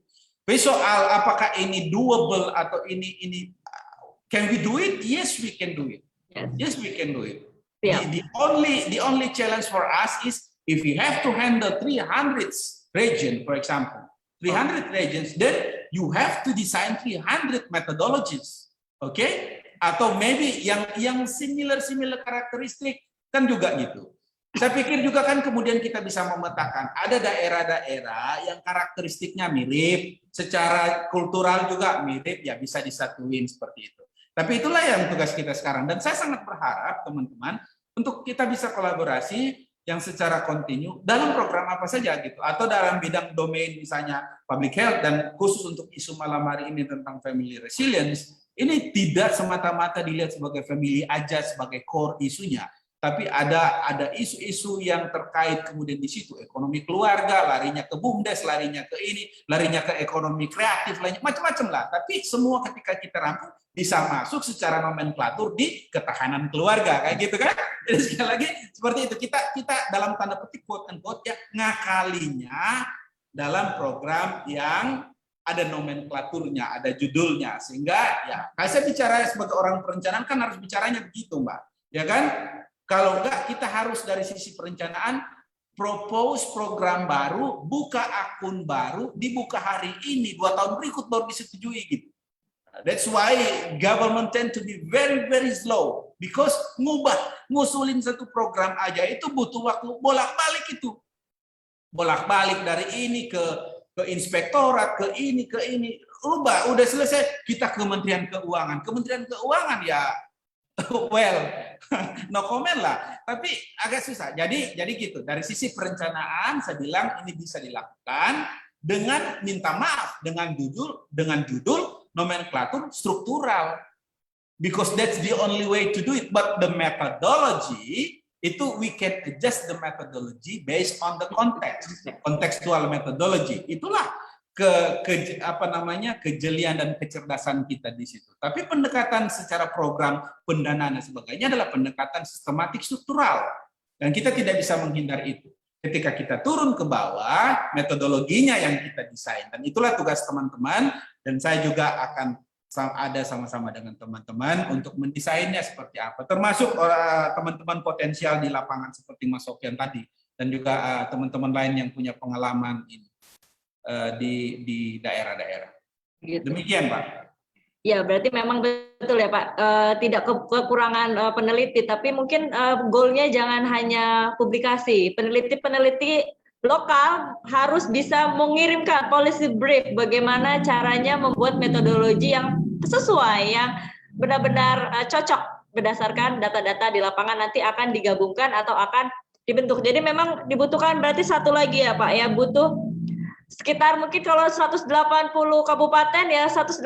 Tapi soal apakah ini doable atau ini can we do it? Yes, we can do it. Yes, we can do it. Yeah. The only challenge for us is if we have to handle 300 regions, for example, 300 regions, then you have to design 300 methodologies, okay? Atau maybe yang similar karakteristik kan juga gitu. Saya pikir juga kan kemudian kita bisa memetakan ada daerah-daerah yang karakteristiknya mirip, secara kultural juga mirip, ya bisa disatuin seperti itu. Tapi itulah yang tugas kita sekarang. Dan saya sangat berharap teman-teman untuk kita bisa kolaborasi yang secara kontinu dalam program apa saja gitu. Atau dalam bidang domain misalnya public health dan khusus untuk isu malam hari ini tentang family resilience. Ini tidak semata-mata dilihat sebagai family aja sebagai core isunya. Tapi ada isu-isu yang terkait kemudian di situ. Ekonomi keluarga, larinya ke BUMDes, larinya ke ini, larinya ke ekonomi kreatif, lainnya macam-macam lah. Tapi semua ketika kita rangkum bisa masuk secara nomenklatur di ketahanan keluarga kayak gitu kan. Jadi sekali lagi seperti itu kita dalam tanda petik quote unquote ya ngakalinya dalam program yang ada nomenklaturnya, ada judulnya, sehingga ya saya bicara sebagai orang perencanaan kan harus bicaranya begitu Mbak, ya kan? Kalau enggak kita harus dari sisi perencanaan propose program baru, buka akun baru, dibuka hari ini, 2 tahun berikut baru disetujui gitu. That's why government tend to be very slow because ngusulin satu program aja itu butuh waktu bolak-balik itu. Bolak-balik dari ini ke inspektorat, ke ini, rubah, udah selesai, kita Kementerian Keuangan. Kementerian Keuangan ya, well, no comment lah. Tapi agak susah. Jadi gitu. Dari sisi perencanaan, saya bilang ini bisa dilakukan dengan minta maaf, dengan judul nomenklatur struktural. Because that's the only way to do it. But the methodology, itu we can adjust the methodology based on the context, contextual methodology. Itulah kejelian dan kecerdasan kita di situ. Tapi pendekatan secara program pendanaan dan sebagainya adalah pendekatan sistematik struktural dan kita tidak bisa menghindar itu. Ketika kita turun ke bawah, metodologinya yang kita desain dan itulah tugas teman-teman dan saya juga akan ada sama-sama dengan teman-teman untuk mendesainnya seperti apa, termasuk teman-teman potensial di lapangan seperti Mas Sofyan tadi dan juga teman-teman lain yang punya pengalaman ini di daerah-daerah. Gitu. Demikian Pak. Ya, berarti memang betul ya Pak, tidak kekurangan peneliti, tapi mungkin goalnya jangan hanya publikasi. Peneliti-peneliti lokal harus bisa mengirimkan policy brief, bagaimana caranya membuat metodologi yang sesuai, yang benar-benar cocok berdasarkan data-data di lapangan nanti akan digabungkan atau akan dibentuk. Jadi memang dibutuhkan berarti satu lagi ya Pak, ya butuh sekitar mungkin kalau 180 kabupaten ya 180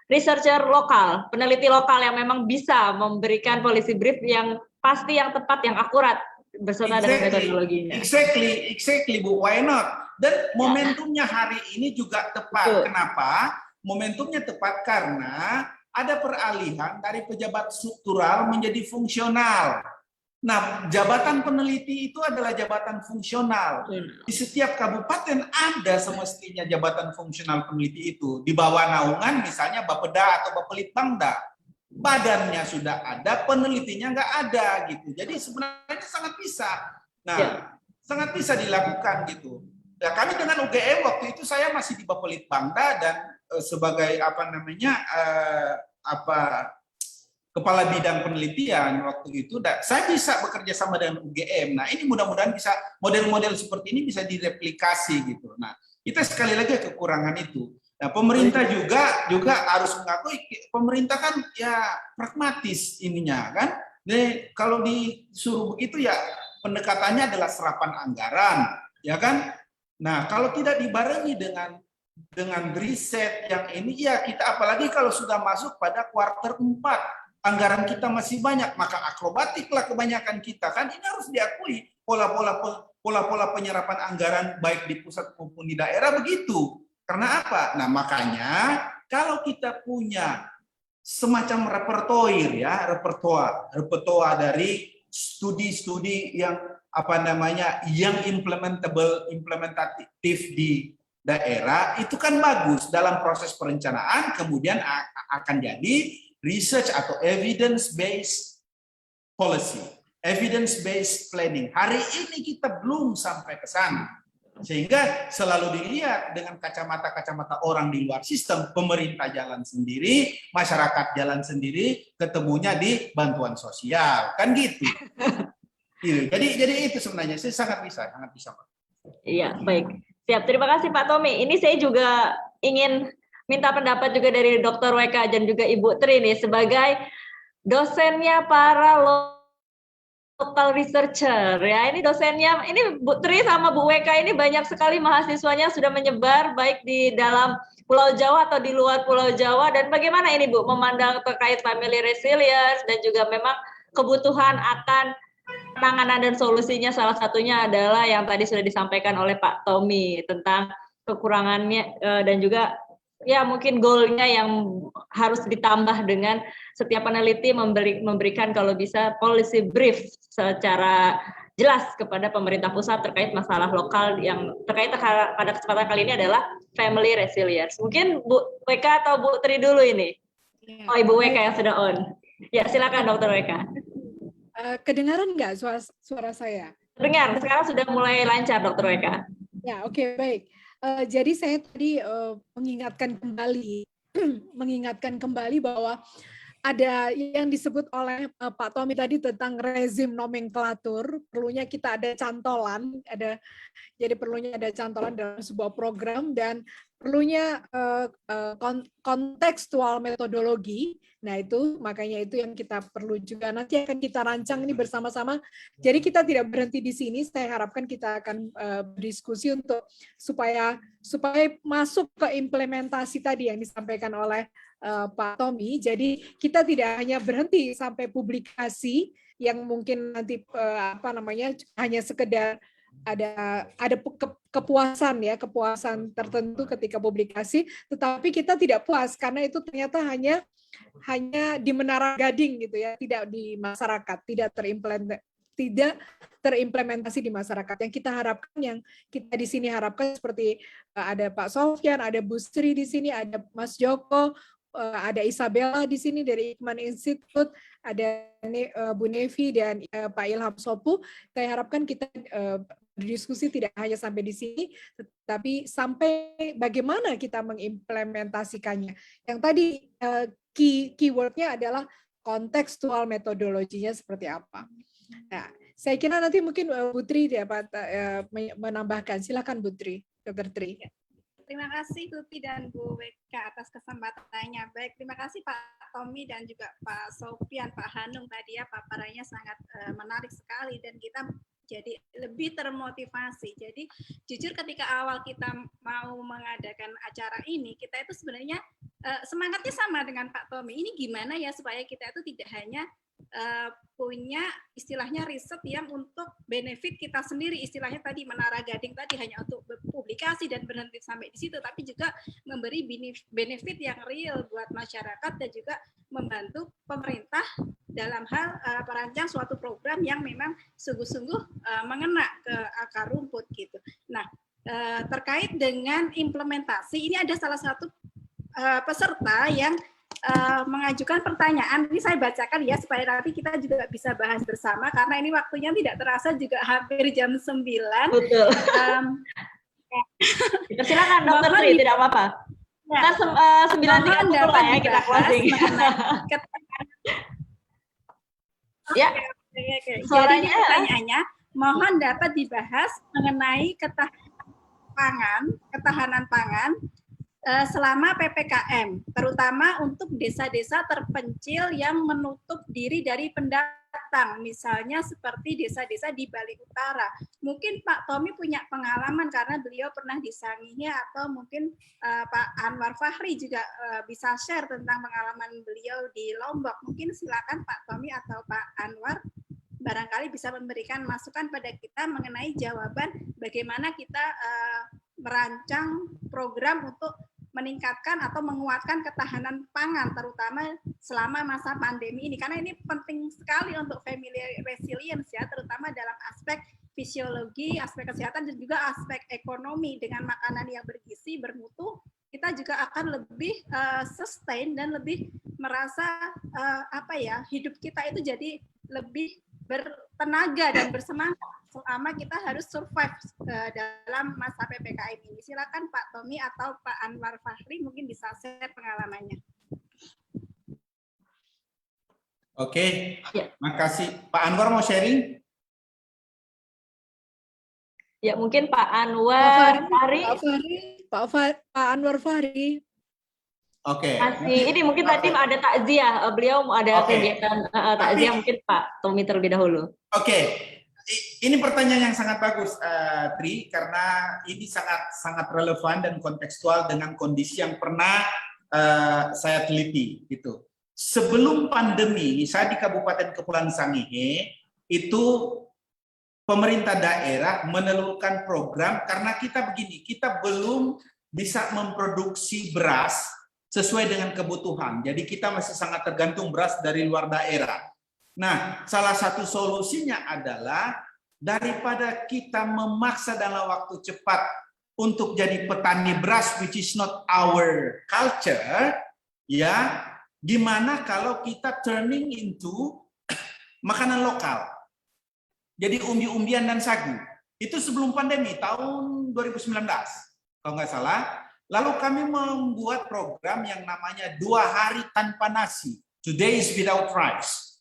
researcher lokal, peneliti lokal yang memang bisa memberikan policy brief yang pasti, yang tepat, yang akurat beserta dengan metodologinya. Exactly, Bu. Why not? Dan momentumnya hari ini juga tepat. Kenapa? Momentumnya tepat karena ada peralihan dari pejabat struktural menjadi fungsional. Nah, jabatan peneliti itu adalah jabatan fungsional. Di setiap kabupaten ada semestinya jabatan fungsional peneliti itu. Di bawah naungan misalnya Bapeda atau Bapelitbangda. Badannya sudah ada, penelitinya nggak ada gitu. Jadi sebenarnya sangat bisa. Nah, sangat bisa dilakukan gitu. Nah, kami dengan UGM waktu itu saya masih di Bapelitbangda dan sebagai kepala bidang penelitian waktu itu, saya bisa bekerja sama dengan UGM. Nah, ini mudah-mudahan bisa model-model seperti ini bisa direplikasi gitu. Nah, kita sekali lagi kekurangan itu. Nah, pemerintah juga harus mengakui, pemerintah kan ya pragmatis ininya kan. Jadi kalau disuruh begitu ya pendekatannya adalah serapan anggaran, ya kan. Nah, kalau tidak dibarengi dengan riset yang ini ya kita, apalagi kalau sudah masuk pada kuartal 4. Anggaran kita masih banyak, maka akrobatiklah kebanyakan kita kan. Ini harus diakui pola-pola penyerapan anggaran baik di pusat maupun di daerah begitu. Karena apa? Nah, makanya kalau kita punya semacam repertoire dari studi-studi yang yang implementatif di daerah, itu kan bagus dalam proses perencanaan, kemudian akan jadi research atau evidence-based policy, evidence-based planning. Hari ini kita belum sampai ke sana. Sehingga selalu dilihat dengan kacamata orang di luar sistem, pemerintah jalan sendiri, masyarakat jalan sendiri, ketemunya di bantuan sosial. Kan gitu. Jadi itu sebenarnya, saya sangat bisa. Iya, baik. Siap, terima kasih Pak Tommy. Ini saya juga ingin minta pendapat juga dari Dr. WK dan juga Ibu Tri nih sebagai dosennya para local researcher ya. Ini dosennya, ini Bu Tri sama Bu WK ini banyak sekali mahasiswanya sudah menyebar baik di dalam Pulau Jawa atau di luar Pulau Jawa. Dan bagaimana ini Bu memandang terkait family resilience dan juga memang kebutuhan akan penanganan dan solusinya, salah satunya adalah yang tadi sudah disampaikan oleh Pak Tommy tentang kekurangannya dan juga ya mungkin goalnya yang harus ditambah dengan setiap peneliti memberikan kalau bisa policy brief secara jelas kepada pemerintah pusat terkait masalah lokal yang terkait pada kesempatan kali ini adalah family resilience. Mungkin Bu WK atau Bu Tri dulu ini. Oh, Ibu WK yang sudah on. Ya, silakan Dr. WK. Kedengaran nggak suara saya? Dengar, sekarang sudah mulai lancar Dr. WK. Ya, oke, baik. Jadi saya tadi mengingatkan kembali bahwa ada yang disebut oleh Pak Tommy tadi tentang rezim nomenklatur, perlunya kita ada cantolan, perlunya ada cantolan dalam sebuah program dan perlunya kontekstual metodologi. Nah, makanya itu yang kita perlu juga nanti akan kita rancang ini bersama-sama. Jadi kita tidak berhenti di sini. Saya harapkan kita akan berdiskusi untuk supaya masuk ke implementasi tadi yang disampaikan oleh Pak Tommy. Jadi kita tidak hanya berhenti sampai publikasi yang mungkin nanti hanya sekedar ada kepuasan tertentu ketika publikasi, tetapi kita tidak puas karena itu ternyata hanya di menara gading gitu ya, tidak di masyarakat, tidak terimplementasi di masyarakat. Yang kita harapkan, yang kita di sini harapkan seperti ada Pak Sofyan, ada Bu Sri di sini, ada Mas Joko, ada Isabella di sini dari Ikman Institute, ada Bu Nevi dan Pak Ilham Sopu. Saya harapkan kita berdiskusi tidak hanya sampai di sini, tetapi sampai bagaimana kita mengimplementasikannya. Yang tadi keywordnya adalah kontekstual metodologinya seperti apa. Nah, saya kira nanti mungkin Putri dapat menambahkan. Silakan Putri, Dr. Tri. Terima kasih Tuti dan Bu Weka atas kesempatannya. Baik, terima kasih Pak Tommy dan juga Pak Sofian, Pak Hanung tadi ya, paparannya sangat menarik sekali dan kita jadi lebih termotivasi. Jadi jujur ketika awal kita mau mengadakan acara ini, kita itu sebenarnya semangatnya sama dengan Pak Tommy. Ini gimana ya supaya kita itu tidak hanya punya istilahnya riset yang untuk benefit kita sendiri, istilahnya tadi Menara Gading tadi hanya untuk publikasi dan berhenti sampai di situ, tapi juga memberi benefit yang real buat masyarakat dan juga membantu pemerintah dalam hal merancang suatu program yang memang sungguh-sungguh mengena ke akar rumput gitu. Nah, terkait dengan implementasi, ini ada salah satu peserta yang mengajukan pertanyaan. Ini saya bacakan ya supaya nanti kita juga bisa bahas bersama karena ini waktunya tidak terasa juga hampir jam 9. Betul. Silakan Dr. Tri, tidak apa-apa. Kita 9.30 lah ya kita closing. Ya. Suaranya. Jadi pertanyaannya, mohon dapat dibahas mengenai ketahanan pangan selama PPKM, terutama untuk desa-desa terpencil yang menutup diri dari pendatang, misalnya seperti desa-desa di Bali Utara. Mungkin Pak Tommy punya pengalaman karena beliau pernah di Sangihe, atau mungkin Pak Anwar Fahri juga bisa share tentang pengalaman beliau di Lombok. Mungkin silakan Pak Tommy atau Pak Anwar barangkali bisa memberikan masukan pada kita mengenai jawaban bagaimana kita merancang program untuk meningkatkan atau menguatkan ketahanan pangan, terutama selama masa pandemi ini. Karena ini penting sekali untuk family resilience ya, terutama dalam aspek fisiologi, aspek kesehatan, dan juga aspek ekonomi. Dengan makanan yang bergizi, bermutu, kita juga akan lebih sustain dan lebih merasa hidup kita itu jadi lebih bertenaga dan bersemangat selama kita harus survive dalam masa PPKM ini. Silakan Pak Tommy atau Pak Anwar Fahri mungkin bisa share pengalamannya. Oke, makasih. Pak Anwar mau sharing? Ya, mungkin Pak Anwar Fahri. Pak Anwar Fahri. Oke. Ini mungkin tadi ada takziah, beliau ada kegiatan takziah, mungkin Pak Tommy terlebih dahulu. Oke. Ini pertanyaan yang sangat bagus, Tri, karena ini sangat relevan dan kontekstual dengan kondisi yang pernah saya teliti. Gitu. Sebelum pandemi, saya di Kabupaten Kepulauan Sangihe, itu pemerintah daerah menelurkan program karena kita belum bisa memproduksi beras sesuai dengan kebutuhan. Jadi kita masih sangat tergantung beras dari luar daerah. Nah, salah satu solusinya adalah daripada kita memaksa dalam waktu cepat untuk jadi petani beras, which is not our culture, ya, gimana kalau kita turning into makanan lokal. Jadi umbi-umbian dan sagu. Itu sebelum pandemi, tahun 2019, kalau nggak salah. Lalu kami membuat program yang namanya 2 hari tanpa nasi, 2 days without rice.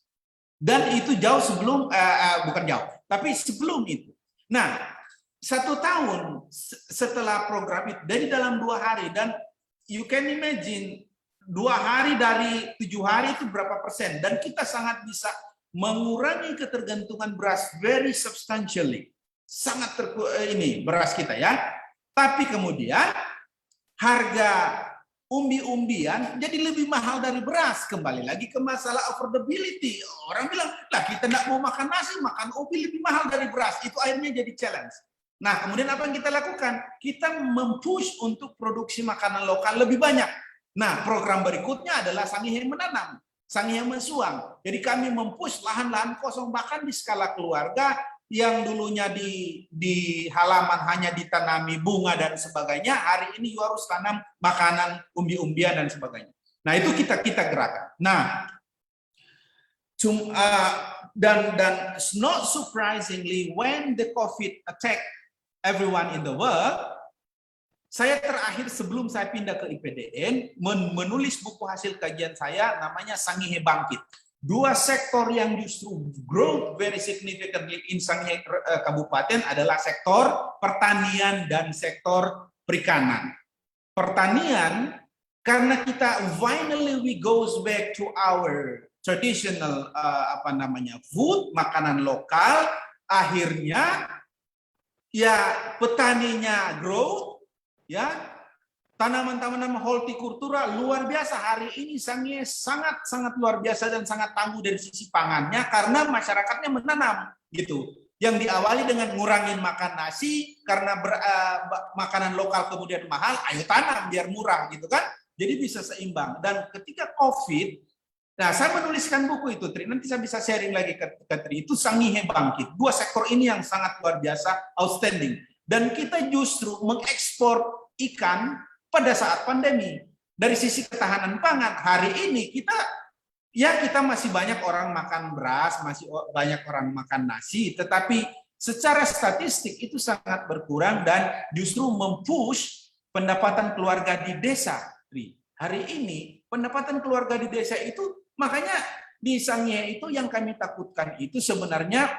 Dan itu jauh sebelum, bukan jauh, tapi sebelum itu. Nah, 1 tahun setelah program itu, dari dalam 2 hari, dan you can imagine, 2 hari dari 7 hari itu berapa persen. Dan kita sangat bisa mengurangi ketergantungan beras very substantially. Sangat beras kita ya. Tapi kemudian, harga umbi-umbian jadi lebih mahal dari beras. Kembali lagi ke masalah affordability. Orang bilang, lah kita tidak mau makan nasi, makan umbi lebih mahal dari beras. Itu akhirnya jadi challenge. Nah, kemudian apa yang kita lakukan? Kita mempush untuk produksi makanan lokal lebih banyak. Nah, program berikutnya adalah Sangihe menanam, Sangihe mensuang. Jadi kami mempush lahan-lahan kosong, bahkan di skala keluarga, yang dulunya di halaman hanya ditanami bunga dan sebagainya, hari ini harus tanam makanan umbi-umbian dan sebagainya. Nah, itu kita gerakan. Nah, dan not surprisingly, when the COVID attack everyone in the world, saya terakhir sebelum saya pindah ke IPDN menulis buku hasil kajian saya namanya Sangihe Bangkit. Dua sektor yang justru grow very significantly in Sangihe Kabupaten adalah sektor pertanian dan sektor perikanan. Pertanian, karena kita finally we goes back to our traditional food, makanan lokal, akhirnya ya petaninya grow, ya tanaman-tanaman hortikultura luar biasa. Hari ini Sangihe sangat luar biasa dan sangat tangguh dari sisi pangannya karena masyarakatnya menanam gitu. Yang diawali dengan ngurangin makan nasi karena makanan lokal kemudian mahal, ayo tanam biar murah gitu kan. Jadi bisa seimbang. Dan ketika COVID, nah saya menuliskan buku itu, Tri, nanti saya bisa sharing lagi ke Tri, itu Sangihe Bangkit. Dua sektor ini yang sangat luar biasa, outstanding. Dan kita justru mengekspor ikan pada saat pandemi. Dari sisi ketahanan pangan, hari ini kita masih banyak orang makan beras, masih banyak orang makan nasi, tetapi secara statistik itu sangat berkurang dan justru mempush pendapatan keluarga di desa. Hari ini pendapatan keluarga di desa itu, makanya di Sangihe itu yang kami takutkan itu sebenarnya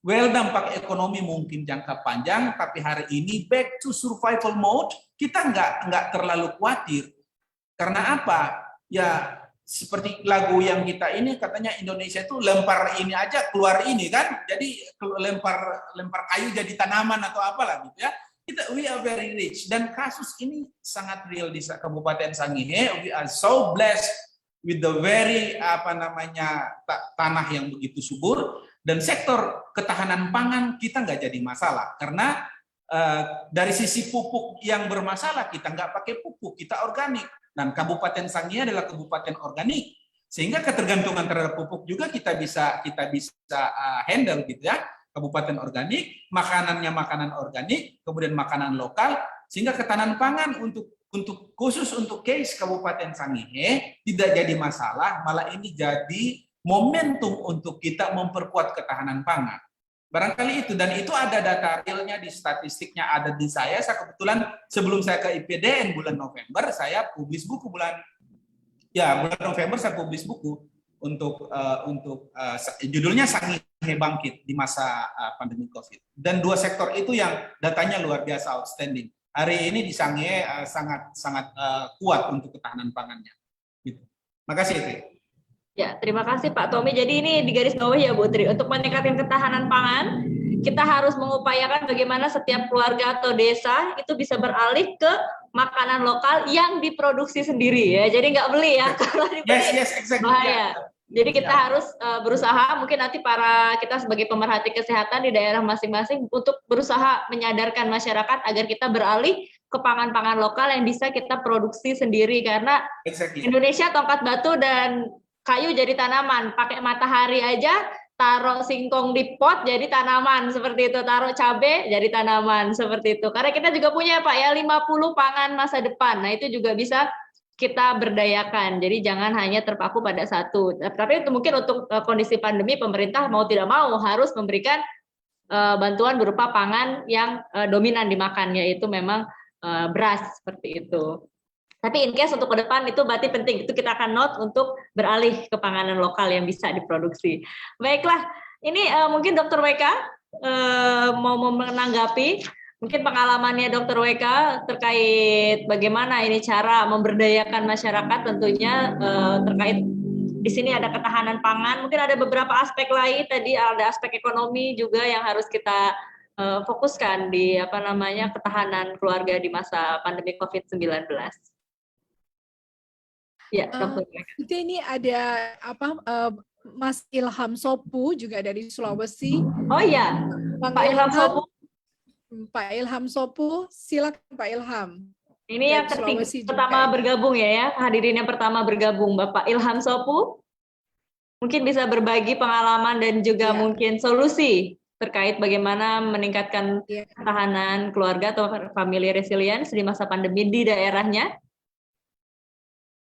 dampak ekonomi mungkin jangka panjang, tapi hari ini back to survival mode, kita nggak terlalu khawatir. Karena apa? Ya seperti lagu yang kita ini katanya Indonesia itu lempar ini aja keluar ini kan, jadi lempar kayu jadi tanaman atau apalah gitu ya. We are very rich dan kasus ini sangat real di Kabupaten Sangihe. We are so blessed with the very tanah yang begitu subur. Dan sektor ketahanan pangan kita nggak jadi masalah karena dari sisi pupuk yang bermasalah kita nggak pakai pupuk, kita organik, dan Kabupaten Sangihe adalah kabupaten organik sehingga ketergantungan terhadap pupuk juga kita bisa handle gitu ya. Kabupaten organik, makanannya makanan organik, kemudian makanan lokal, sehingga ketahanan pangan khusus untuk case Kabupaten Sangihe tidak jadi masalah, malah ini jadi momentum untuk kita memperkuat ketahanan pangan. Barangkali itu, dan itu ada data realnya di statistiknya ada di saya. Saya kebetulan sebelum saya ke IPDN bulan November, saya publis buku bulan November saya publis buku untuk judulnya Sangihe Bangkit di masa pandemi COVID. Dan dua sektor itu yang datanya luar biasa outstanding. Hari ini di Sangihe sangat kuat untuk ketahanan pangannya. Gitu. Makasih, Tri. Ya, terima kasih Pak Tommy. Jadi ini di garis bawah ya Bu Tri, untuk meningkatkan ketahanan pangan, kita harus mengupayakan bagaimana setiap keluarga atau desa itu bisa beralih ke makanan lokal yang diproduksi sendiri ya. Jadi nggak beli ya, kalau dibeli exactly. bahaya. Jadi kita harus berusaha, mungkin nanti kita sebagai pemerhati kesehatan di daerah masing-masing untuk berusaha menyadarkan masyarakat agar kita beralih ke pangan-pangan lokal yang bisa kita produksi sendiri, karena Indonesia tongkat batu dan kayu jadi tanaman, pakai matahari aja, taruh singkong di pot jadi tanaman seperti itu, taruh cabai jadi tanaman seperti itu. Karena kita juga punya Pak ya 50 pangan masa depan. Nah, itu juga bisa kita berdayakan. Jadi jangan hanya terpaku pada satu. Tapi itu mungkin untuk kondisi pandemi, pemerintah mau tidak mau harus memberikan bantuan berupa pangan yang dominan dimakan, yaitu memang beras seperti itu. Tapi in case untuk ke depan itu berarti penting, itu kita akan note untuk beralih ke panganan lokal yang bisa diproduksi. Baiklah, ini mungkin Dr. WK mau menanggapi mungkin pengalamannya Dr. WK terkait bagaimana ini cara memberdayakan masyarakat, tentunya terkait di sini ada ketahanan pangan, mungkin ada beberapa aspek lain, tadi ada aspek ekonomi juga yang harus kita fokuskan di ketahanan keluarga di masa pandemi COVID-19. Ya, Dr. WK. Ini ada Mas Ilham Sopu juga dari Sulawesi. Oh iya, Pak Ilham Sopu. Pak Ilham Sopu, silakan Pak Ilham. Ini yang pertama bergabung ya, hadirin yang pertama bergabung, Bapak Ilham Sopu. Mungkin bisa berbagi pengalaman dan juga mungkin solusi terkait bagaimana meningkatkan ketahanan keluarga atau family resilience di masa pandemi di daerahnya.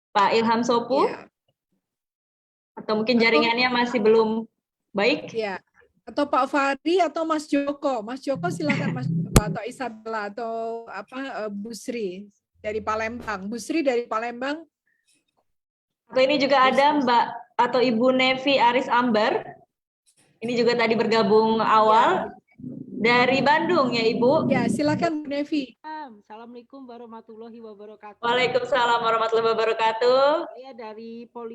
Pak Ilham Sopu. Atau mungkin jaringannya masih belum baik? Ya. Atau Pak Fahri atau Mas Joko. Mas Joko silakan Mas Joko atau Isabella atau Bu Sri dari Palembang. Bu Sri dari Palembang. Atau ini juga ada Mbak atau Ibu Nevi Aris Ambar. Ini juga tadi bergabung awal. Dari Bandung ya Ibu. Ya, silakan Bu Nevi. Assalamualaikum warahmatullahi wabarakatuh. Waalaikumsalam warahmatullahi wabarakatuh.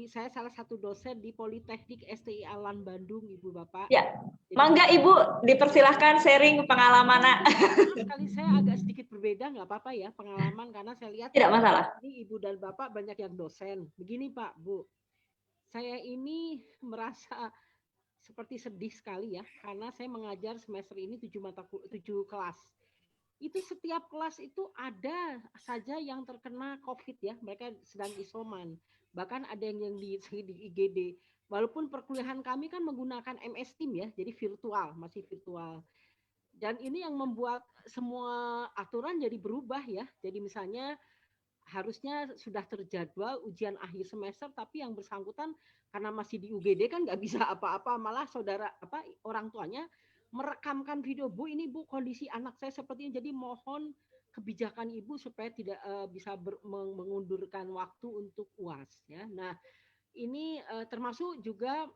Saya salah satu dosen di Politeknik STI Alan Bandung, Ibu Bapak. Ya, mangga Ibu dipersilahkan sharing pengalaman. Kali saya agak sedikit berbeda, nggak apa-apa ya pengalaman, karena saya lihat Tidak masalah. ini Ibu dan Bapak banyak yang dosen. Begini Pak, Bu, saya ini merasa seperti sedih sekali ya, karena saya mengajar semester ini 7 kelas. Itu setiap kelas itu ada saja yang terkena COVID ya, mereka sedang isoman. Bahkan ada yang di IGD. Walaupun perkuliahan kami kan menggunakan MS Team ya, jadi virtual, masih virtual. Dan ini yang membuat semua aturan jadi berubah ya. Jadi misalnya harusnya sudah terjadwal ujian akhir semester, tapi yang bersangkutan karena masih di UGD kan nggak bisa apa-apa, malah orang tuanya merekamkan video, Bu ini Bu kondisi anak saya seperti ini, jadi mohon kebijakan Ibu supaya tidak bisa mengundurkan waktu untuk UAS ya. Nah ini termasuk juga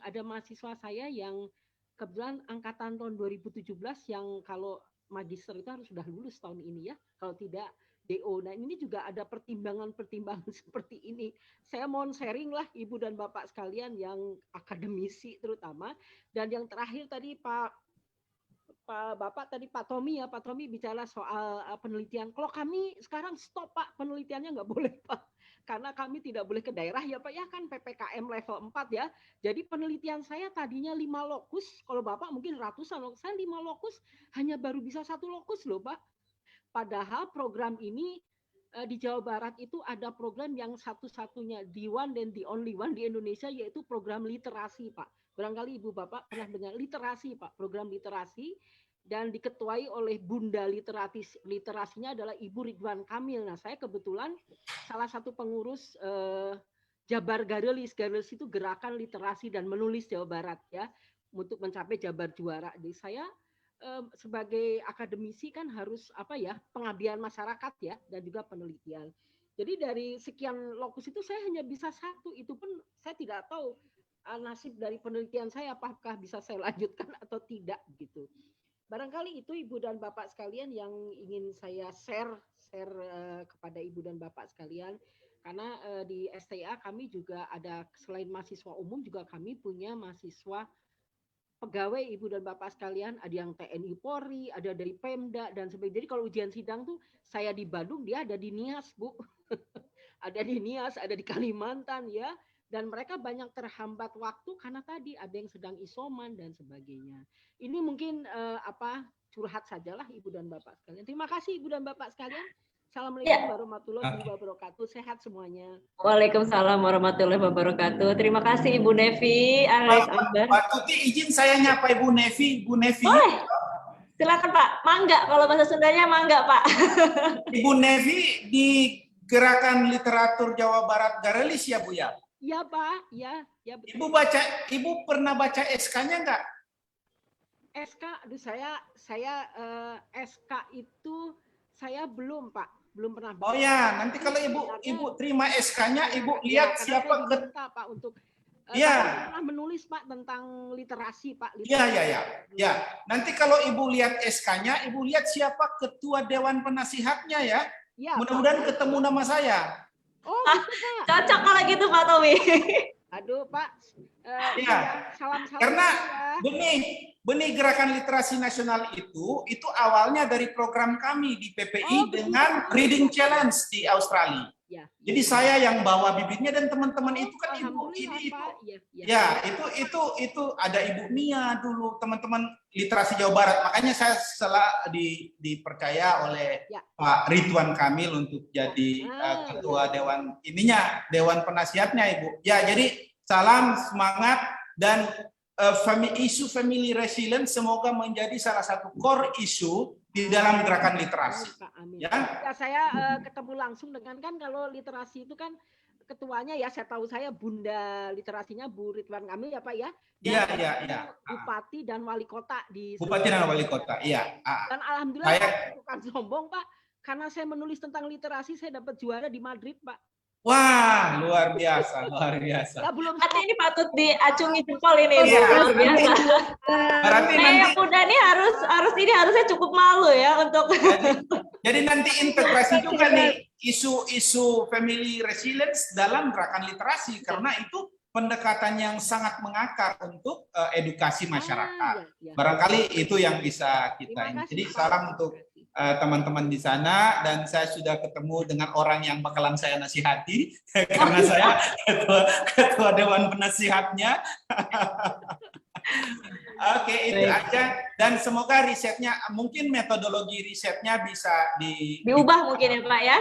ada mahasiswa saya yang kebetulan angkatan tahun 2017 yang kalau magister itu harus sudah lulus tahun ini ya, kalau tidak DO. Nah ini juga ada pertimbangan-pertimbangan seperti ini. Saya mohon sharing lah Ibu dan Bapak sekalian yang akademisi terutama. Dan yang terakhir tadi Pak Tommy ya, Pak Tommy bicara soal penelitian. Kalau kami sekarang stop Pak, penelitiannya nggak boleh Pak. Karena kami tidak boleh ke daerah ya Pak, ya kan PPKM level 4 ya. Jadi penelitian saya tadinya 5 lokus, kalau Bapak mungkin ratusan, saya 5 lokus hanya baru bisa 1 lokus loh Pak. Padahal program ini di Jawa Barat itu ada program yang satu-satunya, the one dan the only one di Indonesia, yaitu program literasi Pak. Barangkali Ibu Bapak pernah dengar literasi Pak, program literasi, dan diketuai oleh Bunda literasinya adalah Ibu Ridwan Kamil. Nah saya kebetulan salah satu pengurus Jabar Garelis. Garelis itu gerakan literasi dan menulis Jawa Barat ya, untuk mencapai Jabar Juara. Jadi saya sebagai akademisi kan harus pengabdian masyarakat ya, dan juga penelitian. Jadi dari sekian lokus itu saya hanya bisa 1, itu pun saya tidak tahu nasib dari penelitian saya apakah bisa saya lanjutkan atau tidak gitu. Barangkali itu Ibu dan Bapak sekalian yang ingin saya share kepada Ibu dan Bapak sekalian, karena di STA kami juga ada, selain mahasiswa umum juga kami punya mahasiswa pegawai Ibu dan Bapak sekalian, ada yang TNI Polri, ada dari Pemda dan sebagainya. Jadi kalau ujian sidang tuh saya di Bandung, dia ada di Nias, Bu. Ada di Nias, ada di Kalimantan ya. Dan mereka banyak terhambat waktu karena tadi ada yang sedang isoman dan sebagainya. Ini mungkin curhat sajalah Ibu dan Bapak sekalian. Terima kasih Ibu dan Bapak sekalian. Assalamualaikum warahmatullahi wabarakatuh. Sehat semuanya. Waalaikumsalam warahmatullahi wabarakatuh. Terima kasih Ibu Nevi Aris Ambar. Pak Tuti izin saya nyapa Ibu Nevi. Ibu Nevi. Boleh. Silakan Pak. Mangga, kalau bahasa Sundanya mangga Pak. Ibu Nevi di Gerakan Literatur Jawa Barat Garelis ya Bu ya? Iya Pak, ya betul. Ibu pernah baca SK-nya nggak? SK, aduh saya SK itu saya belum Pak. Belum pernah. Oh ya, nanti kalau Ibu terima SK-nya, Ibu lihat siapa Pak untuk pernah menulis Pak tentang literasi Pak. Ya. Nanti kalau Ibu lihat SK-nya, Ibu lihat siapa ketua Dewan Penasihatnya ya. Ya mudah-mudahan ketemu nama saya. Oh, gitu, Pak. Cocok kalau gitu Pak Tommy. Aduh Pak. Salam. Karena benih Gerakan Literasi Nasional itu awalnya dari program kami di PPI dengan Reading Challenge di Australia. Ya. Jadi saya yang bawa bibitnya dan teman-teman itu kan itu ada Ibu Mia dulu, teman-teman literasi Jawa Barat. Makanya saya dipercaya oleh Pak Ridwan Kamil untuk jadi ketua Dewan Penasihatnya Ibu. Ya, jadi salam semangat dan isu family resilience semoga menjadi salah satu core isu di dalam gerakan literasi. Amin. Ya, saya ketemu langsung dengan kalau literasi itu kan ketuanya ya, saya tahu saya Bunda Literasinya Bu Ridwan Kamil ya Pak ya. Dan Iya, saya iya, itu iya. Bupati dan Wali Kota di Bupati dan Wali Kota, iya. Dan alhamdulillah Saya- saya bukan sombong Pak, karena saya menulis tentang literasi saya dapat juara di Madrid Pak. Wah, luar biasa, luar biasa. Ya belum Berarti ini patut diacungi jempol ini, Iya. luar biasa. Berarti Saya nanti yang muda nih harusnya cukup malu ya untuk jadi nanti integrasi juga nih isu-isu family resilience dalam gerakan literasi karena itu pendekatan yang sangat mengakar untuk edukasi masyarakat. ya. Barangkali itu yang bisa kita Terima ini. kasih, Jadi Pak. salam untuk teman-teman di sana dan saya sudah ketemu dengan orang yang bakalan saya nasihati karena saya ketua dewan penasihatnya. Oke, itu Baik. aja dan semoga risetnya mungkin metodologi risetnya bisa diubah mungkin ya Pak ya.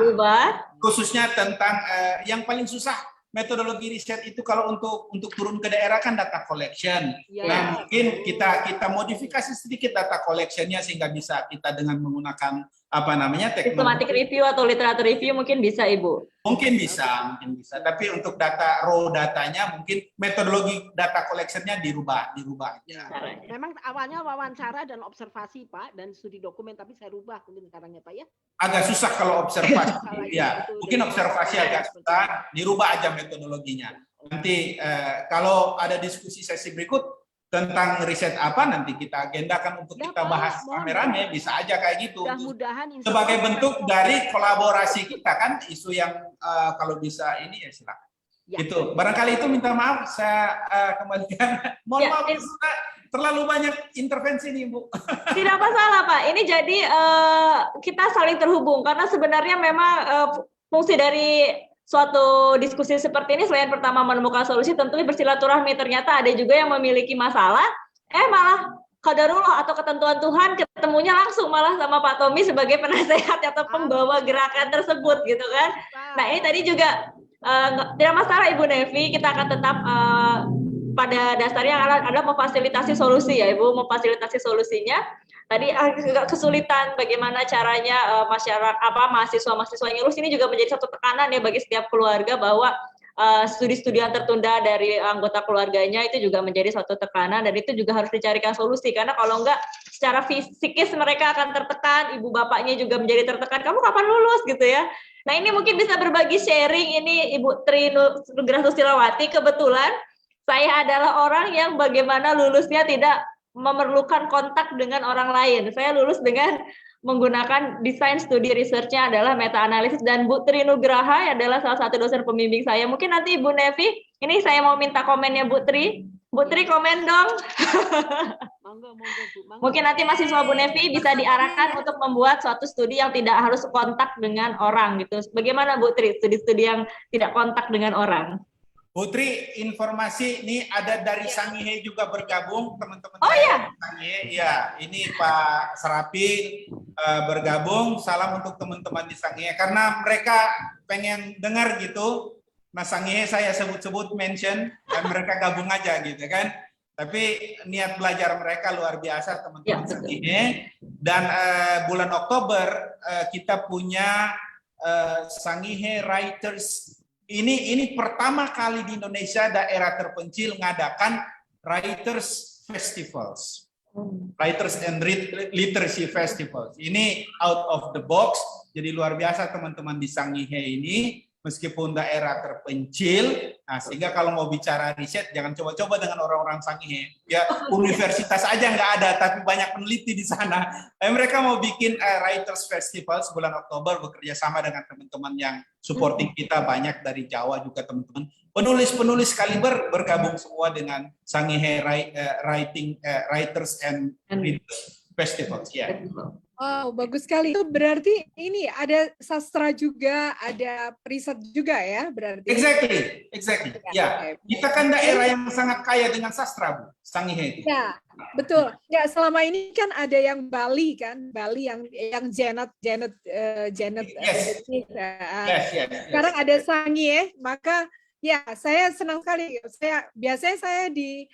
diubah khususnya tentang yang paling susah metodologi riset itu kalau untuk turun ke daerah kan data collection. Ya. Nah, mungkin kita modifikasi sedikit data collection-nya sehingga bisa kita dengan menggunakan Systematic teknologi. review atau literatur review mungkin bisa Ibu. Mungkin bisa. Tapi untuk raw datanya mungkin metodologi data collection-nya dirubah aja. Caranya. Memang awalnya wawancara dan observasi Pak dan studi dokumen, tapi saya rubah mungkin sekarangnya Pak ya. Agak susah kalau observasi. Ya, Itu mungkin dari- observasi agak susah, dirubah aja metodologinya. Nanti kalau ada diskusi sesi berikut tentang riset apa nanti kita agendakan untuk Ya, kita Pak, bahas mohon. rame-rame, bisa aja kayak gitu. Mudah-mudahan insya Sebagai Allah- bentuk dari kolaborasi kita kan isu yang kalau bisa ini ya silakan. Ya. Itu barangkali itu minta maaf saya kembalikan. Mohon Ya, maaf ini- sudah terlalu banyak intervensi nih Bu. Tidak masalah Pak. Ini jadi kita saling terhubung karena sebenarnya memang fungsi dari suatu diskusi seperti ini selain pertama menemukan solusi tentunya bersilaturahmi. Ternyata ada juga yang memiliki masalah, malah qadarullah atau ketentuan Tuhan ketemunya langsung malah sama Pak Tommy sebagai penasehat atau pembawa gerakan tersebut gitu kan. Nah ini tadi juga tidak masalah Ibu Nevi, kita akan tetap pada dasarnya adalah memfasilitasi solusi ya Ibu, memfasilitasi solusinya. Tadi agak kesulitan bagaimana caranya mahasiswa-mahasiswa yang lulus ini juga menjadi satu tekanan ya bagi setiap keluarga bahwa studi-studi yang tertunda dari anggota keluarganya itu juga menjadi suatu tekanan dan itu juga harus dicarikan solusi karena kalau enggak secara psikis mereka akan tertekan, ibu bapaknya juga menjadi tertekan, kamu kapan lulus gitu ya. Nah ini mungkin bisa berbagi sharing ini Ibu Tri Nugraha Sustilawati, kebetulan saya adalah orang yang bagaimana lulusnya tidak memerlukan kontak dengan orang lain. Saya lulus dengan menggunakan desain studi research-nya adalah meta-analisis dan Bu Tri Nugraha adalah salah satu dosen pembimbing saya. Mungkin nanti Ibu Nevi, ini saya mau minta komennya Bu Tri. Bu Tri komen dong. Monggo, Bu. Monggo. Mungkin nanti mahasiswa Bu Nevi bisa diarahkan untuk membuat suatu studi yang tidak harus kontak dengan orang gitu. Bagaimana Bu Tri, studi-studi yang tidak kontak dengan orang? Putri, informasi ini ada dari Sangihe juga bergabung teman-teman. Oh iya. Sangihe, ya ini Pak Serapi bergabung. Salam untuk teman-teman di Sangihe karena mereka pengen dengar gitu. Nah Sangihe saya sebut-sebut mention dan mereka gabung aja gitu kan. Tapi niat belajar mereka luar biasa teman-teman Sangihe. Dan bulan Oktober kita punya Sangihe Writers. Ini pertama kali di Indonesia daerah terpencil mengadakan Writers Festivals. Writers and Literacy Festivals. Ini out of the box. Jadi luar biasa teman-teman di Sangihe ini. Meskipun daerah terpencil, nah sehingga kalau mau bicara riset jangan coba-coba dengan orang-orang Sangihe. Ya universitas aja nggak ada, tapi banyak peneliti di sana. Mereka mau bikin Writers Festival bulan Oktober bekerja sama dengan teman-teman yang supporting kita banyak dari Jawa juga teman-teman. Penulis-penulis kaliber bergabung semua dengan Sangihe Writers and Readers Festivals. Ya. Wow, bagus sekali. Itu berarti ini ada sastra juga, ada riset juga ya, berarti. Exactly. Ya, kita kan daerah yang sangat kaya dengan sastra, Bu, Sangihe. Ya, betul. Ya, selama ini kan ada yang Bali kan, Bali yang Janet. Yes. Sekarang ada Sangihe, maka ya saya senang sekali. Biasanya saya di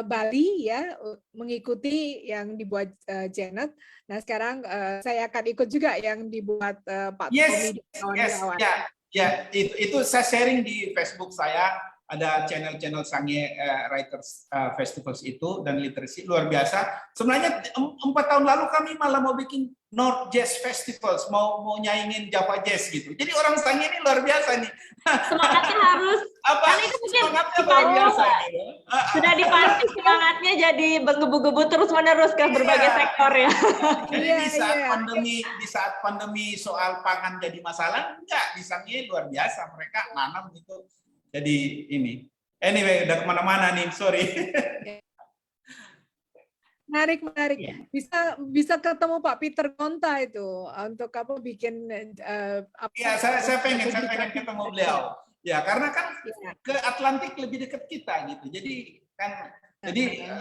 Bali ya mengikuti yang dibuat Janet. Nah sekarang saya akan ikut juga yang dibuat Pak Tommy dan kawan-kawan. Ya. Ya, itu saya sharing di Facebook saya, ada channel-channel Sangihe Writers Festivals itu dan literasi luar biasa. Sebenarnya 4 tahun lalu kami malah mau bikin North Jazz Festivals, mau nyaingin Java Jazz gitu. Jadi orang Sangihe ini luar biasa nih. Semangatnya harus, Apa kan itu mungkin semangatnya luar biasa gitu. sudah dipantik semangatnya jadi menggebu-gebu terus-menerus ke berbagai Iya. sektor ya. Jadi Iya, di saat iya. pandemi soal pangan jadi masalah, enggak, di Sangihe luar biasa mereka nanam itu jadi ini. Anyway, udah kemana-mana nih, sorry. Menarik. Iya. Bisa ketemu Pak Peter Gonta itu untuk apa bikin apa? Iya, saya pengen publikasi. ketemu beliau. Ya, karena kan Iya. ke Atlantik lebih dekat kita gitu. Jadi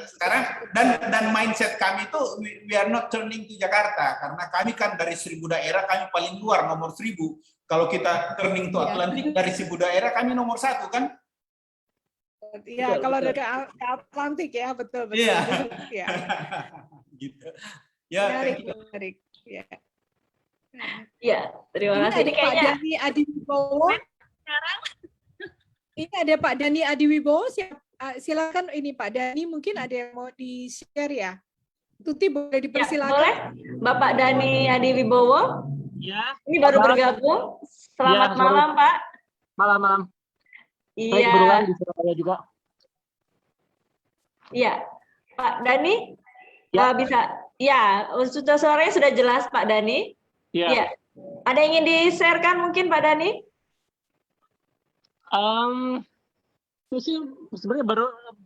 sekarang dan mindset kami itu we are not turning to Jakarta karena kami kan dari 1000 daerah kami paling luar nomor 1000. Kalau kita turning to Iya. Atlantik dari 1000 daerah kami nomor 1 kan? Iya, kalau ada ke Atlantik ya, betul. Iya. Ya. Gitu. Ya, thank you. Menarik. Ya. Iya, terima Ini kasih. ada Ini Pak kayaknya Dani Adiwibowo. Ini ada Pak Dani Adiwibowo. Silakan ini Pak Dani, mungkin ada yang mau di-share ya. Tuti boleh ya, dipersilakan. boleh Bapak Dani Adiwibowo. Ya, Ini baru bergabung. Selamat Ya, malam, Pak. malam. Saya Iya. kebetulan di Surabaya juga. Iya. Pak Dani Ya. bisa. Ya, suaranya sudah jelas Pak Dani. Ya. Iya. Ada yang ingin di-share-kan mungkin Pak Dani? Itu sih sebenarnya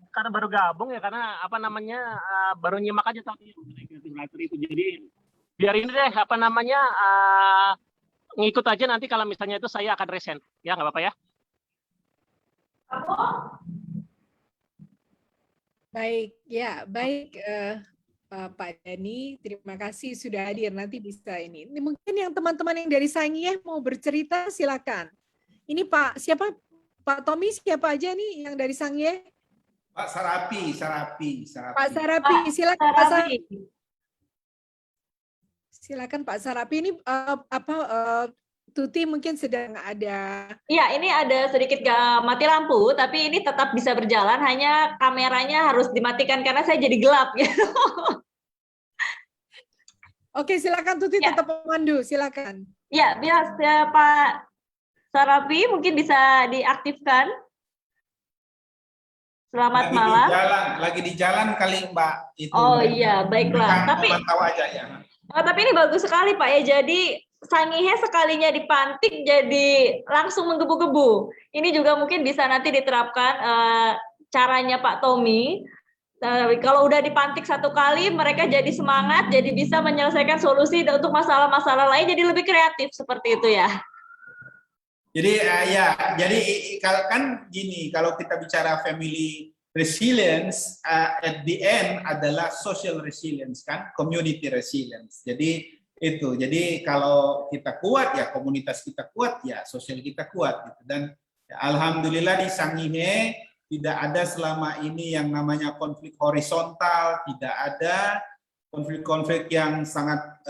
karena baru gabung ya, karena apa namanya baru nyimak aja tadi itu. Jadi biar ini deh apa namanya ngikut aja, nanti kalau misalnya itu saya akan resign. Ya nggak apa-apa ya. Baik, ya, baik Pak Dani, terima kasih sudah hadir. Nanti bisa ini. Mungkin yang teman-teman yang dari Sangihe mau bercerita, silakan. Ini Pak, siapa? Pak Tommy, siapa aja nih yang dari Sangihe? Pak Sarapi. Pak Sarapi, silakan Pak Sarapi. Sarapi. Silakan Pak Sarapi. Ini Tuti mungkin sedang ada. Iya, ini ada sedikit mati lampu, tapi ini tetap bisa berjalan, hanya kameranya harus dimatikan karena saya jadi gelap gitu. Oke, silakan Tuti Ya. tetap memandu, silakan. Ya, biasa Pak Sarapi mungkin bisa diaktifkan. Selamat malam. Lagi di jalan kali Mbak itu. Oh iya, baiklah. Tapi tahu aja ya. tapi ini bagus sekali Pak ya. Jadi Sangihe sekalinya dipantik jadi langsung menggebu-gebu. Ini juga mungkin bisa nanti diterapkan caranya Pak Tommy. Kalau udah dipantik satu kali, mereka jadi semangat, jadi bisa menyelesaikan solusi untuk masalah-masalah lain, jadi lebih kreatif seperti itu ya. Jadi jadi kan gini, kalau kita bicara family resilience, at the end adalah social resilience kan, community resilience. Jadi kalau kita kuat ya komunitas kita kuat ya sosial kita kuat gitu. Dan ya, alhamdulillah di Sangihe tidak ada selama ini yang namanya konflik horizontal, tidak ada konflik-konflik yang sangat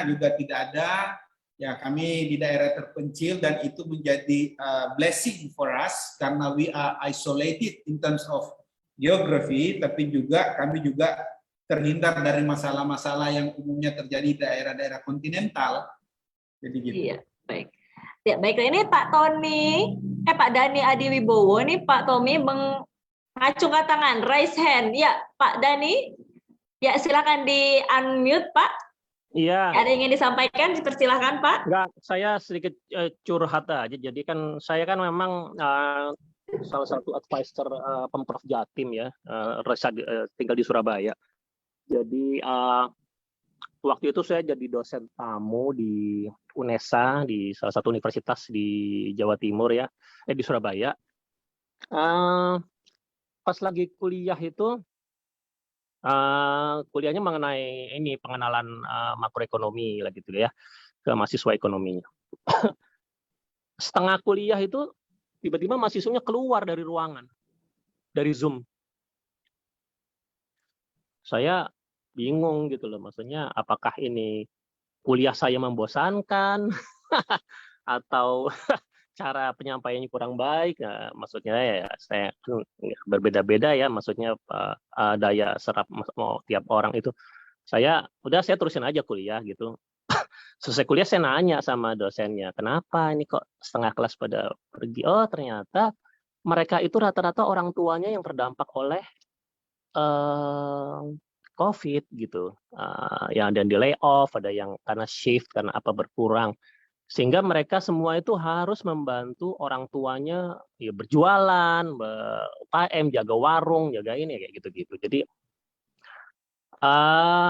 juga tidak ada. Ya, kami di daerah terpencil dan itu menjadi blessing for us karena we are isolated in terms of geography, tapi kami juga terhindar dari masalah-masalah yang umumnya terjadi di daerah-daerah kontinental. Jadi gitu. Iya, baik. Ya, baiklah, ini Pak Pak Dani Adiwibowo nih, Pak Tommy mengacungkan tangan, raise hand. Ya, Pak Dani, ya silakan di-unmute, Pak. Iya. Ada yang ingin disampaikan, dipersilahkan, Pak. Enggak, saya sedikit curhat aja. Jadi kan saya kan memang salah satu advisor Pemprov Jatim ya, tinggal di Surabaya. Jadi waktu itu saya jadi dosen tamu di UNESA, di salah satu universitas di Jawa Timur ya, di Surabaya. Pas lagi kuliah itu, kuliahnya mengenai ini pengenalan makroekonomi lah gitu ya, ke mahasiswa ekonominya. Setengah kuliah itu tiba-tiba mahasiswanya keluar dari ruangan, dari Zoom. Saya bingung gitu loh, maksudnya apakah ini kuliah saya membosankan atau cara penyampaiannya kurang baik, nah, maksudnya ya saya berbeda-beda ya, maksudnya daya serap mau tiap orang itu. Saya terusin aja kuliah gitu. Selesai kuliah saya nanya sama dosennya, kenapa ini kok setengah kelas pada pergi? Oh ternyata mereka itu rata-rata orang tuanya yang terdampak oleh COVID gitu. Yang ada yang di layoff, ada yang karena shift, karena apa berkurang. Sehingga mereka semua itu harus membantu orang tuanya ya berjualan, UKM, jaga warung, jaga ini kayak gitu-gitu. Jadi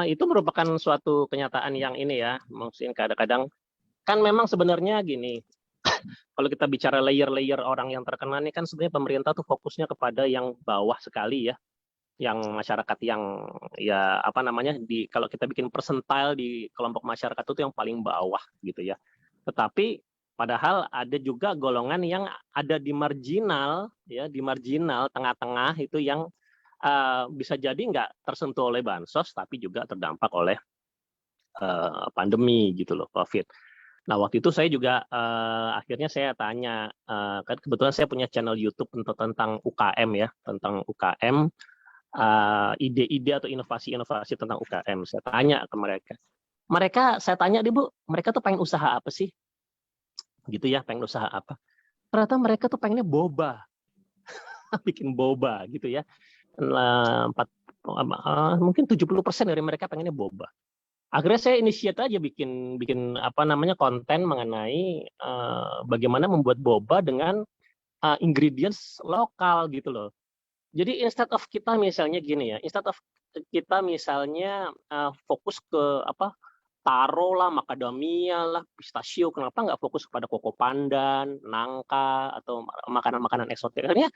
itu merupakan suatu kenyataan yang ini ya, mungkin kadang-kadang kan memang sebenarnya gini, kalau kita bicara layer-layer orang yang terkena ini kan sebenarnya pemerintah tuh fokusnya kepada yang bawah sekali ya, yang masyarakat yang ya apa namanya kalau kita bikin persentil di kelompok masyarakat itu yang paling bawah gitu ya. Tetapi padahal ada juga golongan yang ada di marginal ya, di marginal tengah-tengah itu yang bisa jadi nggak tersentuh oleh bansos tapi juga terdampak oleh pandemi gitu loh, COVID. Nah waktu itu saya juga akhirnya saya tanya, kan kebetulan saya punya channel YouTube tentang UKM ya, tentang UKM, ide-ide atau inovasi-inovasi tentang UKM. Saya tanya ke mereka saya tanya deh Bu, mereka tuh pengen usaha apa sih? Gitu ya, pengen usaha apa? Ternyata mereka tuh pengennya boba, bikin boba gitu ya. Mungkin 70% dari mereka pengennya boba. Akhirnya saya inisiat aja bikin apa namanya konten mengenai bagaimana membuat boba dengan ingredients lokal gitu loh. Jadi instead of kita misalnya gini ya, instead of kita misalnya fokus ke apa taro lah, macadamia lah, pistachio, kenapa nggak fokus kepada koko pandan, nangka atau makanan-makanan eksotik? Akhirnya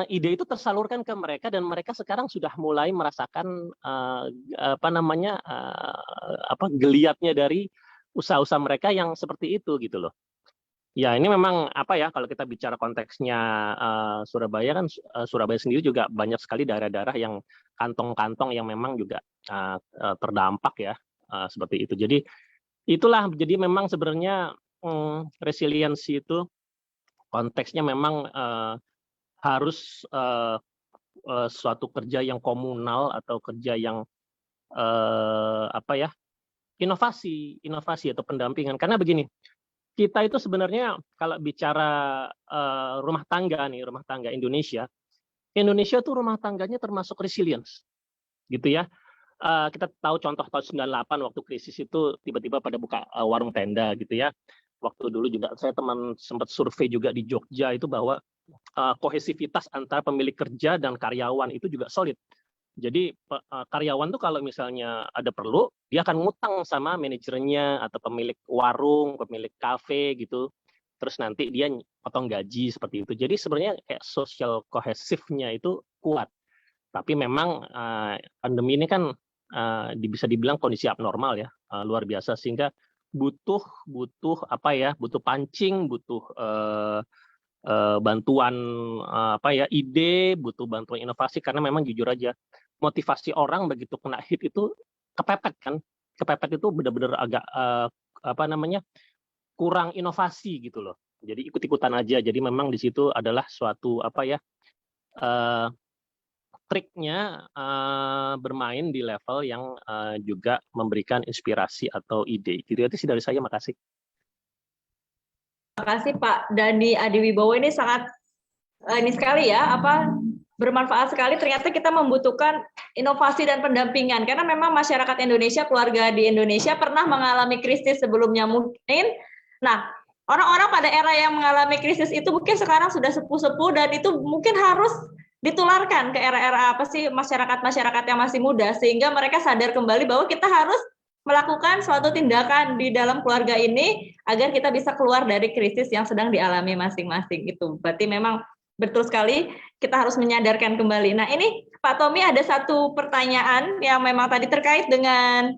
ide itu tersalurkan ke mereka dan mereka sekarang sudah mulai merasakan apa namanya geliatnya dari usaha-usaha mereka yang seperti itu gitu loh. Ya ini memang apa ya kalau kita bicara konteksnya Surabaya kan Surabaya sendiri juga banyak sekali daerah-daerah yang kantong-kantong yang memang juga terdampak ya seperti itu. Jadi itulah jadi memang sebenarnya resiliensi itu konteksnya memang harus suatu kerja yang komunal atau kerja yang inovasi atau pendampingan karena begini. Kita itu sebenarnya kalau bicara rumah tangga Indonesia tuh rumah tangganya termasuk resilience, gitu ya. Kita tahu contoh tahun 98 waktu krisis itu tiba-tiba pada buka warung tenda, gitu ya. Waktu dulu juga saya sempat survei juga di Jogja itu bahwa kohesivitas antara pemilik kerja dan karyawan itu juga solid. Jadi karyawan tuh kalau misalnya ada perlu, dia akan ngutang sama manajernya atau pemilik warung, pemilik kafe gitu. Terus nanti dia potong gaji seperti itu. Jadi sebenarnya kayak social cohesive-nya itu kuat. Tapi memang pandemi ini kan bisa dibilang kondisi abnormal ya, luar biasa sehingga butuh pancing, butuh bantuan ide, butuh bantuan inovasi karena memang jujur aja motivasi orang begitu kena hit itu kepepet itu benar-benar agak kurang inovasi gitu loh. Jadi ikut-ikutan aja. Jadi memang di situ adalah suatu triknya bermain di level yang juga memberikan inspirasi atau ide. Gitu itu sih dari saya, makasih. Terima kasih Pak Dandi Adiwibowo, ini sangat ini sekali ya, bermanfaat sekali. Ternyata kita membutuhkan inovasi dan pendampingan karena memang masyarakat Indonesia, keluarga di Indonesia pernah mengalami krisis sebelumnya mungkin. Nah, orang-orang pada era yang mengalami krisis itu mungkin sekarang sudah sepuh-sepuh dan itu mungkin harus ditularkan ke era-era masyarakat yang masih muda sehingga mereka sadar kembali bahwa kita harus melakukan suatu tindakan di dalam keluarga ini agar kita bisa keluar dari krisis yang sedang dialami masing-masing itu. Berarti memang betul sekali kita harus menyadarkan kembali. Nah ini Pak Tommy ada satu pertanyaan yang memang tadi terkait dengan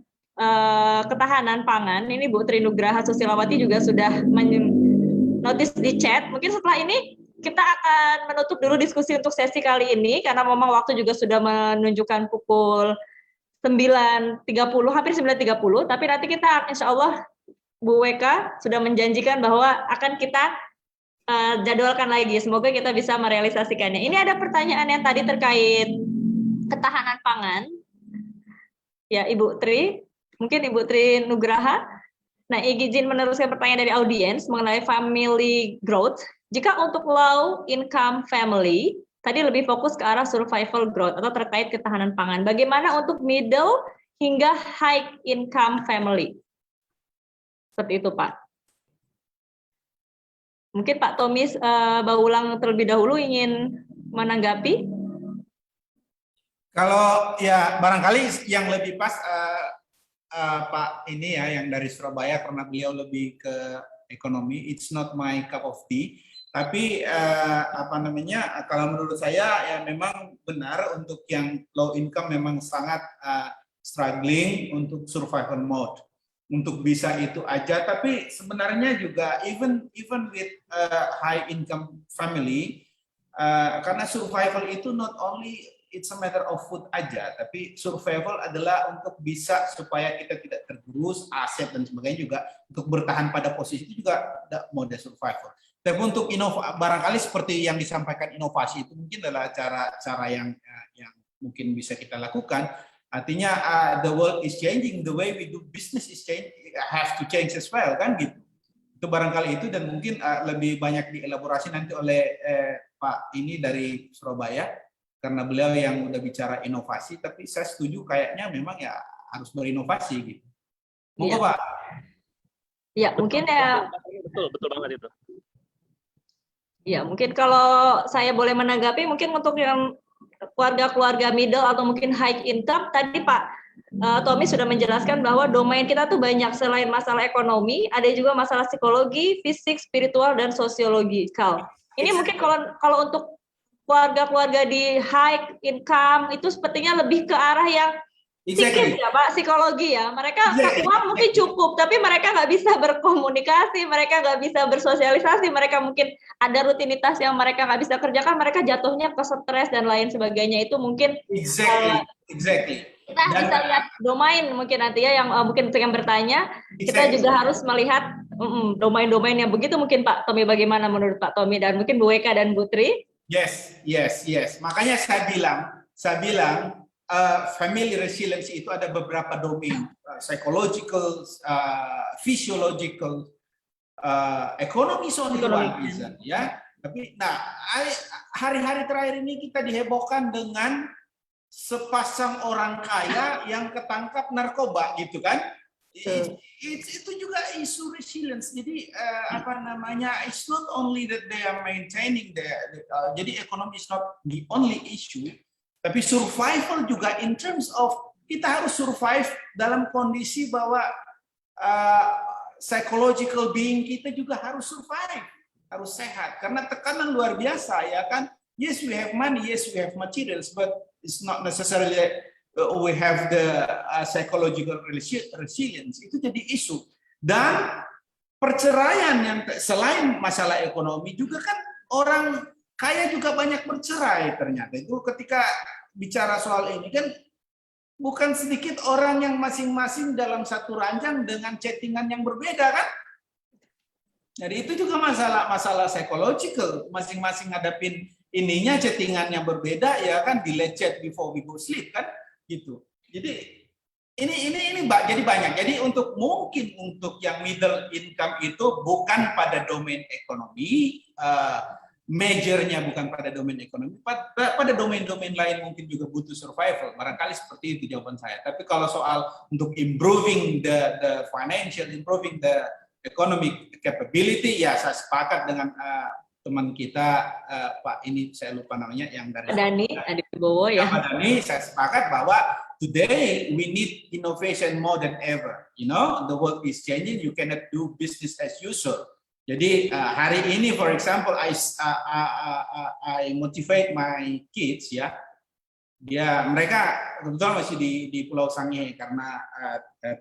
ketahanan pangan. Ini Bu Trinugraha Susilawati juga sudah notice di chat. Mungkin setelah ini kita akan menutup dulu diskusi untuk sesi kali ini karena memang waktu juga sudah menunjukkan pukul 9.30, hampir 9.30, tapi nanti kita insya Allah Bu Weka sudah menjanjikan bahwa akan kita jadwalkan lagi. Semoga kita bisa merealisasikannya. Ini ada pertanyaan yang tadi terkait ketahanan pangan. Ya, Ibu Tri. Mungkin Ibu Tri Nugraha. Nah, izin meneruskan pertanyaan dari audiens mengenai family growth. Jika untuk low income family, tadi lebih fokus ke arah survival growth atau terkait ketahanan pangan. Bagaimana untuk middle hingga high income family? Seperti itu, Pak. Mungkin Pak Tommy Baulang terlebih dahulu ingin menanggapi. Kalau ya barangkali yang lebih pas Pak ini ya yang dari Surabaya karena beliau lebih ke ekonomi. It's not my cup of tea. Tapi apa namanya? Kalau menurut saya ya memang benar untuk yang low income memang sangat struggling untuk survival mode. Untuk bisa itu aja. Tapi sebenarnya juga even with high income family karena survival itu not only it's a matter of food aja, tapi survival adalah untuk bisa supaya kita tidak tergerus, aset dan sebagainya juga untuk bertahan pada posisi itu juga mode survival. Tapi untuk barangkali seperti yang disampaikan inovasi itu mungkin adalah cara yang mungkin bisa kita lakukan. Artinya the world is changing, the way we do business is change, have to change as well kan gitu. Itu barangkali itu dan mungkin lebih banyak dielaborasi nanti oleh Pak ini dari Surabaya. Karena beliau yang udah bicara inovasi, tapi saya setuju kayaknya memang ya harus berinovasi gitu. Monggo Pak. Ya mungkin ya. Betul banget itu. Ya mungkin kalau saya boleh menanggapi, mungkin untuk yang keluarga-keluarga middle atau mungkin high income, tadi Pak Tommy sudah menjelaskan bahwa domain kita tuh banyak selain masalah ekonomi, ada juga masalah psikologi, fisik, spiritual dan sosiologikal. Ini mungkin kalau untuk keluarga-keluarga di high income itu sepertinya lebih ke arah yang psikis ya Pak, psikologi ya. Mereka uang mungkin cukup, tapi mereka nggak bisa berkomunikasi, mereka nggak bisa bersosialisasi, mereka mungkin ada rutinitas yang mereka nggak bisa kerjakan, mereka jatuhnya ke stres dan lain sebagainya. Itu mungkin exactly. Kita bisa lihat domain mungkin nanti ya yang mungkin untuk yang bertanya, kita juga harus melihat domain-domain yang begitu mungkin Pak Tommy. Bagaimana menurut Pak Tommy dan mungkin Bu Weka dan Bu Tri? Yes. Makanya saya bilang family resilience itu ada beberapa domain, psychological, physiological, ekonomi reason, ya. Tapi, hari-hari terakhir ini kita dihebohkan dengan sepasang orang kaya yang ketangkap narkoba, gitu kan? Itu juga isu resilience. Jadi it's not only that they are maintaining jadi ekonomi is not the only issue, tapi survival juga in terms of kita harus survive dalam kondisi bahwa psychological being kita juga harus survive, harus sehat karena tekanan luar biasa ya kan. Yes, we have money, yes, we have materials, but it's not necessarily we have the psychological resilience. Itu jadi isu. Dan perceraian yang selain masalah ekonomi juga kan orang kaya juga banyak bercerai ternyata. Itu ketika bicara soal ini kan bukan sedikit orang yang masing-masing dalam satu ranjang dengan chattingan yang berbeda kan. Jadi itu juga masalah psychological, masing-masing ngadapin ininya chattingan yang berbeda ya kan, delete chat before we go sleep kan. Gitu. Jadi ini Mbak, jadi banyak. Jadi untuk yang middle income itu bukan pada domain ekonomi, majornya bukan pada domain ekonomi, pada domain-domain lain mungkin juga butuh survival. Barangkali seperti itu jawaban saya. Tapi kalau soal untuk improving the financial, improving the economic capability, ya saya sepakat dengan teman kita Pak ini saya lupa namanya yang dari Dani Adibowo ya. Pak Dani, saya sepakat bahwa today we need innovation more than ever. You know, the world is changing. You cannot do business as usual. Jadi hari ini, for example, I motivate my kids ya. Mereka kebetulan masih di Pulau Sangihe karena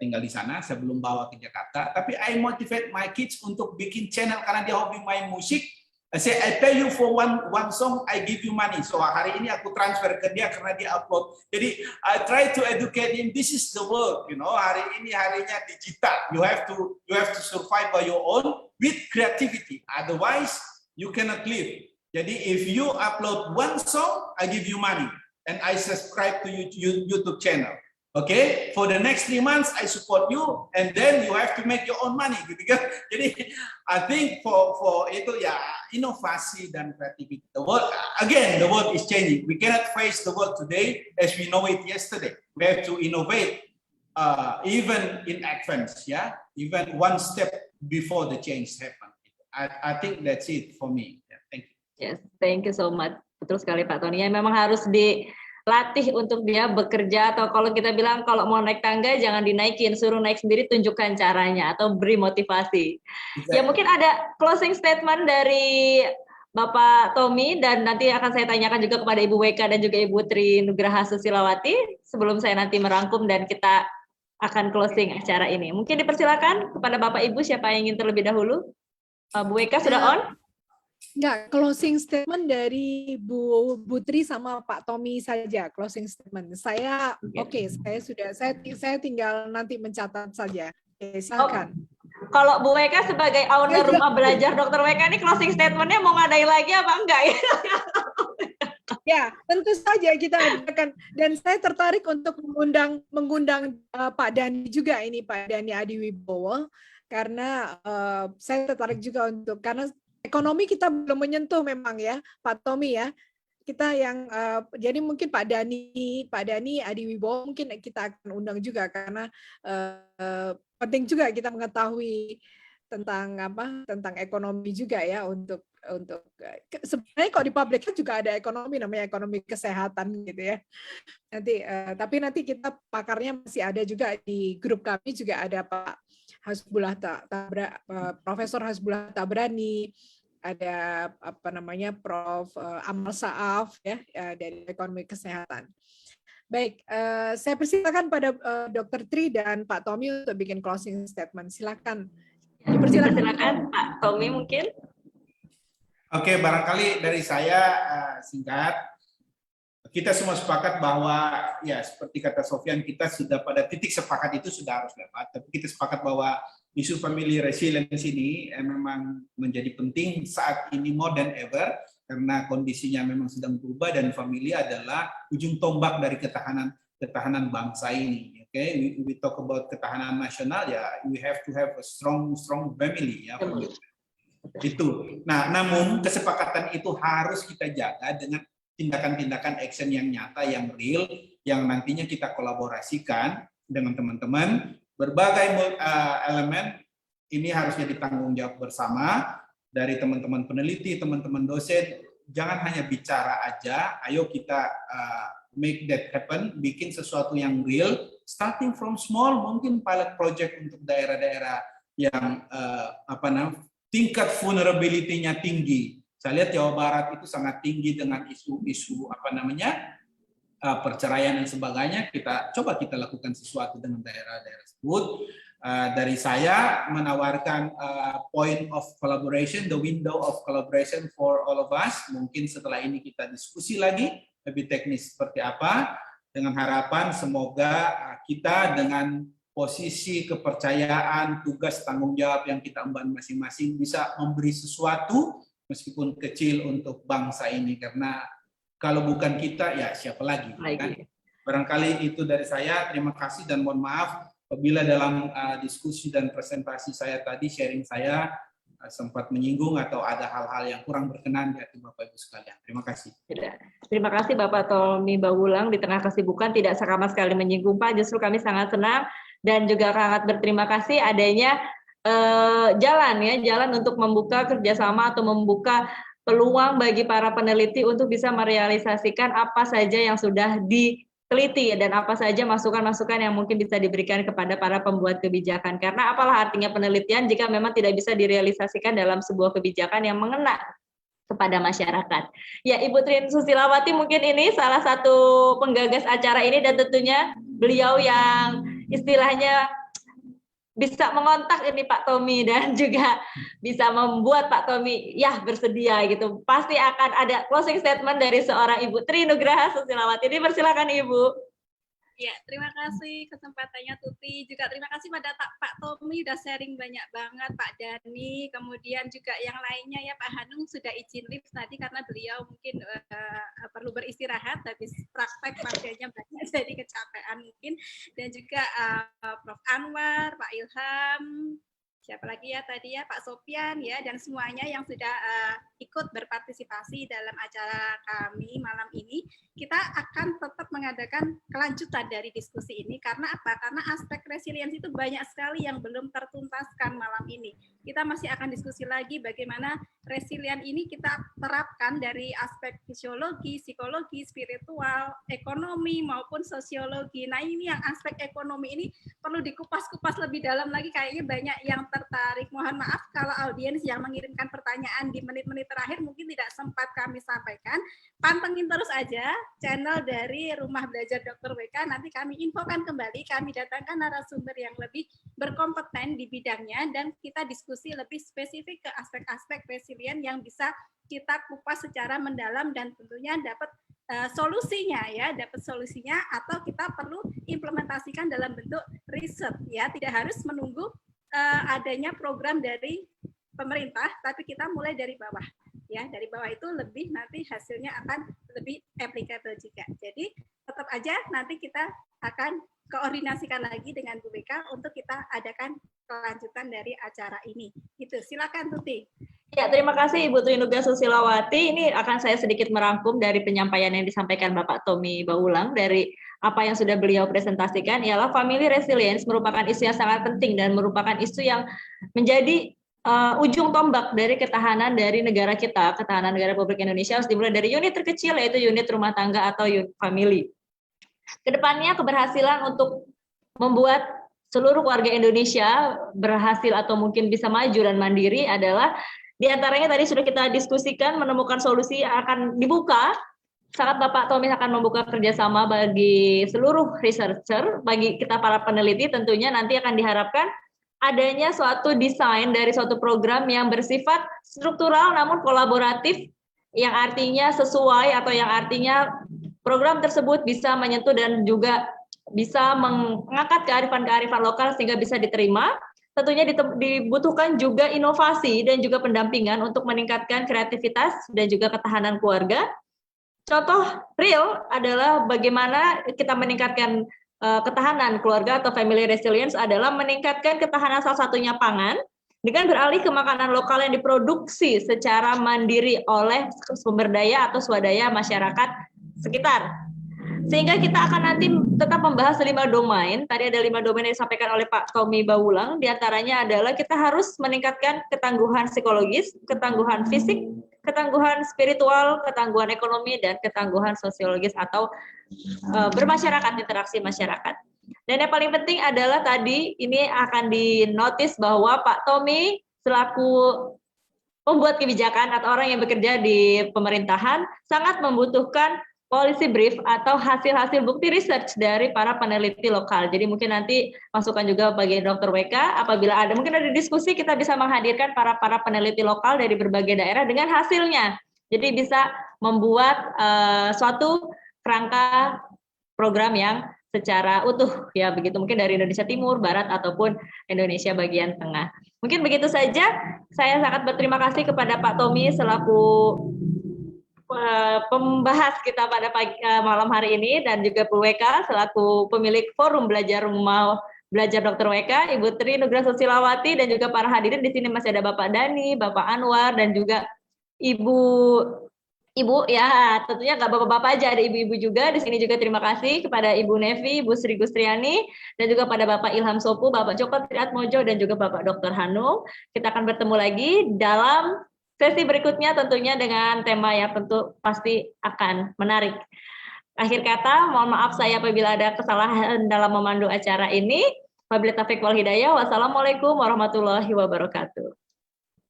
tinggal di sana. Saya belum bawa ke Jakarta. Tapi I motivate my kids untuk bikin channel karena dia hobi main musik. I say, I pay you for one song, I give you money. So hari ini aku transfer ke dia karena dia upload. Jadi I try to educate him. This is the world, you know. Hari ini harinya digital. You have to survive by your own with creativity. Otherwise, you cannot live. Jadi if you upload one song, I give you money, and I subscribe to YouTube channel. Okay, for the next 3 months I support you, and then you have to make your own money, gitu kan? Jadi I think for itu ya inovasi dan kreativitas. The world is changing. We cannot face the world today as we know it yesterday. We have to innovate even in advance, yeah, even one step before the change happen. I think that's it for me. Yeah, thank you. Yes, thank you so much. Betul sekali Pak Tony. Ya, memang harus dilatih untuk dia bekerja, atau kalau kita bilang kalau mau naik tangga jangan dinaikin, suruh naik sendiri, tunjukkan caranya atau beri motivasi. Ya mungkin ada closing statement dari Bapak Tommy, dan nanti akan saya tanyakan juga kepada Ibu Weka dan juga Ibu Tri Nugraha Susilawati sebelum saya nanti merangkum dan kita akan closing acara ini. Mungkin dipersilakan kepada Bapak Ibu, siapa yang ingin terlebih dahulu? Bu Weka sudah on? Enggak, closing statement dari Bu Tri sama Pak Tommy saja, closing statement. Saya saya tinggal nanti mencatat saja. Oke, silakan. Kalau Bu Weka sebagai owner rumah belajar Dr. Weka ini closing statement-nya mau ngadain lagi apa enggak ya? Ya, tentu saja kita adakan, dan saya tertarik untuk mengundang Pak Dhani juga ini, Pak Dhani Adiwibowo, karena saya tertarik juga karena ekonomi kita belum menyentuh memang ya, Pak Tommy ya. Kita yang jadi mungkin Pak Dhani Adiwibowo mungkin kita akan undang juga, karena penting juga kita mengetahui tentang ekonomi juga ya, untuk sebenarnya kalau di public health juga ada ekonomi, namanya ekonomi kesehatan gitu ya. Tapi nanti kita pakarnya masih ada juga di grup kami, juga ada Pak Profesor Hasbullah Tabrani, ada Prof Amal Saaf ya dari ekonomi kesehatan. Baik, saya persilakan pada Dr. Tri dan Pak Tommy untuk bikin closing statement. Silakan. Silakan Pak Tommy mungkin. Oke, barangkali dari saya singkat. Kita semua sepakat bahwa ya seperti kata Sofyan, kita sudah pada titik sepakat itu sudah harus dapat. Tapi kita sepakat bahwa isu family resilience ini memang menjadi penting saat ini more than ever, karena kondisinya memang sedang berubah dan family adalah ujung tombak dari ketahanan bangsa ini. Okay, we talk about ketahanan nasional, ya we have to have a strong family ya. Itu. Nah, namun kesepakatan itu harus kita jaga dengan tindakan-tindakan action yang nyata, yang real, yang nantinya kita kolaborasikan dengan teman-teman. Berbagai elemen ini harusnya ditanggung jawab bersama dari teman-teman peneliti, teman-teman dosen. Jangan hanya bicara aja, ayo kita make that happen, bikin sesuatu yang real, starting from small, mungkin pilot project untuk daerah-daerah yang tingkat vulnerability-nya tinggi. Saya lihat Jawa Barat itu sangat tinggi dengan isu-isu perceraian dan sebagainya. Coba kita lakukan sesuatu dengan daerah-daerah tersebut. Dari saya menawarkan point of collaboration, the window of collaboration for all of us. Mungkin setelah ini kita diskusi lagi lebih teknis seperti apa, dengan harapan semoga kita dengan posisi kepercayaan, tugas, tanggung jawab yang kita emban masing-masing bisa memberi sesuatu meskipun kecil untuk bangsa ini, karena kalau bukan kita ya siapa lagi kan? Barangkali itu dari saya. Terima kasih dan mohon maaf apabila dalam diskusi dan presentasi saya tadi, sharing saya sempat menyinggung atau ada hal-hal yang kurang berkenan di hati Bapak Ibu sekalian. Terima kasih. Terima kasih Bapak Tommy Bawulang, di tengah kesibukan tidak sama sekali menyinggung Pak, justru kami sangat senang dan juga sangat berterima kasih adanya jalan untuk membuka kerjasama atau membuka peluang bagi para peneliti untuk bisa merealisasikan apa saja yang sudah diteliti dan apa saja masukan-masukan yang mungkin bisa diberikan kepada para pembuat kebijakan. Karena apalah artinya penelitian jika memang tidak bisa direalisasikan dalam sebuah kebijakan yang mengena kepada masyarakat. Ya, Ibu Tri Susilawati mungkin ini salah satu penggagas acara ini, dan tentunya beliau yang istilahnya bisa mengontak ini Pak Tommy dan juga bisa membuat Pak Tommy ya bersedia gitu. Pasti akan ada closing statement dari seorang Ibu Tri Nugraha Susilawati. Ini persilakan Ibu. Ya, terima kasih kesempatannya Tuti. Juga terima kasih pada Pak Tommy udah sharing banyak banget, Pak Dani, kemudian juga yang lainnya ya Pak Hanung sudah izin lift tadi karena beliau mungkin perlu beristirahat habis praktek pasiennya banyak jadi kecapean mungkin, dan juga Prof Anwar, Pak Ilham, siapa lagi ya tadi ya Pak Sopyan ya, dan semuanya yang sudah ikut berpartisipasi dalam acara kami malam ini. Kita akan tetap mengadakan kelanjutan dari diskusi ini karena apa? Karena aspek resiliensi itu banyak sekali yang belum tertuntaskan malam ini. Kita masih akan diskusi lagi bagaimana resilient ini kita terapkan dari aspek fisiologi, psikologi, spiritual, ekonomi maupun sosiologi. Nah, ini yang aspek ekonomi ini perlu dikupas-kupas lebih dalam lagi, kayaknya banyak yang tertarik. Mohon maaf kalau audiens yang mengirimkan pertanyaan di menit-menit terakhir mungkin tidak sempat kami sampaikan. Pantengin terus aja channel dari Rumah Belajar Dr. WK, nanti kami infokan kembali, kami datangkan narasumber yang lebih berkompeten di bidangnya dan kita diskusi lebih spesifik ke aspek-aspek resilient yang bisa kita kupas secara mendalam dan tentunya dapat solusinya ya, dapat solusinya atau kita perlu implementasikan dalam bentuk riset ya, tidak harus menunggu adanya program dari pemerintah, tapi kita mulai dari bawah. Ya, dari bawah itu lebih nanti hasilnya akan lebih applicable juga. Jadi tetap aja nanti kita akan koordinasikan lagi dengan Bu BK untuk kita adakan kelanjutan dari acara ini. Gitu. Silakan Tuti. Ya, terima kasih Ibu Tri Nugraha Susilawati. Ini akan saya sedikit merangkum dari penyampaian yang disampaikan Bapak Tommy Baulang dari apa yang sudah beliau presentasikan, ialah family resilience merupakan isu yang sangat penting dan merupakan isu yang menjadi ujung tombak dari ketahanan dari negara kita, ketahanan negara Republik Indonesia harus dimulai dari unit terkecil, yaitu unit rumah tangga atau unit family. Kedepannya keberhasilan untuk membuat seluruh warga Indonesia berhasil atau mungkin bisa maju dan mandiri adalah diantaranya tadi sudah kita diskusikan, menemukan solusi yang akan dibuka saat Bapak Tommy akan membuka kerjasama bagi seluruh researcher, bagi kita para peneliti tentunya nanti akan diharapkan adanya suatu desain dari suatu program yang bersifat struktural namun kolaboratif, yang artinya sesuai atau yang artinya program tersebut bisa menyentuh dan juga bisa mengangkat kearifan-kearifan lokal sehingga bisa diterima. Tentunya dibutuhkan juga inovasi dan juga pendampingan untuk meningkatkan kreativitas dan juga ketahanan keluarga. Contoh real adalah bagaimana kita meningkatkan ketahanan keluarga atau family resilience adalah meningkatkan ketahanan salah satunya pangan dengan beralih ke makanan lokal yang diproduksi secara mandiri oleh sumber daya atau swadaya masyarakat sekitar. Sehingga kita akan nanti tetap membahas 5 domain. Tadi ada 5 domain yang disampaikan oleh Pak Tommy Baulang. Di antaranya adalah kita harus meningkatkan ketangguhan psikologis, ketangguhan fisik, ketangguhan spiritual, ketangguhan ekonomi, dan ketangguhan sosiologis atau bermasyarakat, interaksi masyarakat. Dan yang paling penting adalah tadi ini akan dinotis bahwa Pak Tommy selaku pembuat kebijakan atau orang yang bekerja di pemerintahan sangat membutuhkan policy brief atau hasil-hasil bukti research dari para peneliti lokal. Jadi mungkin nanti masukan juga bagi Dr. WK apabila ada mungkin ada diskusi kita bisa menghadirkan para peneliti lokal dari berbagai daerah dengan hasilnya. Jadi bisa membuat suatu kerangka program yang secara utuh ya begitu, mungkin dari Indonesia Timur, Barat ataupun Indonesia bagian tengah. Mungkin begitu saja. Saya sangat berterima kasih kepada Pak Tommy selaku pembahas kita pada malam hari ini dan juga Bu WK selaku pemilik forum belajar rumah belajar Dr. WK, Ibu Tri Nugraha Susilawati dan juga para hadirin di sini masih ada Bapak Dani, Bapak Anwar dan juga Ibu ya tentunya nggak bapak-bapak aja, ada ibu-ibu juga di sini juga. Terima kasih kepada Ibu Nevi, Ibu Sri Gustriani dan juga pada Bapak Ilham Sopu, Bapak Joko Triatmojo dan juga Bapak Dr. Hanung. Kita akan bertemu lagi dalam sesi berikutnya tentunya dengan tema yang tentu pasti akan menarik. Akhir kata, mohon maaf saya apabila ada kesalahan dalam memandu acara ini. Wabillahi taufiq wal hidayah. Wassalamualaikum warahmatullahi wabarakatuh.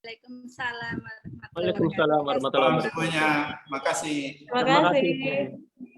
Waalaikumsalam warahmatullahi wabarakatuh. Semuanya, makasih. Terima kasih.